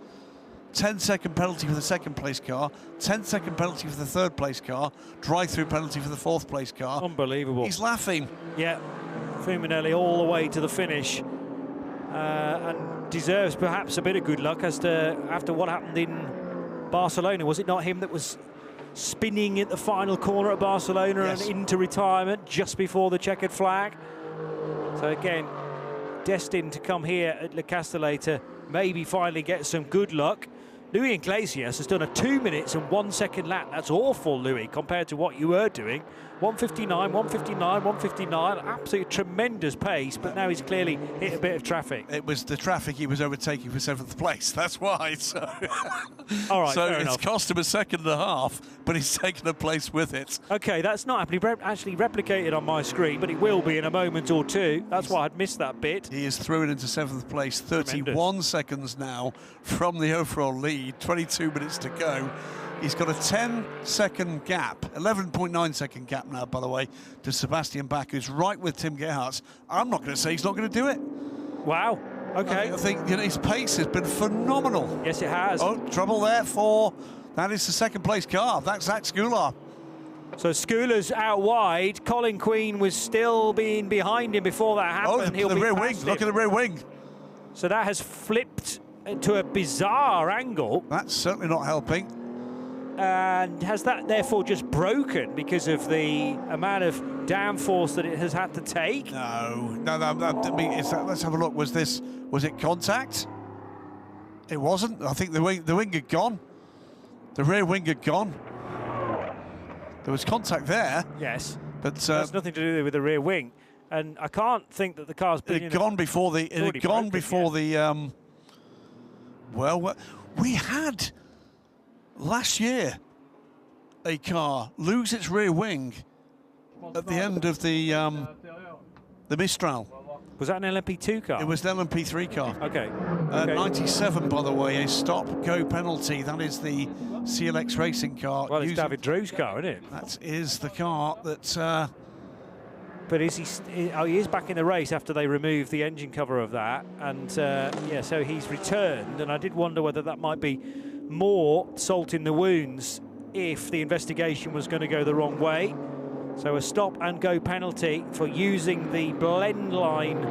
10-second penalty for the 2nd place car, 10-second penalty for the 3rd place car, drive-through penalty for the 4th place car. Unbelievable. He's laughing. Yeah, Fumanelli all the way to the finish, and deserves perhaps a bit of good luck after what happened in Barcelona. Was it not him that was spinning at the final corner at Barcelona and into retirement just before the checkered flag? So again, destined to come here at Le Castellet to maybe finally get some good luck. Luis Iglesias has done a 2 minutes and 1 second lap. That's awful, Louis, compared to what you were doing. 159, 159, 159, absolutely tremendous pace, but now he's clearly hit a bit of traffic. It was the traffic he was overtaking for 7th place, that's why. So, all right, so fair it's enough. cost him a 2.5 seconds, but he's taken a place with it. Okay, that's not actually replicated on my screen, but it will be in a moment or two. That's why I'd missed that bit. He is through it into 7th place, 31 Tremendous. seconds now from the overall lead, 22 minutes to go. He's got a 10-second gap, 11.9-second gap now, by the way, to Sebastian Bach, who's right with Tim Gerhardt. I'm not going to say he's not going to do it. Wow. Okay. I think his pace has been phenomenal. Yes, it has. Oh, trouble there for, that is the 2nd place car. That's Zach Skula. So Skula's out wide. Colin Queen was still being behind him before that happened. Oh, the rear wing. Look at the rear wing. So that has flipped into a bizarre angle. That's certainly not helping. And has that therefore just broken because of the amount of downforce that it has had to take? No. I mean, let's have a look. Was it contact? It wasn't. I think the wing had gone. The rear wing had gone. There was contact there. Yes. But that's nothing to do with the rear wing. And I can't think that the car's been it had gone before the. It had gone before the. Well, we had last year a car lose its rear wing at the end of the Mistral. Was that an LMP2 car? It was the LMP3 car. Okay. 97, by the way, a stop-go penalty. That is the CLX Racing car. Well, it's David Drew's car, isn't it? That is the car that... But is he is back in the race after they removed the engine cover of that. And, yeah, so he's returned. And I did wonder whether that might be more salt in the wounds if the investigation was going to go the wrong way. So a stop-and-go penalty for using the blend line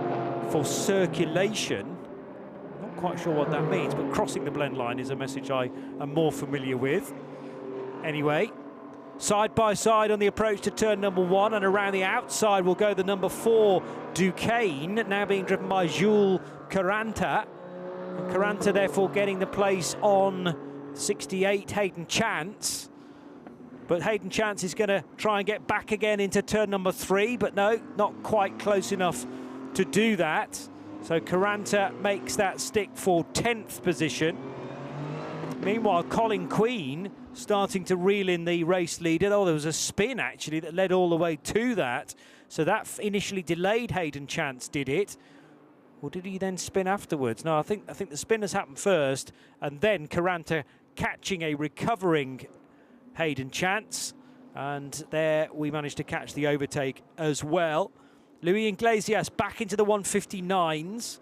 for circulation. Not quite sure what that means, but crossing the blend line is a message I am more familiar with. Anyway, side by side on the approach to turn number 1, and around the outside will go the number 4 Duquesne, now being driven by Jules Caranta. And Caranta therefore getting the place on 68 Hayden Chance. But Hayden Chance is going to try and get back again into turn number 3, but no, not quite close enough to do that. So Caranta makes that stick for 10th position. Meanwhile, Colin Queen starting to reel in the race leader. Oh, there was a spin actually that led all the way to that. So that initially delayed Hayden Chance, did it? Or did he then spin afterwards? No, I think the spin has happened first, and then Caranta catching a recovering Hayden Chance, and there we managed to catch the overtake as well. Luis Iglesias back into the 159s,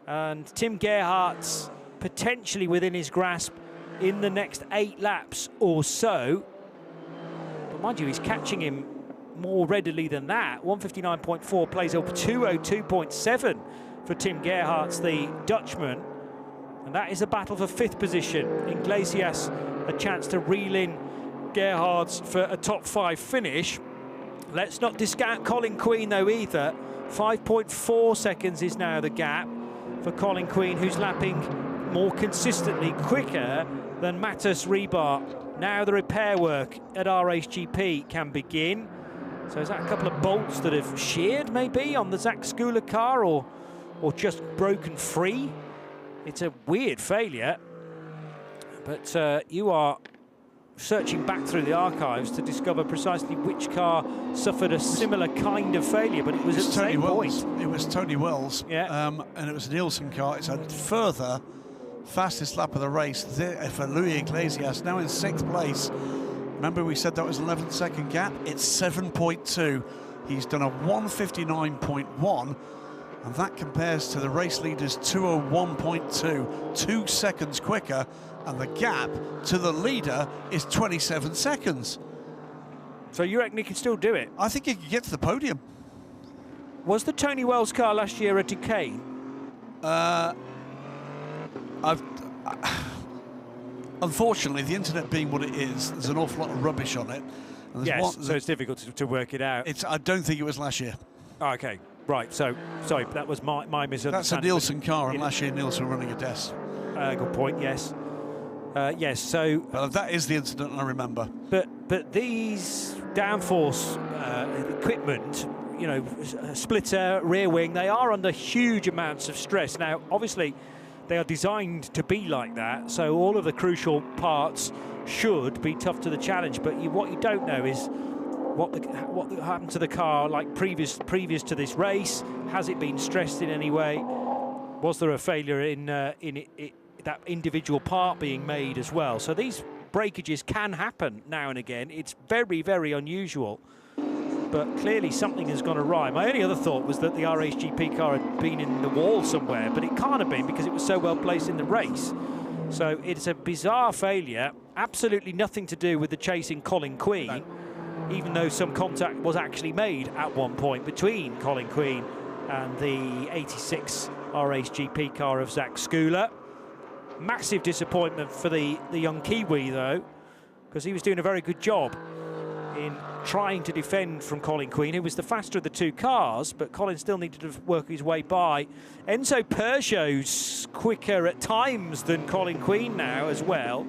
and Tim Gerhardt's potentially within his grasp in the next 8 laps or so. But mind you, he's catching him more readily than that. 159.4 plays up 202.7 for Tim Gerhardt's, the Dutchman. And that is a battle for 5th position. Iglesias a chance to reel in Gerhardt's for a top 5 finish. Let's not discount Colin Queen though either. 5.4 seconds is now the gap for Colin Queen, who's lapping more consistently quicker than Matas Rebar. Now the repair work at RHGP can begin. So is that a couple of bolts that have sheared maybe on the Zach Skula car, or just broken free? It's a weird failure, but you are searching back through the archives to discover precisely which car suffered a similar kind of failure, but it was at the same point. It was Tony Wells, yeah. And it was a Nielsen car. It's a further fastest lap of the race for Luis Iglesias, now in 6th place. Remember we said that was an 11-second gap? It's 7.2. He's done a 159.1, and that compares to the race leader's 201.2, 2 seconds quicker, and the gap to the leader is 27 seconds. So you reckon he can still do it? I think he could get to the podium. Was the Tony Wells car last year a Duquesne? Unfortunately, the internet being what it is, there's an awful lot of rubbish on it. And yes, so it's difficult to work it out. I don't think it was last year. Oh, okay, right. So, sorry, that was my misunderstanding. That's a Nielsen car, and last year Nielsen were running a Des. Good point, yes. Yes, so... that is the incident I remember. But these downforce equipment, you know, splitter, rear wing, they are under huge amounts of stress. Now, obviously, they are designed to be like that, so all of the crucial parts should be tough to the challenge. But what you don't know is what happened to the car, like previous to this race. Has it been stressed in any way? Was there a failure in that individual part being made as well? So these breakages can happen now and again. It's very, very unusual, but clearly something has gone awry. My only other thought was that the RHGP car had been in the wall somewhere, but it can't have been because it was so well placed in the race. So it's a bizarre failure, absolutely nothing to do with the chasing Colin Queen, even though some contact was actually made at one point between Colin Queen and the 86 RHGP car of Zach Skula. Massive disappointment for the young Kiwi, though, because he was doing a very good job in trying to defend from Colin Queen, who was the faster of the 2 cars, but Colin still needed to work his way by. Enzo Peugeot's quicker at times than Colin Queen now as well.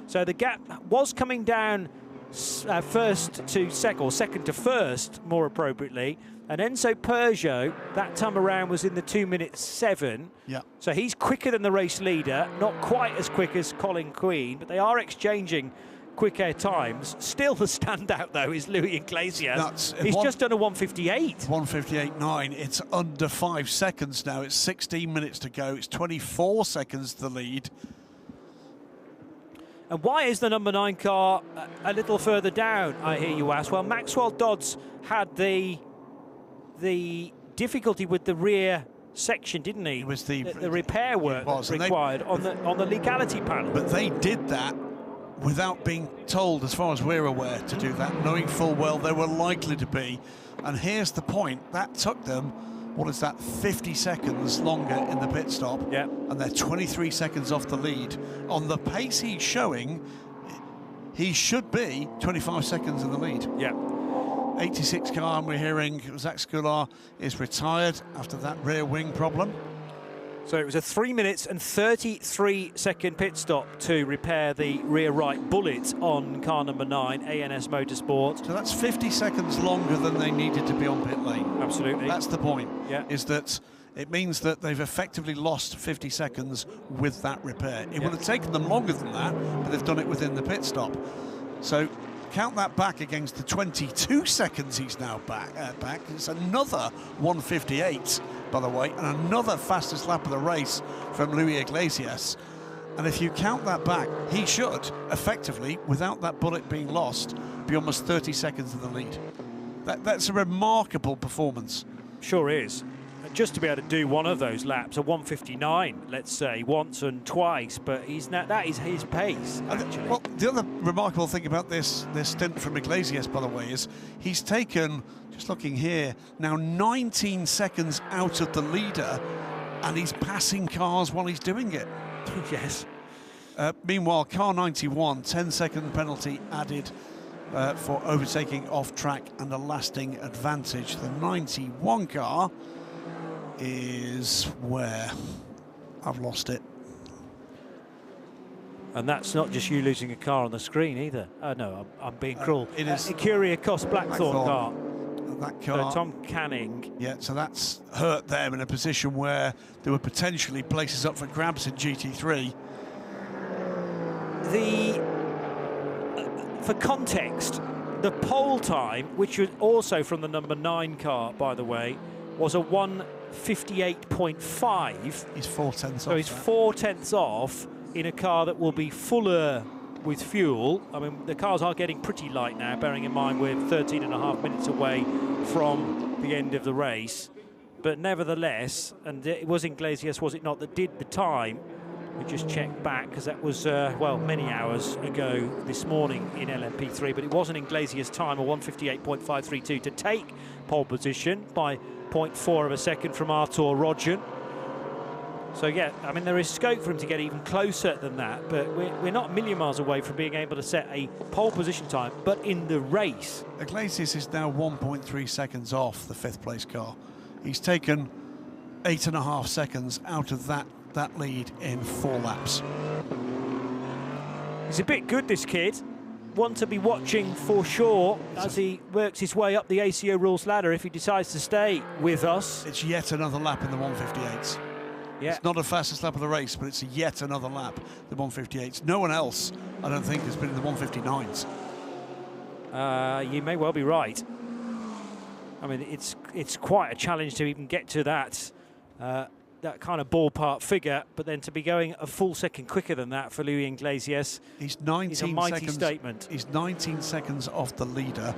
So the gap was coming down first to second, or second to first, more appropriately. And Enzo Peugeot, that time around, was in the 2:07. Yeah. So he's quicker than the race leader, not quite as quick as Colin Queen, but they are exchanging quick air times. Still the standout, though, is Louis Iglesias. He's just done a 1:58. 1:58.9. It's under 5 seconds now. It's 16 minutes to go. It's 24 seconds to the lead. And why is the number 9 car a little further down, I hear you ask? Well, Maxwell Dodds had the difficulty with the rear section, didn't he? It was the repair work required on the legality panel. But they did that without being told, as far as we're aware, to do that, knowing full well they were likely to be. And here's the point, that took them, what is that, 50 seconds longer in the pit stop. Yeah. And they're 23 seconds off the lead. On the pace he's showing, he should be 25 seconds in the lead. Yeah. 86 car, and we're hearing Zach Scular is retired after that rear wing problem. So it was a 3 minutes and 33 second pit stop to repair the rear right bullet on car number 9, ANS Motorsport. So that's 50 seconds longer than they needed to be on pit lane. Absolutely. That's the point, yeah. Is that it means that they've effectively lost 50 seconds with that repair. It would have taken them longer than that, but they've done it within the pit stop. So count that back against the 22 seconds he's now back. It's another 1:58, by the way, and another fastest lap of the race from Louis Iglesias. And if you count that back, he should effectively, without that bullet being lost, be almost 30 seconds in the lead. That's a remarkable performance. Sure is. Just to be able to do one of those laps, a 1:59, let's say, once and twice, but that is his pace, actually. Well, the other remarkable thing about this stint from Iglesias, by the way, is he's taken, just looking here, now 19 seconds out of the leader, and he's passing cars while he's doing it. Yes. Meanwhile, car 91, 10-second penalty added for overtaking off track and a lasting advantage. The 91 car is where? I've lost it. And that's not just you losing a car on the screen either. Oh no, I'm being cruel. It is Curia-Cost Blackthorn car. That car. Tom Canning. Yeah, so that's hurt them in a position where there were potentially places up for grabs in GT3. For context, the pole time, which was also from the number 9 car, by the way, was a 1:58.5. He's 4/10 off. So he's 4/10 off in a car that will be fuller with fuel. I mean, the cars are getting pretty light now, bearing in mind we're 13.5 minutes away from the end of the race. But nevertheless, and it was Iglesias, was it not, that did the time? We just checked back, because that was, well, many hours ago this morning in LMP3, but it wasn't Iglesias' time, a 1:58.532, to take pole position by 0.4 of a second from Artur Rodjan. So, yeah, I mean, there is scope for him to get even closer than that, but we're not a million miles away from being able to set a pole position time, but in the race. Iglesias is now 1.3 seconds off the 5th place car. He's taken 8.5 seconds out of that lead in 4 laps. He's a bit good, this kid. One to be watching for sure as he works his way up the ACO rules ladder if he decides to stay with us. It's yet another lap in the 1:58s. Yeah. It's not the fastest lap of the race, but it's yet another lap, the 1:58s. No one else, I don't think, has been in the 1:59s. You may well be right. I mean, it's quite a challenge to even get to that kind of ballpark figure, but then to be going a full second quicker than that for Louis Iglesias is a mighty statement. He's 19 seconds off the leader,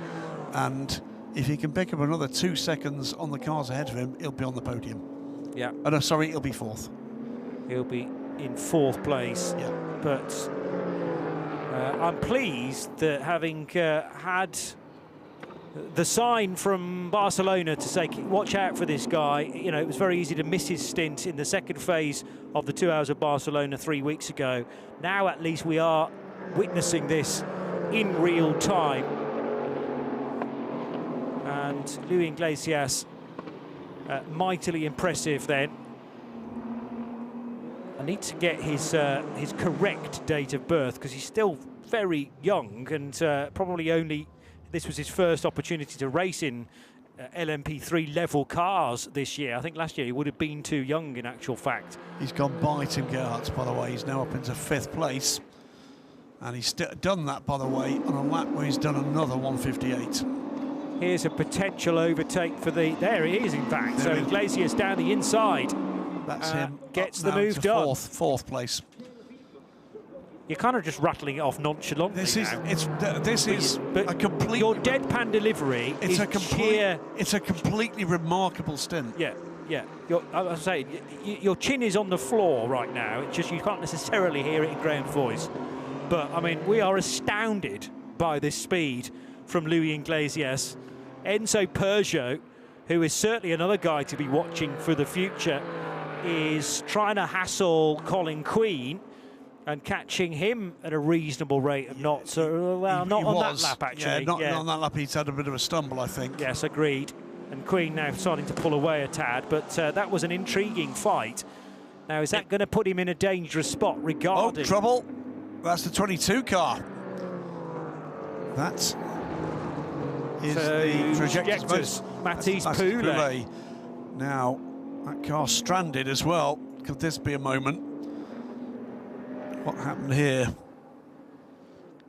and if he can pick up another 2 seconds on the cars ahead of him, he'll be on the podium. Yeah. Oh, no, sorry, he'll be 4th. He'll be in 4th place. Yeah. But I'm pleased that having had the sign from Barcelona to say, watch out for this guy, you know, it was very easy to miss his stint in the second phase of the 2 Hours of Barcelona 3 weeks ago. Now at least we are witnessing this in real time. And Louis Iglesias, mightily impressive then. I need to get his correct date of birth, because he's still very young, and probably only this was his first opportunity to race in LMP3 level cars this year. I think last year he would have been too young in actual fact. He's gone by Tim Gerhardt, by the way. He's now up into 5th place. And he's done that, by the way, on a lap where he's done another 158. Here's a potential overtake for the... There he is, in fact. So Iglesias down the inside. That's him. Gets the move done. Fourth place. You're kind of just rattling it off nonchalantly. This is a complete... Your deadpan delivery is sheer... It's a completely remarkable stint. Yeah, yeah. I was saying, your chin is on the floor right now. It's just you can't necessarily hear it in Graham's voice. But, I mean, we are astounded by this speed from Louis Iglesias. Enzo Peugeot, who is certainly another guy to be watching for the future, is trying to hassle Colin Queen and catching him at a reasonable rate of knots. Well, not on that lap, actually. Yeah, not on that lap. He's had a bit of a stumble, I think. Yes, agreed. And Queen now starting to pull away a tad, but that was an intriguing fight. Now, is that going to put him in a dangerous spot regarding... Oh, trouble. That's the 22 car. That is the trajectors. Matisse Poulet. Now, that car's stranded as well. Could this be a moment? What happened here?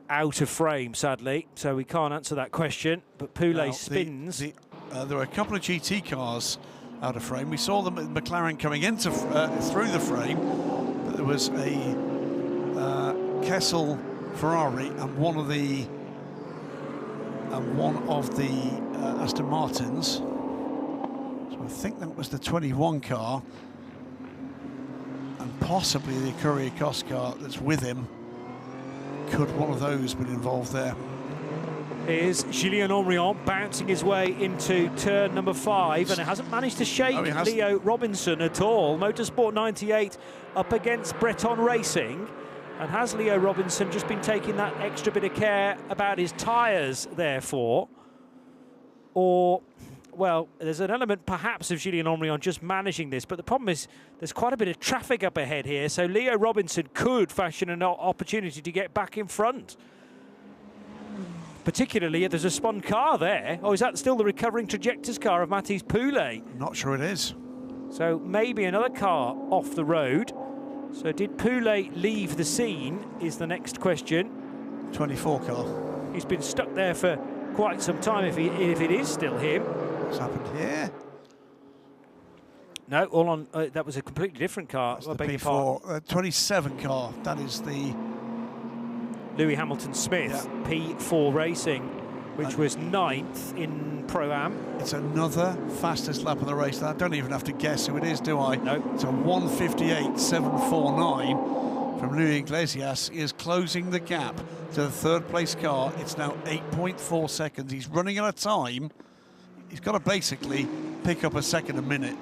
Out of frame, sadly, so we can't answer that question. But Poulet spins. There were a couple of GT cars out of frame. We saw them at McLaren coming into through the frame, but there was a Kessel Ferrari and one of the Aston Martins. So I think that was the 21 car, and possibly the Courier Cost car that's with him. Could one of those been involved there? Here's Julien Henrion bouncing his way into turn number 5, and it hasn't managed to shake Leo Robinson at all. Motorsport 98 up against Breton Racing, and has Leo Robinson just been taking that extra bit of care about his tyres, therefore? Or, well, there's an element perhaps of Julien Henrion just managing this, but the problem is there's quite a bit of traffic up ahead here, so Leo Robinson could fashion an opportunity to get back in front. Particularly if there's a spun car there. Oh, is that still the recovering trajectors car of Matisse Poulet? Not sure it is. So maybe another car off the road. So did Poulet leave the scene is the next question. 24 car. He's been stuck there for quite some time if it is still him. What's happened here? No, all on. That was a completely different car. That's the P4, 27 car. That is the Louis Hamilton Smith, P4 Racing, which was 9th in Pro-Am. It's another fastest lap of the race. I don't even have to guess who it is, do I? No. It's a 1:58.749 from Louis Iglesias. He is closing the gap to the third place car. It's now 8.4 seconds. He's running at a time. He's got to basically pick up a second a minute.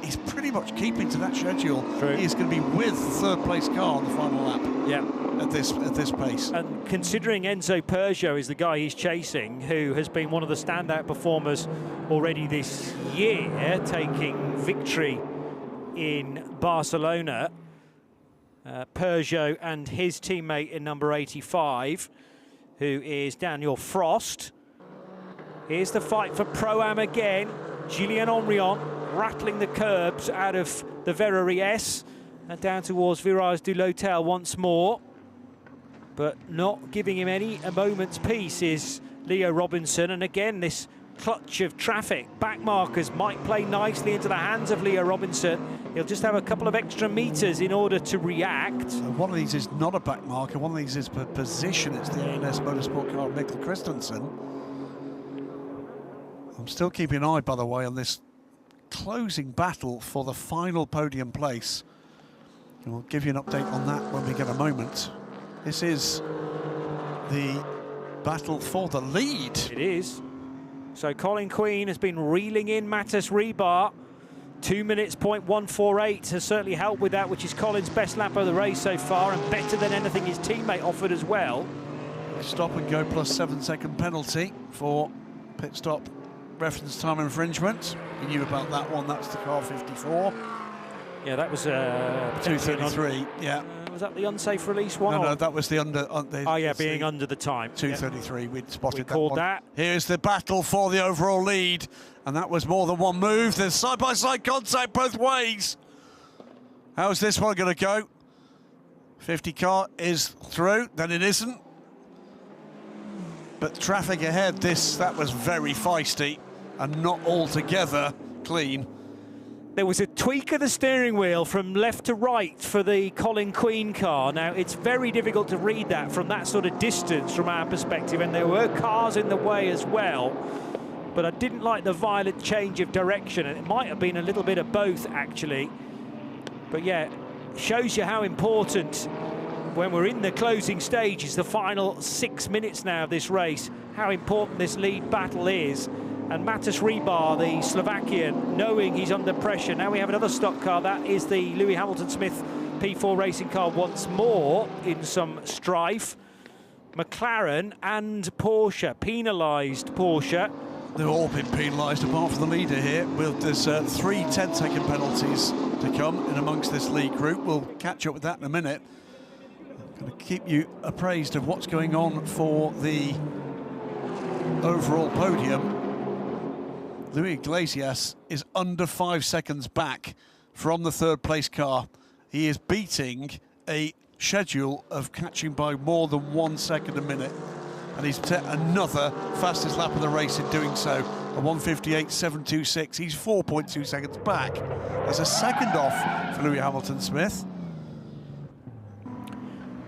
He's pretty much keeping to that schedule. True. He's going to be with the third place car on the final lap. Yeah. At this pace. And considering Enzo Peugeot is the guy he's chasing, who has been one of the standout performers already this year, taking victory in Barcelona, Peugeot and his teammate in number 85, who is Daniel Frost. Here's the fight for Pro-Am again. Julien Henrion rattling the curbs out of the Verrerie S and down towards Virage du Lotel once more. But not giving him any a moment's peace is Leo Robinson. And again, this clutch of traffic. Back markers might play nicely into the hands of Leo Robinson. He'll just have a couple of extra meters in order to react. So one of these is not a back marker. One of these is per position. It's the A&S Motorsport car of Mikkel Christensen. I'm still keeping an eye, by the way, on this closing battle for the final podium place. And we'll give you an update on that when we get a moment. This is the battle for the lead. It is. So Colin Queen has been reeling in Matas Rebar. 2 minutes, .148 has certainly helped with that, which is Colin's best lap of the race so far, and better than anything his teammate offered as well. Stop and go plus 7 second penalty for pit stop reference time infringement. You knew about that one. That's the car 54. Yeah, that was 2:33. Yeah. Was that the unsafe release one? No, that was the under. Being under the time. 2:33. We'd spotted that called one. that. Here's the battle for the overall lead, and that was more than one move. There's side-by-side contact both ways. How's this one going to go? 50 car is through, then it isn't. But traffic ahead, that was very feisty and not altogether clean. There was a tweak of the steering wheel from left to right for the Colin Queen car. Now, it's very difficult to read that from that sort of distance from our perspective, and there were cars in the way as well. But I didn't like the violent change of direction, and it might have been a little bit of both, actually. But yeah, shows you how important, when we're in the closing stages, the final 6 minutes now of this race, how important this lead battle is. And Matas Rebar, the Slovakian, knowing he's under pressure. Now we have another stock car. That is the Lewis Hamilton-Smith P4 racing car once more in some strife. McLaren and Porsche, penalised Porsche. They've all been penalised apart from the leader here. There's 3 10-second penalties to come in amongst this lead group. We'll catch up with that in a minute. Going to keep you appraised of what's going on for the overall podium. Luis Iglesias is under 5 seconds back from the third place car. He is beating a schedule of catching by more than 1 second a minute. And he's set another fastest lap of the race in doing so, a 1:58.726. He's 4.2 seconds back. There's a second off for Lewis Hamilton-Smith.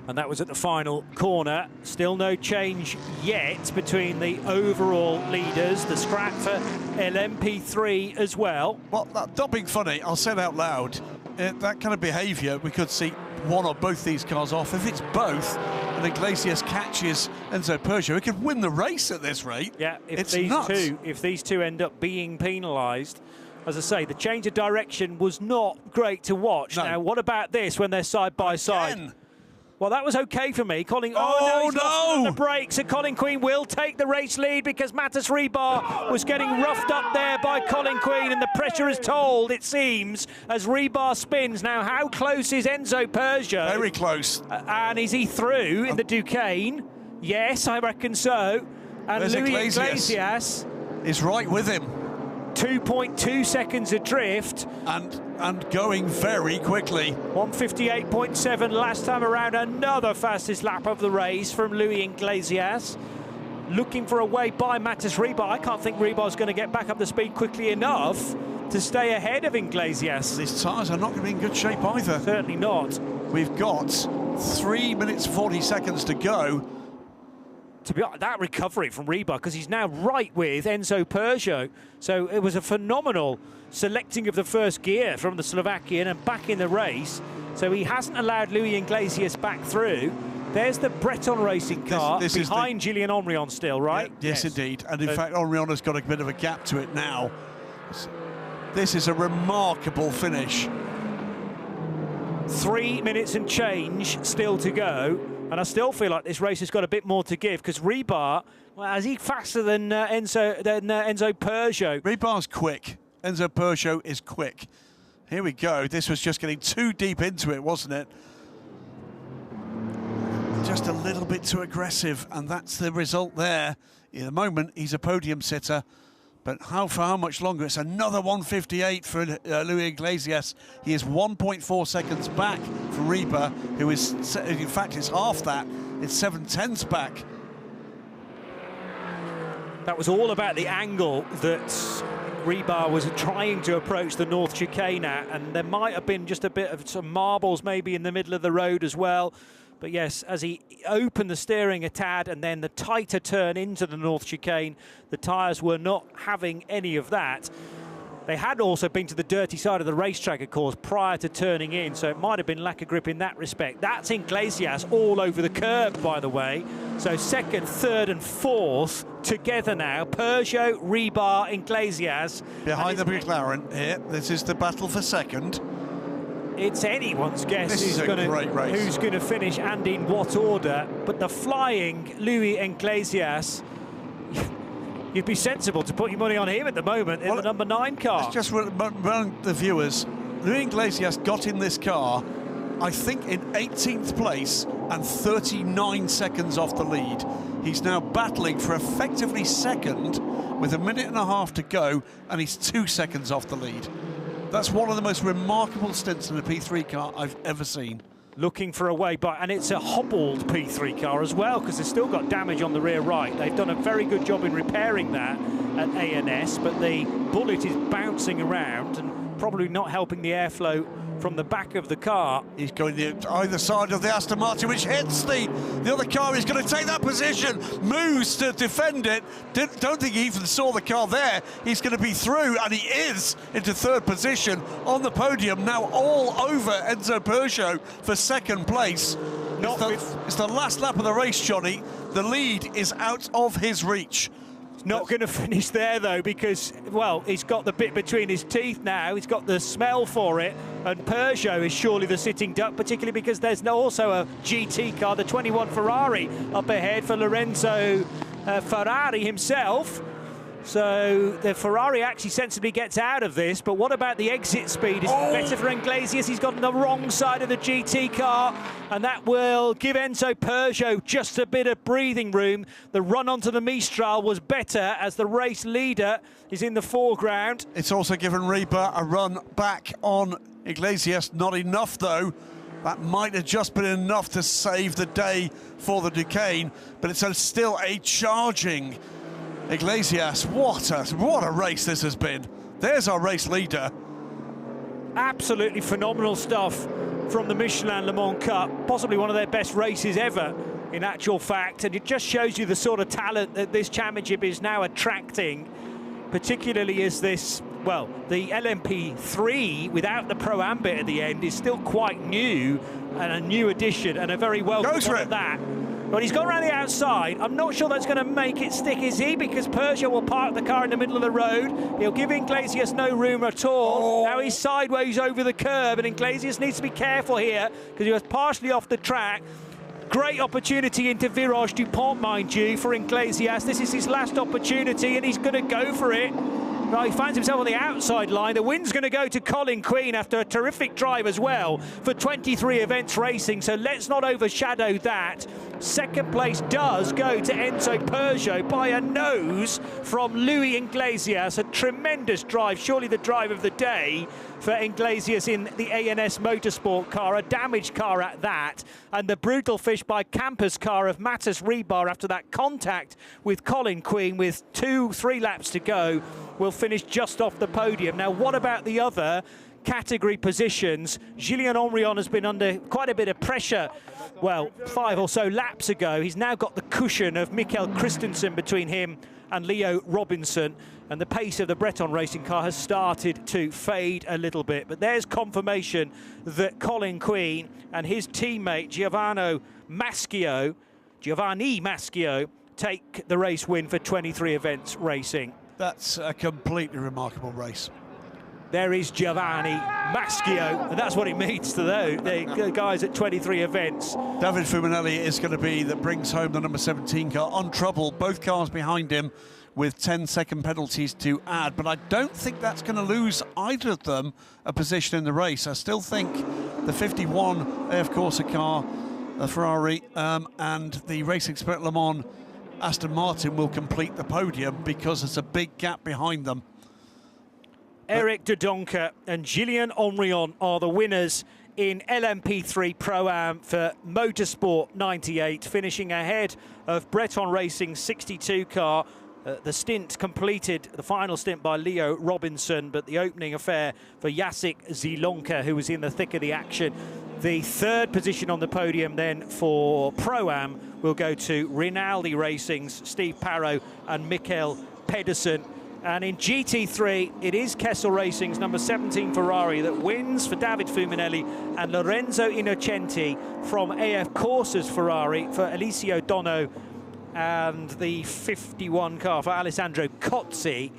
And that was at the final corner. Still no change yet between the overall leaders. The scrap for LMP3 as well. Well, that's not being funny, I'll say it out loud. That kind of behaviour, we could see one or both these cars off. If it's both, and Iglesias catches Enzo Peugeot, he could win the race at this rate. Yeah, it's nuts. If these two end up being penalised, as I say, the change of direction was not great to watch. No. Now, what about this when they're side by side? Well, that was okay for me. Colin, oh no! On the brakes, and Colin Queen will take the race lead because Matas Rebar was getting roughed up there by Colin Queen, and the pressure is told, it seems, as Rebar spins. Now, how close is Enzo Peugeot? Very close. And is he through in the Duquesne? Yes, I reckon so. And Luis Iglesias is right with him. 2.2 seconds adrift. And going very quickly. 1:58.7 last time around. Another fastest lap of the race from Luis Iglesias. Looking for a way by Matas Rebar. I can't think Rebar's going to get back up the speed quickly enough to stay ahead of Iglesias. His tyres are not going to be in good shape either. Certainly not. We've got 3 minutes 40 seconds to go. To be honest, that recovery from Rebar, because he's now right with Enzo Peugeot. So it was a phenomenal selecting of the first gear from the Slovakian and back in the race. So he hasn't allowed Luis Iglesias back through. There's the Breton racing car behind Gillian Omrion still, right? Yeah, yes, indeed. And in fact, Omrion has got a bit of a gap to it now. This is a remarkable finish. 3 minutes and change still to go. And I still feel like this race has got a bit more to give, because Rebar, well, is he faster than Enzo Peugeot? Rebar's quick. Enzo Peugeot is quick. Here we go. This was just getting too deep into it, wasn't it? Just a little bit too aggressive, and that's the result there. In the moment, he's a podium sitter. But for how much longer? It's another 1:58 for Luis Iglesias. He is 1.4 seconds back from Rebar, who is, in fact, it's half that. It's 7/10 back. That was all about the angle that Rebar was trying to approach the North Chicane at, and there might have been just a bit of some marbles maybe in the middle of the road as well. But yes, as he opened the steering a tad and then the tighter turn into the North Chicane, the tyres were not having any of that. They had also been to the dirty side of the racetrack, of course, prior to turning in, so it might have been lack of grip in that respect. That's Iglesias all over the curb, by the way. So second, third and fourth together now. Peugeot, Rebar, Iglesias. Behind the McLaren here. This is the battle for second. It's anyone's guess who's going to finish and in what order. But the flying Luis Iglesias, you'd be sensible to put your money on him at the moment in the number 9 car. Let's just run the viewers. Luis Iglesias got in this car, I think, in 18th place and 39 seconds off the lead. He's now battling for effectively second with 1.5 minutes to go, and he's 2 seconds off the lead. That's one of the most remarkable stints in a P3 car I've ever seen. looking for a way by, and it's a hobbled P3 car as well, because they've still got damage on the rear right. They've done a very good job in repairing that at ANS, but the bullet is bouncing around and probably not helping the airflow from the back of the car. He's going to either side of the Aston Martin, which hits the other car. He's going to take that position, moves to defend it. Don't think he even saw the car there. He's going to be through, and he is into third position on the podium. Now all over Enzo Peugeot for second place. It's the last lap of the race, Johnny. The lead is out of his reach. Not going to finish there, though, because, well, he's got the bit between his teeth now. He's got the smell for it, and Peugeot is surely the sitting duck, particularly because there's also a GT car, the 21 Ferrari, up ahead for Lorenzo Ferrari himself. So the Ferrari actually sensibly gets out of this, but what about the exit speed? Is it better for Iglesias? He's got on the wrong side of the GT car, and that will give Enzo Peugeot just a bit of breathing room. The run onto the Mistral was better as the race leader is in the foreground. It's also given Reba a run back on Iglesias. Not enough, though. That might have just been enough to save the day for the Duquesne, but it's still a charging Iglesias. What a race this has been. There's our race leader. Absolutely phenomenal stuff from the Michelin Le Mans Cup. Possibly one of their best races ever, in actual fact. And it just shows you the sort of talent that this championship is now attracting, particularly as this, well, the LMP3 without the Pro-Am bit at the end is still quite new, and a new addition, and a very welcome one at that. But he's gone around the outside. I'm not sure that's going to make it stick, is he? Because Peugeot will park the car in the middle of the road. He'll give Iglesias no room at all. Now he's sideways over the curb, and Iglesias needs to be careful here because he was partially off the track. Great opportunity into Virage Dupont, mind you, for Iglesias. This is his last opportunity, and he's going to go for it. Well, he finds himself on the outside line. The win's going to go to Colin Queen after a terrific drive as well for 23 Events Racing, so let's not overshadow that. Second place does go to Enzo Peugeot by a nose from Louis Iglesias. A tremendous drive, surely the drive of the day for Iglesias in the ANS Motorsport car, a damaged car at that, and the brutal fish by Campers car of Matas Rebar after that contact with Colin Queen with 2-3 laps to go will finish just off the podium. Now, what about the other category positions? Julien Henrion has been under quite a bit of pressure, well, 5 or so laps ago. He's now got the cushion of Mikael Christensen between him and Leo Robinson, and the pace of the Breton racing car has started to fade a little bit. But there's confirmation that Colin Queen and his teammate Giovanni Maschio take the race win for 23 Events Racing. That's a completely remarkable race. There is Giovanni Maschio, and that's what it means to the guys at 23 Events. David Fuminelli is going to be that brings home the number 17 car on trouble. Both cars behind him with 10-second penalties to add, but I don't think that's going to lose either of them a position in the race. I still think the 51 AF Corsa car, the Ferrari, and the Racing Spirit Le Mans Aston Martin will complete the podium because there's a big gap behind them. Eric de Doncker and Julien Henrion are the winners in LMP3 Pro-Am for Motorsport 98, finishing ahead of Breton Racing's 62 car. The stint completed, the final stint by Leo Robinson, but the opening affair for Jacek Zielonka, who was in the thick of the action. The third position on the podium then for Pro-Am will go to Rinaldi Racing's Steve Parrow and Mikael Pedersen. And in GT3, it is Kessel Racing's number 17 Ferrari that wins for David Fuminelli, and Lorenzo Innocenti from AF Corsa's Ferrari for Eliseo Dono, and the 51 car for Alessandro Cozzi.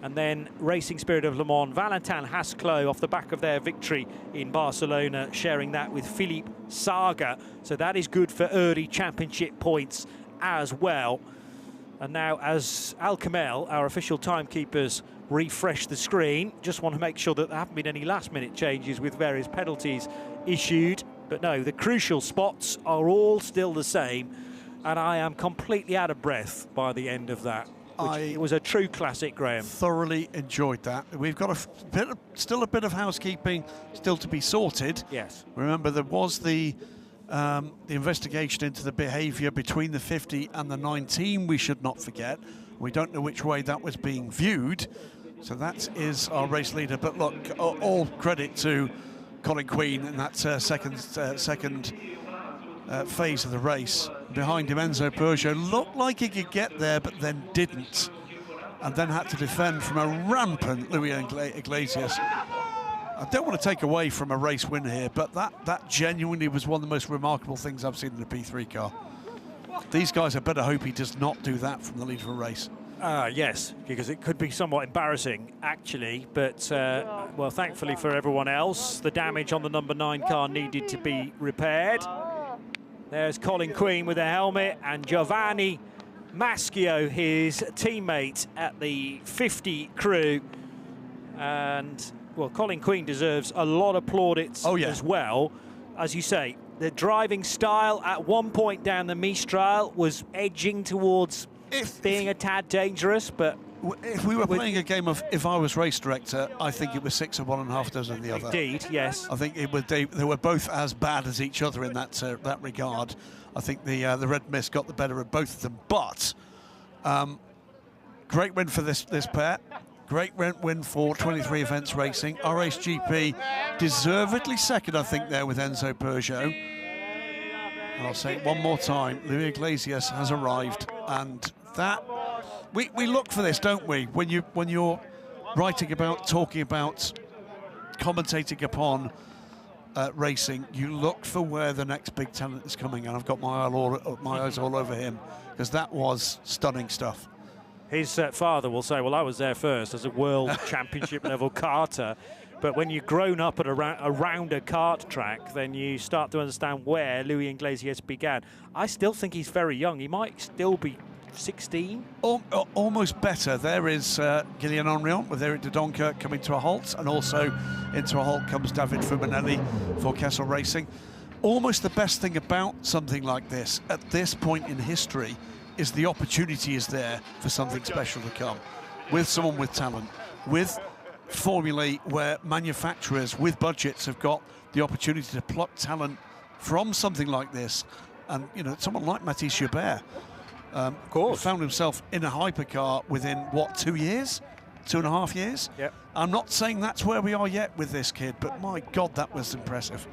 And then Racing Spirit of Le Mans, Valentin Hasclot off the back of their victory in Barcelona, sharing that with Philippe Saga. So that is good for early championship points as well. And now, as Al Kamel, our official timekeepers, refresh the screen, just want to make sure that there haven't been any last-minute changes with various penalties issued. But no, the crucial spots are all still the same, and I am completely out of breath by the end of that. It was a true classic, Graham. Thoroughly enjoyed that. We've got still a bit of housekeeping still to be sorted. Yes. Remember, there was the investigation into the behaviour between the 50 and the 19, we should not forget. We don't know which way that was being viewed. So that is our race leader. But look, all credit to Colin Queen in that second phase of the race. Behind him, Enzo Peugeot looked like he could get there, but then didn't. And then had to defend from a rampant Louis Iglesias. I don't want to take away from a race win here, but that genuinely was one of the most remarkable things I've seen in a P3 car. These guys had better hope he does not do that from the lead of a race. Yes, because it could be somewhat embarrassing, actually. But, well, thankfully for everyone else, the damage on the number 9 car needed to be repaired. There's Colin Queen with a helmet, and Giovanni Maschio, his teammate at the 50 crew. And, well, Colin Queen deserves a lot of plaudits as well. As you say, the driving style at one point down the Mistral was edging towards being a tad dangerous, but if we were playing a game of if I was race director, I think it was 6 of one and half dozen of the other. Indeed, yes. I think they were both as bad as each other in that regard. I think the Red Mist got the better of both of them, but great win for this pair. Great win for 23 Events Racing. RSGP deservedly second, I think, there with Enzo Peugeot. And I'll say it one more time, Louis Iglesias has arrived, and that we look for this, don't we? When you're writing about, talking about, commentating upon racing, you look for where the next big talent is coming, and I've got my eyes all over him, because that was stunning stuff. His father will say, well, I was there first as a world championship level karter. But when you've grown up at around a kart track, then you start to understand where Louis Iglesias began. I still think he's very young. He might still be 16. Almost better. There is Gillian Henrion with Eric de Donker coming to a halt, and also into a halt comes David Fumanelli for Kessel Racing. Almost the best thing about something like this, at this point in history, is the opportunity is there for something special to come. With someone with talent, with formulae where manufacturers with budgets have got the opportunity to pluck talent from something like this. And, you know, someone like Mathis Joubert, of course, found himself in a hypercar within, what, 2 years? 2.5 years? Yep. I'm not saying that's where we are yet with this kid, but my God, that was impressive.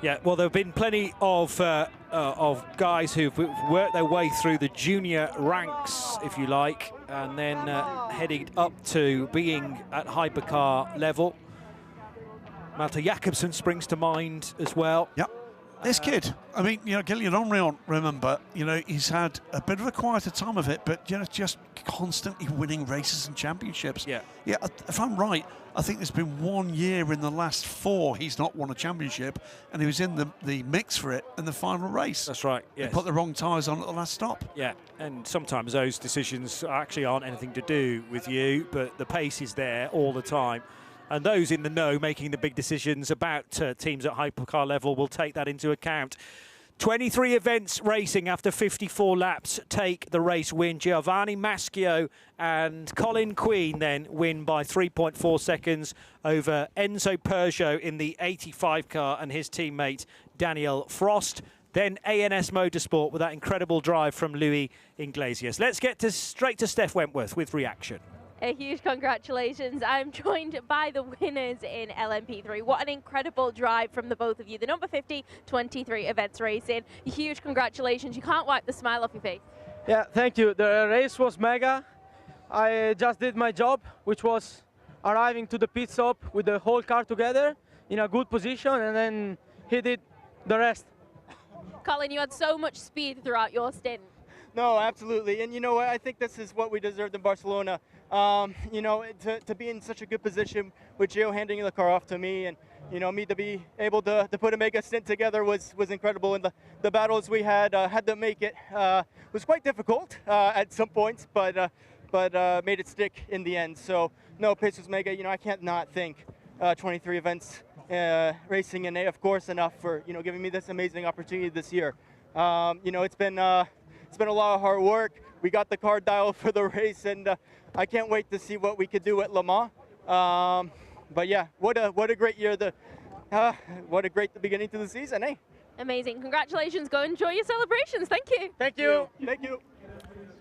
Yeah, well, there have been plenty of guys who've worked their way through the junior ranks, if you like, and then heading up to being at hypercar level. Malte Jakobsen springs to mind as well. Yep. This kid, I mean, you know, Gillian Henrion, remember, you know, he's had a bit of a quieter time of it, but, you know, just constantly winning races and championships. Yeah. Yeah, if I'm right, I think there's been 1 year in the last 4 he's not won a championship, and he was in the mix for it in the final race. That's right, yes. He put the wrong tyres on at the last stop. Yeah, and sometimes those decisions actually aren't anything to do with you, but the pace is there all the time. And those in the know making the big decisions about teams at hypercar level will take that into account. 23 Events Racing after 54 laps take the race win. Giovanni Maschio and Colin Queen then win by 3.4 seconds over Enzo Peugeot in the 85 car and his teammate Daniel Frost. Then ANS Motorsport with that incredible drive from Louis Iglesias. Let's get straight to Steph Wentworth with reaction. A huge congratulations. I'm joined by the winners in LMP3. What an incredible drive from the both of you. The number 50, 23 Events Racing. A huge congratulations. You can't wipe the smile off your face. Yeah, thank you. The race was mega. I just did my job, which was arriving to the pit stop with the whole car together in a good position, and then he did the rest. Colin, you had so much speed throughout your stint. No, absolutely. And you know what? I think this is what we deserved in Barcelona. You know, to be in such a good position with Gio handing the car off to me, and, you know, me to be able to put a mega stint together was incredible. And the battles we had to make it was quite difficult at some points, but made it stick in the end. So, no, pace was mega. You know, I can't not thank 23 Events Racing and of course enough for, you know, giving me this amazing opportunity this year. You know, it's been It's been a lot of hard work. We got the car dialed for the race, and I can't wait to see what we could do at Le Mans. But yeah, what a great year. What a great beginning to the season, eh? Amazing. Congratulations. Go enjoy your celebrations. Thank you. Thank you. Thank you.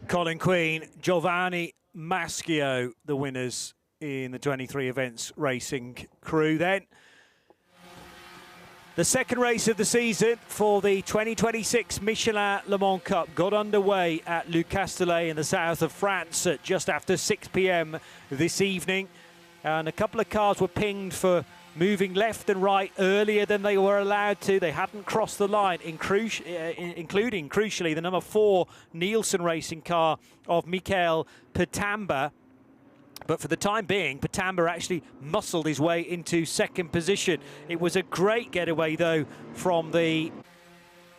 Colin Queen, Giovanni Maschio, the winners in the 23 events racing crew then. The second race of the season for the 2026 Michelin Le Mans Cup got underway at Le Castellet in the south of France at just after 6 p.m. this evening. And a couple of cars were pinged for moving left and right earlier than they were allowed to. They hadn't crossed the line, including, crucially, the number 4 Nielsen racing car of Michael Petamba. But for the time being, Petamba actually muscled his way into second position. It was a great getaway, though, from the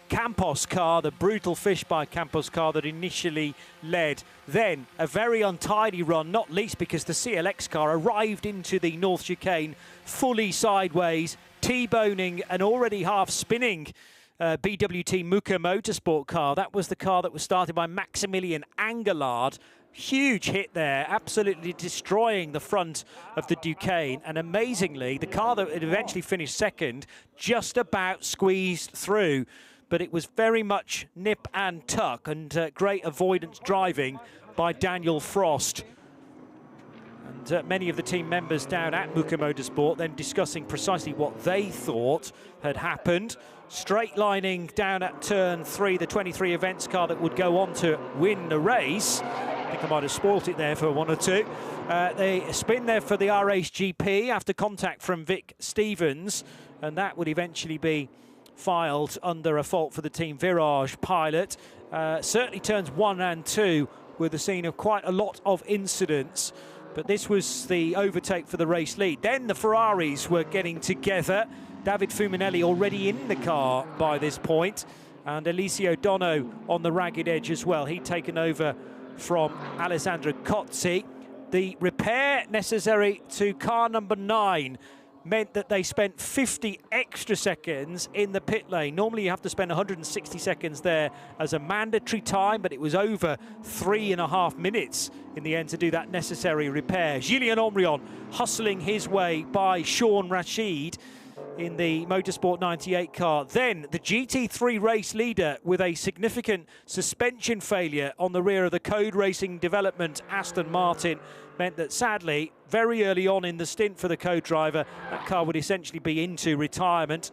Campos car, the brutal fish by Campos car that initially led. Then a very untidy run, not least because the CLX car arrived into the North Chicane fully sideways, T-boning an already half-spinning BWT Muka Motorsport car. That was the car that was started by Maximilian Angelard. Huge hit there, absolutely destroying the front of the Duquesne. And amazingly, the car that had eventually finished second just about squeezed through. But it was very much nip and tuck, and great avoidance driving by Daniel Frost. And many of the team members down at Muka Motorsport then discussing precisely what they thought had happened. Straight lining down at turn 3, the 23 events car that would go on to win the race. I think I might have spoilt it there for one or two. They spin there for the R-Race GP after contact from Vic Stevens, and that would eventually be filed under a fault for the Team Virage pilot. Certainly turns 1 and 2 were the scene of quite a lot of incidents, but this was the overtake for the race lead. Then the Ferraris were getting together. David Fuminelli already in the car by this point, and Eliseo Dono on the ragged edge as well. He'd taken over from Alessandro Cozzi. The repair necessary to car number 9 meant that they spent 50 extra seconds in the pit lane. Normally you have to spend 160 seconds there as a mandatory time, but it was over 3.5 minutes in the end to do that necessary repair. Julien Omrion hustling his way by Sean Rashid in the Motorsport 98 car. Then the GT3 race leader with a significant suspension failure on the rear of the Code Racing Development Aston Martin meant that sadly very early on in the stint for the Code driver that car would essentially be into retirement.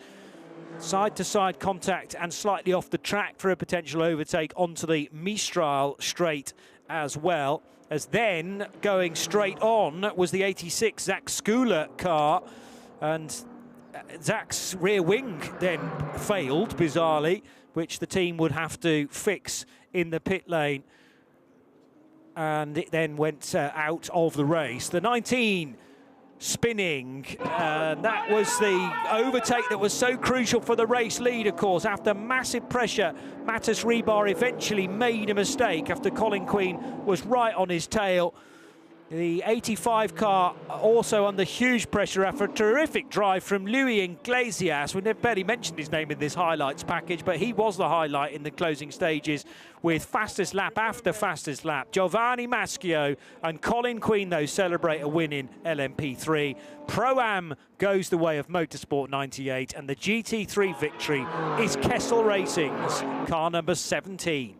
Side-to-side contact and slightly off the track for a potential overtake onto the Mistral straight as well. As then going straight on was the 86 Zach Skula car, and Zach's rear wing then failed, bizarrely, which the team would have to fix in the pit lane. And it then went out of the race. The 19 spinning, and that was the overtake that was so crucial for the race lead, of course. After massive pressure, Mattis Rebar eventually made a mistake after Colin Queen was right on his tail. The 85 car also under huge pressure after a terrific drive from Louis Iglesias. We barely mentioned his name in this highlights package, but he was the highlight in the closing stages with fastest lap after fastest lap. Giovanni Maschio and Colin Queen, though, celebrate a win in LMP3. Pro-Am goes the way of Motorsport 98, and the GT3 victory is Kessel Racing's car number 17.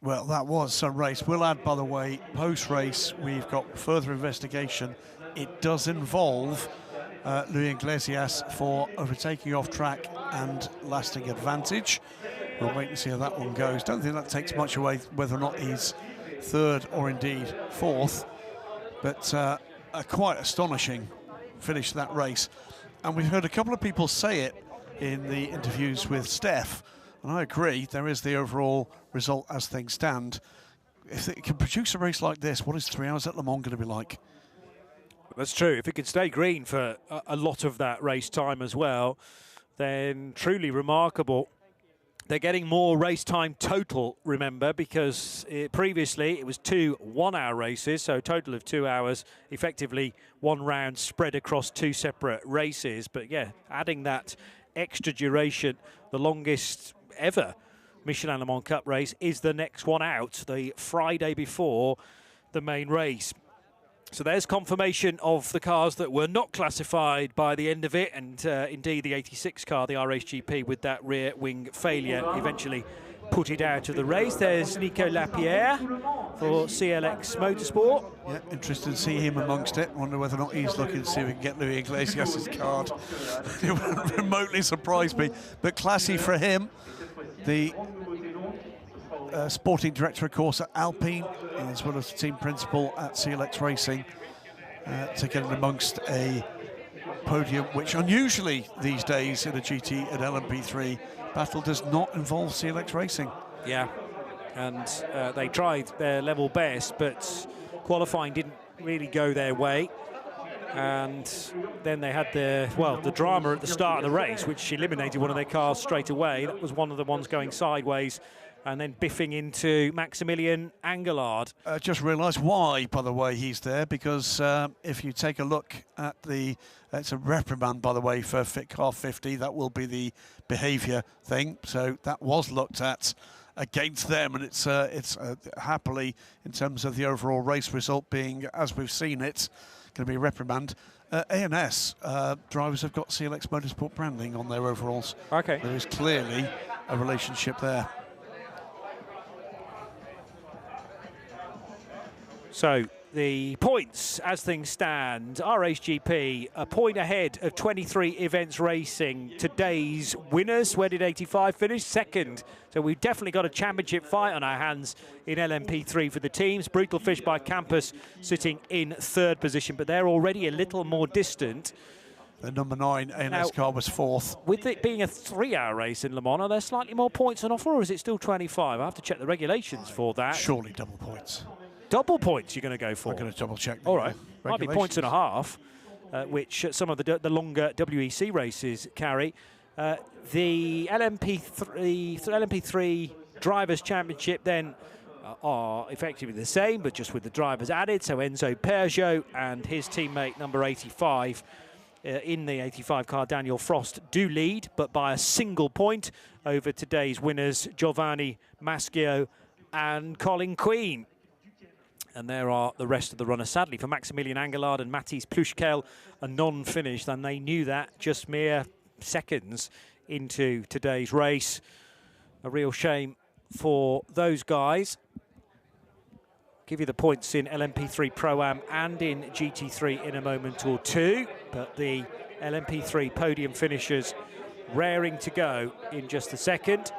Well, that was a race. We'll add, by the way, post-race, we've got further investigation. It does involve Louis Iglesias for overtaking off track and lasting advantage. We'll wait and see how that one goes. Don't think that takes much away whether or not he's third or indeed fourth. But a quite astonishing finish to that race. And we've heard a couple of people say it in the interviews with Steph. And I agree, there is the overall result as things stand. If it can produce a race like this, what is 3 hours at Le Mans going to be like? That's true. If it could stay green for a lot of that race time as well, then truly remarkable. They're getting more race time total, remember, because previously it was 2 one-hour races, so a total of 2 hours, effectively 1 round spread across 2 separate races. But yeah, adding that extra duration, the longest ever Michelin Le Mans Cup race is the next one out, the Friday before the main race. So there's confirmation of the cars that were not classified by the end of it, and indeed the 86 car, the RHGP, with that rear wing failure, eventually put it out of the race. There's Nico Lapierre for CLX Motorsport. Yeah, interested to see him amongst it. Wonder whether or not he's looking to see if we can get Louis Iglesias' card. It wouldn't remotely surprise me, but classy for him. The sporting director, of course, at Alpine, as well as the team principal at CLX Racing, to get in amongst a podium, which unusually these days in a GT and LMP3 battle does not involve CLX Racing. Yeah, and they tried their level best, but qualifying didn't really go their way. And then they had the drama at the start of the race, which eliminated one of their cars straight away. That was one of the ones going sideways and then biffing into Maximilian Angelard. Just realised why, by the way, he's there, because if you take a look at it's a reprimand, by the way, for Fit Car 50. That will be the behaviour thing. So that was looked at against them, and it's happily, in terms of the overall race result being as we've seen it, going to be a reprimand. A&S drivers have got CLX Motorsport branding on their overalls. Okay. There is clearly a relationship there. So the points as things stand, RHGP a point ahead of 23 Events Racing, today's winners. Where did 85 finish? Second. So we've definitely got a championship fight on our hands in LMP3 for the teams. Brutal Fish by Campus sitting in third position, but they're already a little more distant. The number 9 A&S car was fourth. With it being a 3-hour race in Le Mans, are there slightly more points on offer, or is it still 25? I have to check the regulations for that. Surely double points. Double points you're going to go for? I'm going to double check. All right. Might be points and a half, which some of the longer WEC races carry. The LMP3 Drivers' Championship then are effectively the same, but just with the drivers added. So Enzo Peugeot and his teammate number 85 in the 85 car, Daniel Frost, do lead, but by a single point over today's winners, Giovanni Maschio and Colin Queen. And there are the rest of the runners. Sadly, for Maximilian Angelard and Mathis Pluschkel, a non-finished, and they knew that just mere seconds into today's race. A real shame for those guys. Give you the points in LMP3 Pro-Am and in GT3 in a moment or two. But the LMP3 podium finishers raring to go in just a second.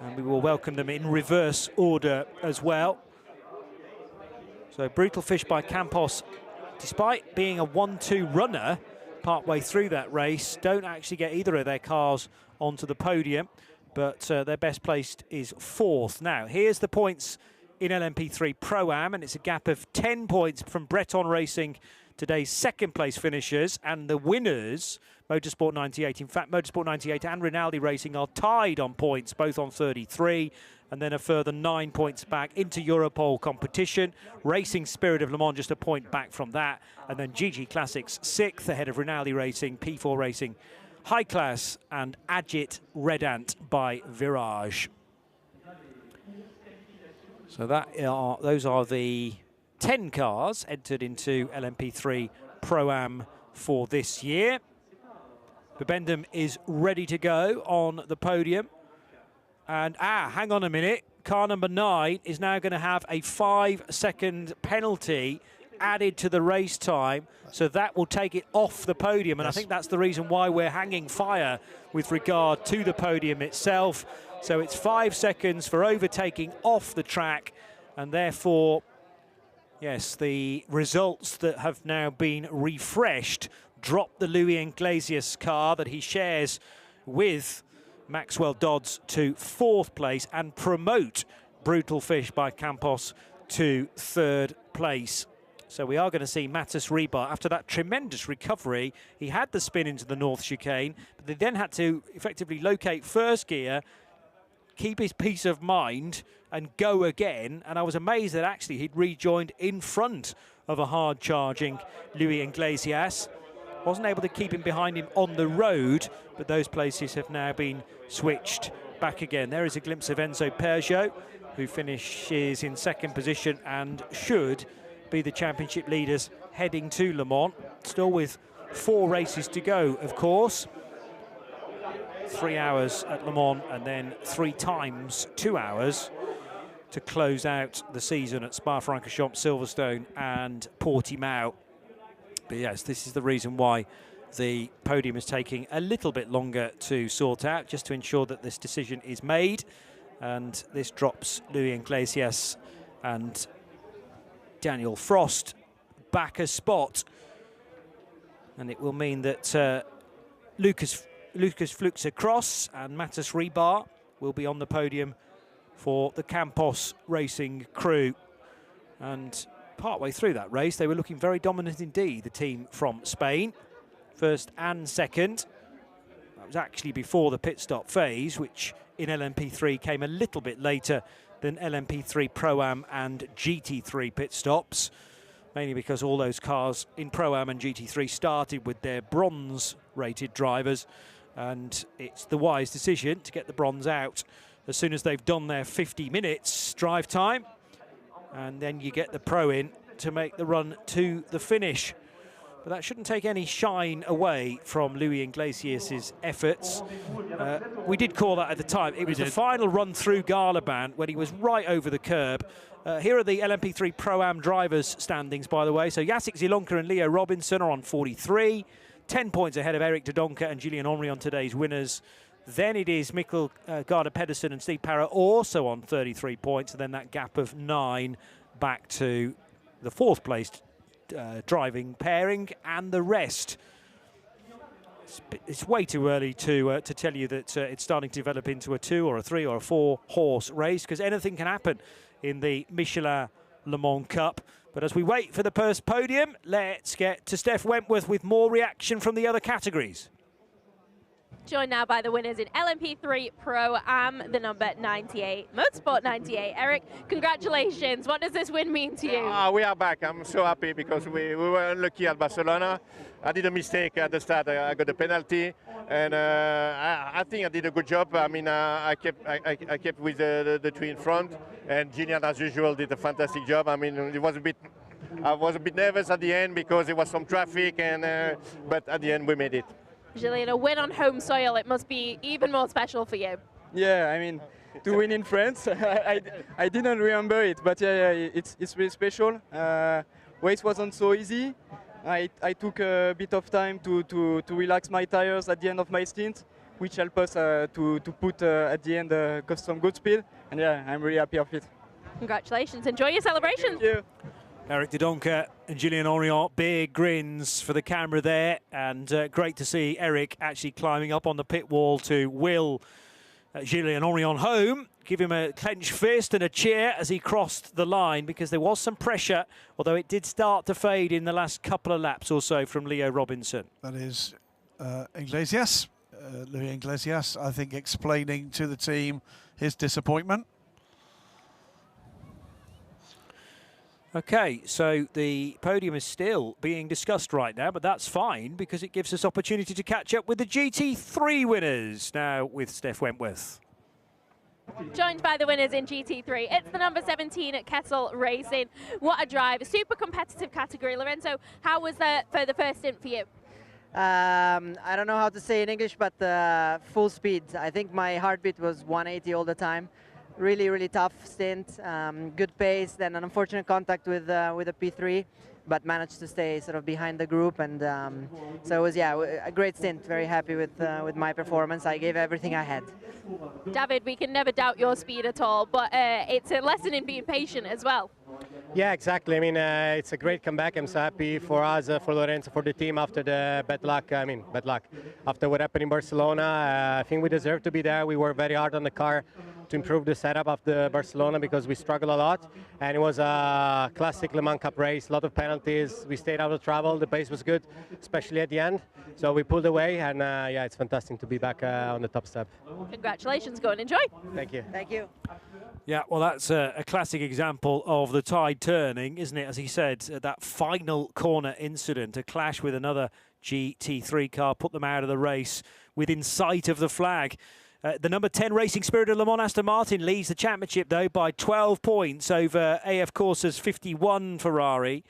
And we will welcome them in reverse order as well. So Brutal Fish by Campos, despite being a 1-2 runner partway through that race, don't actually get either of their cars onto the podium, but their best placed is fourth. Now, here's the points in LMP3 Pro-Am, and it's a gap of 10 points from Breton Racing, today's second place finishers, and the winners, Motorsport 98. In fact, Motorsport 98 and Rinaldi Racing are tied on points, both on 33, and then a further 9 points back into Europole competition. Racing Spirit of Le Mans just a point back from that, and then GG Classics 6th ahead of Rinaldi Racing, P4 Racing, High Class, and Agit Redant by Virage. So those are the 10 cars entered into LMP3 Pro-Am for this year. Bibendum is ready to go on the podium. And, hang on a minute. Car number 9 is now going to have a 5-second penalty added to the race time. So that will take it off the podium. And I think that's the reason why we're hanging fire with regard to the podium itself. So it's 5 seconds for overtaking off the track. And therefore, yes, the results that have now been refreshed drop the Louis Iglesias car that he shares with Maxwell Dodds to 4th place and promote Brutal Fish by Campos to 3rd place. So we are going to see Matas Rebar, after that tremendous recovery, he had the spin into the North Chicane, but they then had to effectively locate first gear, keep his peace of mind and go again. And I was amazed that actually he'd rejoined in front of a hard-charging Louis Iglesias. wasn't able to keep him behind him on the road, but those places have now been switched back again. There is a glimpse of Enzo Peugeot, who finishes in second position and should be the championship leaders heading to Le Mans. Still with 4 races to go, of course. 3 hours at Le Mans and then 3 times 2 hours to close out the season at Spa-Francorchamps, Silverstone and Portimao. But yes, this is the reason why the podium is taking a little bit longer to sort out, just to ensure that this decision is made. And this drops Luis Iglesias and Daniel Frost back a spot. And it will mean that Lucas Fluxer-Cross and Matas Rebar will be on the podium for the Campos Racing crew. And partway through that race, they were looking very dominant indeed, the team from Spain. First and second. That was actually before the pit stop phase, which in LMP3 came a little bit later than LMP3 Pro-Am and GT3 pit stops, mainly because all those cars in Pro-Am and GT3 started with their bronze-rated drivers, and it's the wise decision to get the bronze out as soon as they've done their 50 minutes drive time, and then you get the Pro in to make the run to the finish. But that shouldn't take any shine away from Luis Iglesias' efforts. We did call that at the time. It was the final run through Garlaban when he was right over the curb. Here are the LMP3 Pro-Am drivers' standings, by the way. So Jacek Zielonka and Leo Robinson are on 43, 10 points ahead of Eric Dodonka and Julian Henry on today's winners. Then it is Mikkel Garda-Pedersen and Steve Parra also on 33 points, and then that gap of 9 back to the 4th placed driving pairing and the rest. It's way too early to tell you that it's starting to develop into a 2 or a 3 or a 4 horse race, because anything can happen in the Michelin Le Mans Cup. But as we wait for the first podium, let's get to Steph Wentworth with more reaction from the other categories. Joined now by the winners in LMP3 Pro-Am, the number 98, Motorsport 98. Eric, congratulations. What does this win mean to you? We are back. I'm so happy because we were unlucky at Barcelona. I did a mistake at the start. I got a penalty, and I think I did a good job. I mean, I kept with the 3 in front, and Gillian, as usual, did a fantastic job. I mean, it was a bit. I was a bit nervous at the end because there was some traffic, and but at the end we made it. Julian, a win on home soil, it must be even more special for you. Yeah, I mean, to win in France, I didn't remember it, but yeah, it's really special. Race wasn't so easy. I took a bit of time to relax my tires at the end of my stint, which helped us to put at the end custom good speed. And yeah, I'm really happy of it. Congratulations. Enjoy your celebration. Thank you. Eric Dodonka and Julian Henry, big grins for the camera there, and great to see Eric actually climbing up on the pit wall to will Julian Henry home, give him a clenched fist and a cheer as he crossed the line, because there was some pressure, although it did start to fade in the last couple of laps or so from Leo Robinson. That is Iglesias, Luis Iglesias, I think, explaining to the team his disappointment. Okay, so the podium is still being discussed right now, but that's fine because it gives us opportunity to catch up with the GT3 winners now with Steph Wentworth. Joined by the winners in GT3, it's the number 17 at Castellet Racing. What a drive, a super competitive category. Lorenzo, how was that for the first stint for you? I don't know how to say in English, but full speed. I think my heartbeat was 180 all the time. Really, really tough stint, good pace, then an unfortunate contact with a P3, but managed to stay sort of behind the group, and so it was, yeah, a great stint. Very happy with my performance. I gave everything I had. David, we can never doubt your speed at all, but it's a lesson in being patient as well. Yeah, exactly. I mean, it's a great comeback. I'm so happy for us, for Lorenzo, for the team after the bad luck. After what happened in Barcelona. I think we deserve to be there. We worked very hard on the car to improve the setup after Barcelona because we struggled a lot. And it was a classic Le Mans Cup race, a lot of penalties. We stayed out of trouble. The pace was good, especially at the end. So we pulled away, and yeah, it's fantastic to be back on the top step. Congratulations. Go and enjoy. Thank you. Thank you. Yeah, well, that's a classic example of the tide turning, isn't it? As he said, that final corner incident, a clash with another GT3 car put them out of the race within sight of the flag. The number 10 Racing Spirit of Le Mans Aston Martin leads the championship, though, by 12 points over AF Corsa's 51 Ferrari.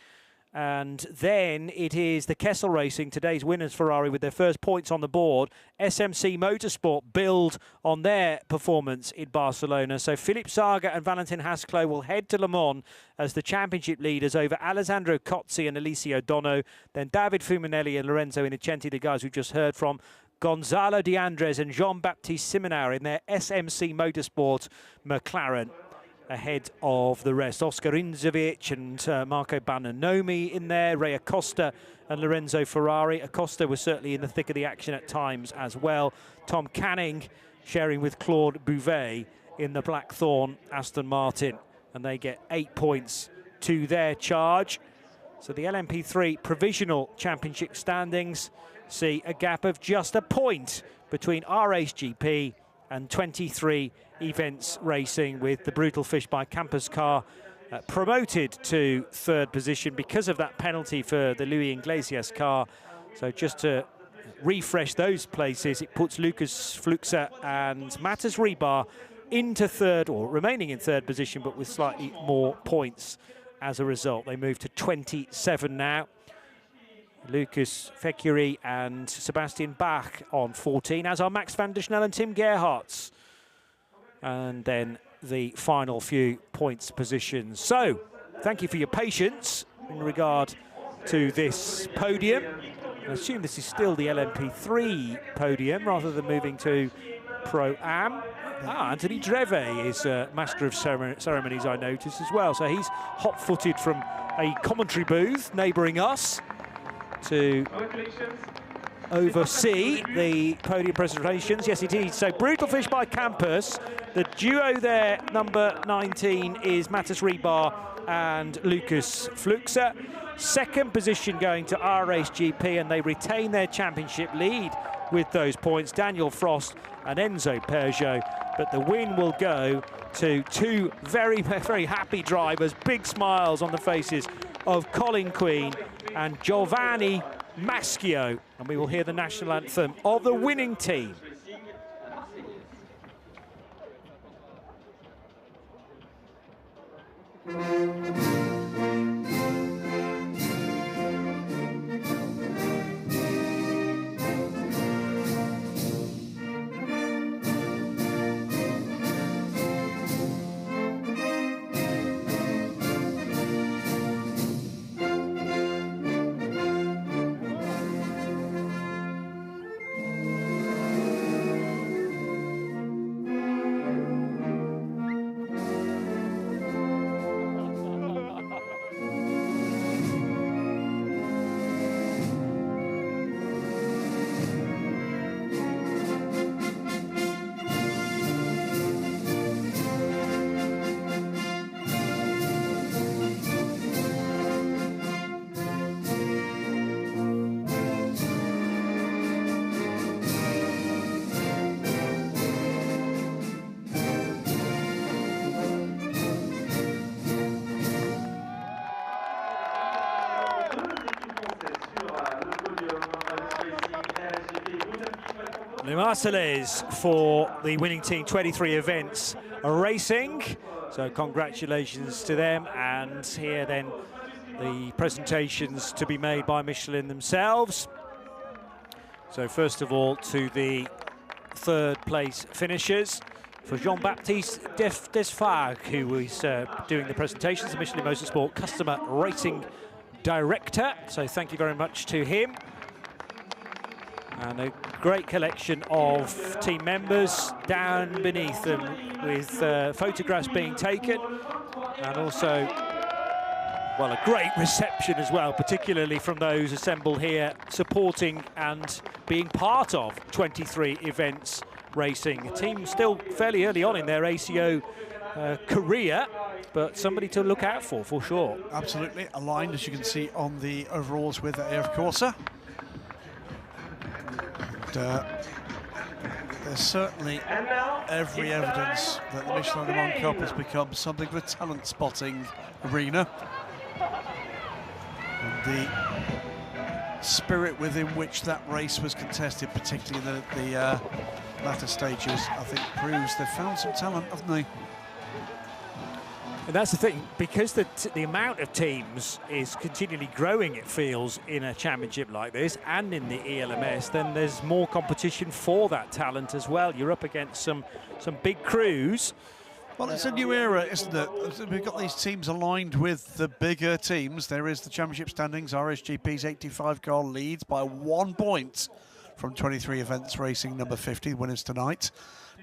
And then it is the Kessel Racing, today's winners Ferrari, with their first points on the board. SMC Motorsport build on their performance in Barcelona. So Philippe Saga and Valentin Hasclo will head to Le Mans as the championship leaders over Alessandro Cozzi and Alicio Dono. Then David Fuminelli and Lorenzo Innocenti, the guys we've just heard from. Gonzalo De Andres and Jean-Baptiste Simonard in their SMC Motorsport McLaren ahead of the rest. Oscar Inzovic and Marco Bananomi in there. Ray Acosta and Lorenzo Ferrari. Acosta was certainly in the thick of the action at times as well. Tom Canning sharing with Claude Bouvet in the Blackthorn Aston Martin. And they get 8 points to their charge. So the LMP3 Provisional Championship standings see a gap of just a point between RHGP and 23 Events Racing, with the Brutal Fish by Campus car promoted to third position because of that penalty for the Luis Iglesias car. So just to refresh those places, it puts Lucas Fluxa and Matas Rebar into third, or remaining in third position, but with slightly more points as a result. They move to 27 now. Lucas Fecuri and Sebastian Bach on 14, as are Max van der Snel and Tim Gerhardt. And then the final few points positions. So, thank you for your patience in regard to this podium. I assume this is still the LMP3 podium rather than moving to Pro-Am. Anthony Dreve is Master of Ceremonies, I notice, as well. So he's hot-footed from a commentary booth neighbouring us to oversee the podium presentations. Yes, it is. So Brutal Fish by Campus. The duo there, number 19, is Matas Rebar and Lucas Fluxa. Second position going to RHGP, and they retain their championship lead with those points, Daniel Frost and Enzo Peugeot. But the win will go to two very, very happy drivers. Big smiles on the faces of Colin Queen and Giovanni Maschio. And we will hear the national anthem of the winning team. Le Marseillaise for the winning team, 23 Events Racing. So congratulations to them. And here then the presentations to be made by Michelin themselves. So first of all, to the third place finishers. For Jean-Baptiste Desfarges, who is doing the presentations, the Michelin Motorsport Customer Racing Director. So thank you very much to him. And a great collection of team members down beneath them, with photographs being taken, and also, well, a great reception as well, particularly from those assembled here supporting and being part of 23 Events Racing. A team still fairly early on in their ACO career, but somebody to look out for sure. Absolutely aligned, as you can see on the overalls with AF Corsa. There's certainly every evidence that the Michelin Le Mans Cup has become something of a talent spotting arena. And the spirit within which that race was contested, particularly in the latter stages, I think proves they've found some talent, haven't they? And that's the thing, because the amount of teams is continually growing, it feels, in a championship like this and in the ELMS, then there's more competition for that talent as well. You're up against some big crews. Well, it's a new era, isn't it? We've got these teams aligned with the bigger teams. There is the championship standings. RSGP's 85-car leads by 1 point from 23 events racing, number 50, winners tonight.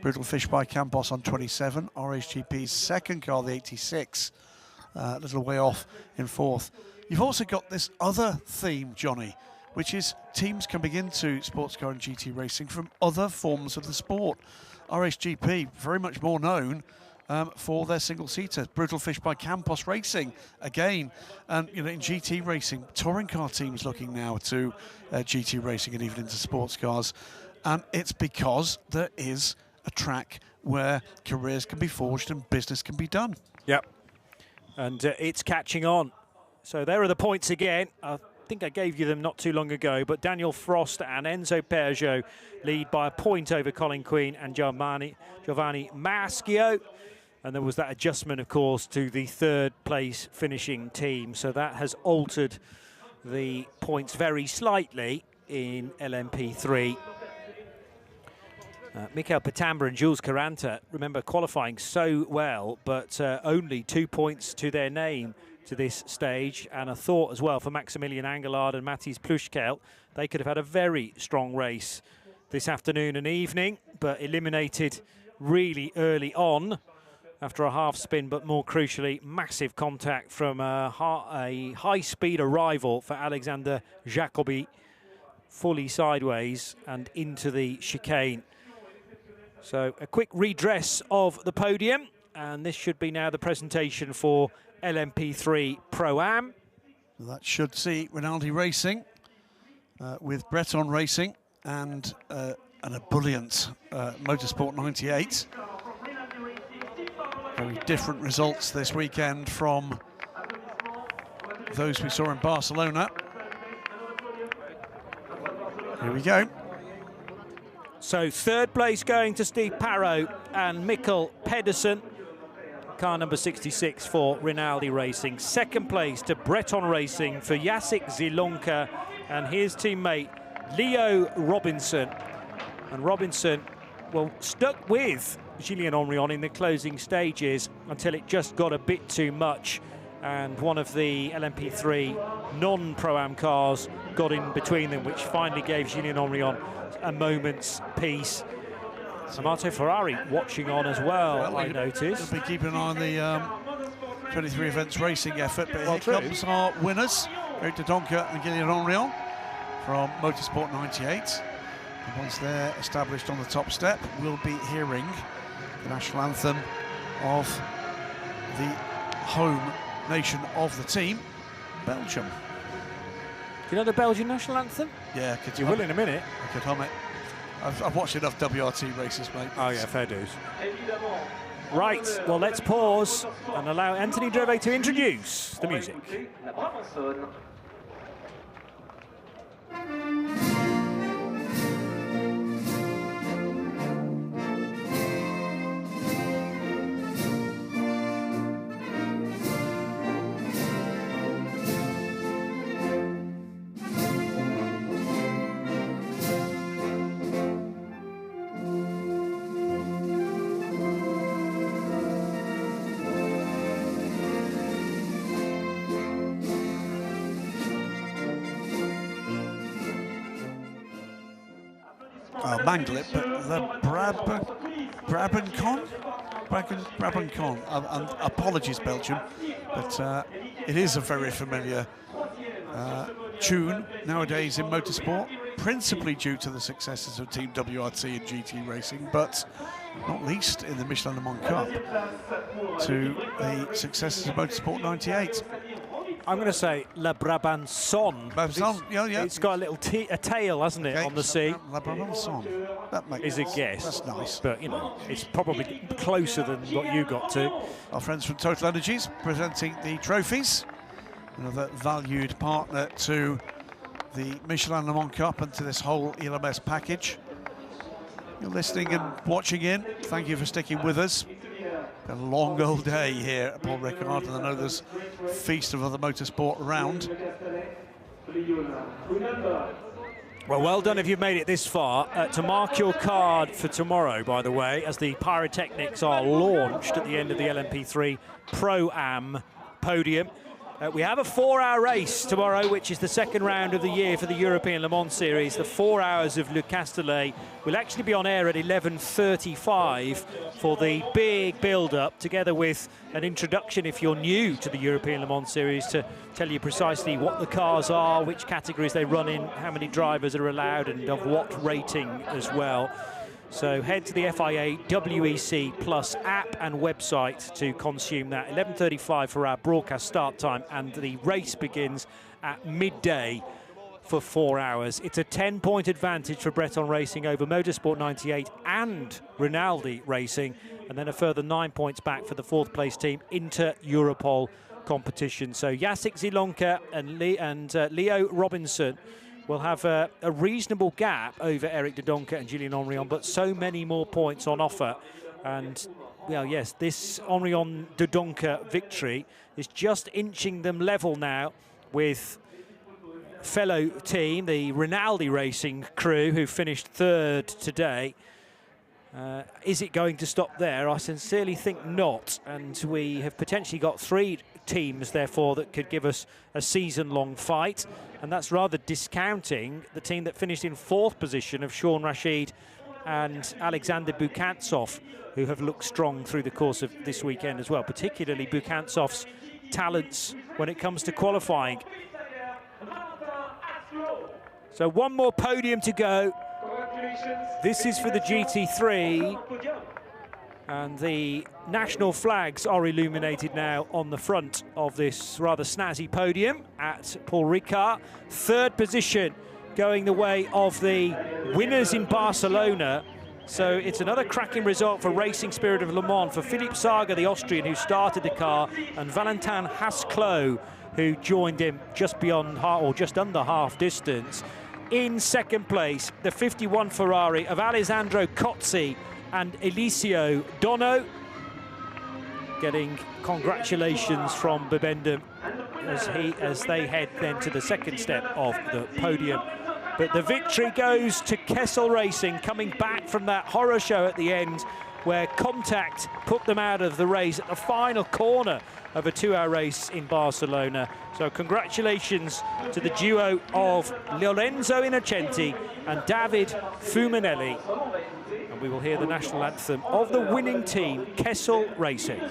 Brutal Fish by Campos on 27. RSGP's second car, the 86, a little way off in fourth. You've also got this other theme, Johnny, which is teams coming into sports car and GT racing from other forms of the sport. RSGP, very much more known for their single-seater. Brutal Fish by Campos Racing, again. And, you know, in GT racing, touring car teams looking now to GT racing and even into sports cars. And it's because there is a track where careers can be forged and business can be done. Yep. And it's catching on. So there are the points again. I think I gave you them not too long ago, but Daniel Frost and Enzo Pergio lead by a point over Colin Queen and Giovanni Maschio. And there was that adjustment, of course, to the third place finishing team. So that has altered the points very slightly in LMP3. Mikel Patamba and Jules Caranta, remember, qualifying so well, but only 2 points to their name to this stage. And a thought as well for Maximilian Angelard and Mathis Pluschkel. They could have had a very strong race this afternoon and evening, but eliminated really early on after a half spin, but more crucially, massive contact from a high-speed arrival for Alexander Jacobi, fully sideways and into the chicane. So a quick redress of the podium, and this should be now the presentation for LMP3 Pro-Am. That should see Rinaldi Racing with Breton Racing and an ebullient Motorsport 98. Very different results this weekend from those we saw in Barcelona. Here we go. So third place going to Steve Parrow and Mikkel Pedersen, car number 66 for Rinaldi Racing. Second place to Breton Racing for Jacek Zilonka and his teammate Leo Robinson. And Robinson, well, stuck with Julien Henrion in the closing stages until it just got a bit too much, and one of the LMP3 non-Pro-Am cars got in between them, which finally gave Julien Henrion a moment's peace. Amato Ferrari watching on as well, I noticed. We'll be keeping an eye on the 23 events racing effort, but here comes our winners, Eric de Donker and Julien Henrion from Motorsport 98. And once they're established on the top step, we'll be hearing the national anthem of the home nation of the team, Belgium. Do you know the Belgian national anthem? Yeah, you will in a minute. I could hum it. I've watched enough WRT races, mate. Oh yeah, fair dues. Right, well, let's pause and allow Anthony Drevet to introduce the music. I'll mangle it, but the Brabancon. Apologies, Belgium, but it is a very familiar tune nowadays in motorsport, principally due to the successes of Team WRT and GT Racing, but not least in the Michelin Le Mans Cup, to the successes of Motorsport 98. I'm going to say La Brabançon. It's got a little a tail, hasn't it, on the sea? La Brabançon. That makes is a guess. That's nice. But, you know, it's probably closer than what you got to. Our friends from Total Energies presenting the trophies. Another valued partner to the Michelin Le Mans Cup and to this whole ELMS package. You're listening and watching in. Thank you for sticking with us. A long old day here at Paul Ricard, and I know there's a feast of other motorsport around. Well, well done if you've made it this far. To mark your card for tomorrow, by the way, as the pyrotechnics are launched at the end of the LMP3 Pro Podium. We have a 4-hour race tomorrow, which is the second round of the year for the European Le Mans Series. The 4 hours of Le Castellet will actually be on air at 11:35 for the big build-up, together with an introduction, if you're new to the European Le Mans Series, to tell you precisely what the cars are, which categories they run in, how many drivers are allowed, and of what rating as well. So head to the FIA WEC Plus app and website to consume that. 11:35 for our broadcast start time, and the race begins at midday for 4 hours. It's a 10-point advantage for Breton Racing over Motorsport 98 and Rinaldi Racing, and then a further 9 points back for the fourth place team, Inter-Europol competition. So Jacek Zielonka and Leo Robinson will have a reasonable gap over Eric Dodonka and Julien Henrion, but so many more points on offer. And, well, yes, this Henrion-Dodonka victory is just inching them level now with fellow team, the Rinaldi Racing crew, who finished third today. Is it going to stop there? I sincerely think not. And we have potentially got 3 teams, therefore, that could give us a season-long fight. And that's rather discounting the team that finished in 4th position of Sean Rashid and Alexander Bukantsov, who have looked strong through the course of this weekend as well, particularly Bukantsov's talents when it comes to qualifying. So one more podium to go. This is for the GT3, and the national flags are illuminated now on the front of this rather snazzy podium at Paul Ricard. 3rd position going the way of the winners in Barcelona. So it's another cracking result for Racing Spirit of Le Mans, for Philippe Saga, the Austrian, who started the car, and Valentin Hasclot, who joined him just beyond or just under half distance. In 2nd place, the 51 Ferrari of Alessandro Cozzi and Eliseo Dono, getting congratulations from Bibendum as they head then to the 2nd step of the podium. But the victory goes to Kessel Racing, coming back from that horror show at the end, where contact put them out of the race at the final corner of a 2-hour race in Barcelona. So congratulations to the duo of Lorenzo Innocenti and David Fumanelli. And we will hear the national anthem of the winning team, Kessel Racing.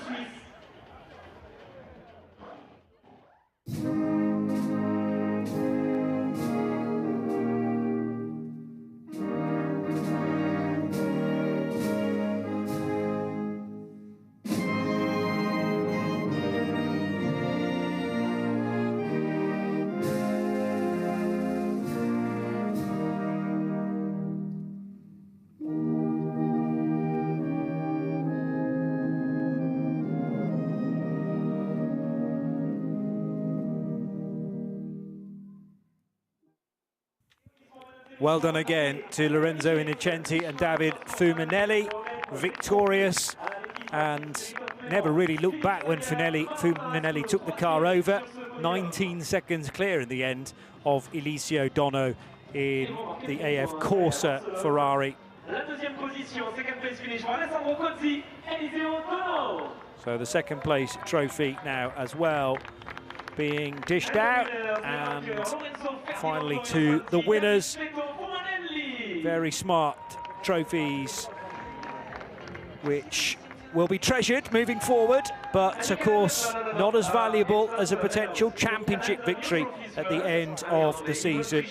Well done again to Lorenzo Innocenti and David Fumanelli, victorious, and never really looked back when Fumanelli took the car over. 19 seconds clear in the end of Eliseo Dono in the AF Corsa Ferrari. So the 2nd place trophy now as well being dished out, and finally to the winners. Very smart trophies which will be treasured moving forward, but of course not as valuable as a potential championship victory at the end of the season.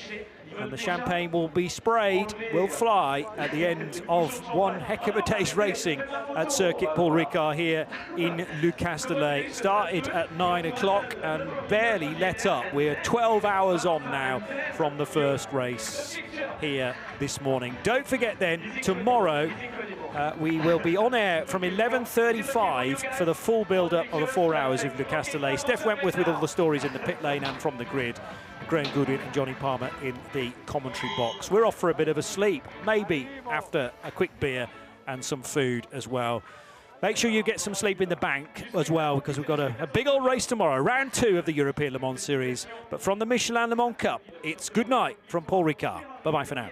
And the champagne will be sprayed, will fly at the end of one heck of a day's racing at Circuit Paul Ricard here in Le Castellet. Started at 9 o'clock and barely let up. We're 12 hours on now from the first race here this morning. Don't forget then, tomorrow we will be on air from 11:35 for the full build-up of the 4 hours of Le Castellet. Steph Wentworth with all the stories in the pit lane and from the grid. Graham Goodwin and Johnny Palmer in the commentary box. We're off for a bit of a sleep, maybe after a quick beer and some food as well. Make sure you get some sleep in the bank as well, because we've got a big old race tomorrow, round 2 of the European Le Mans Series. But from the Michelin Le Mans Cup, it's good night from Paul Ricard. Bye-bye for now.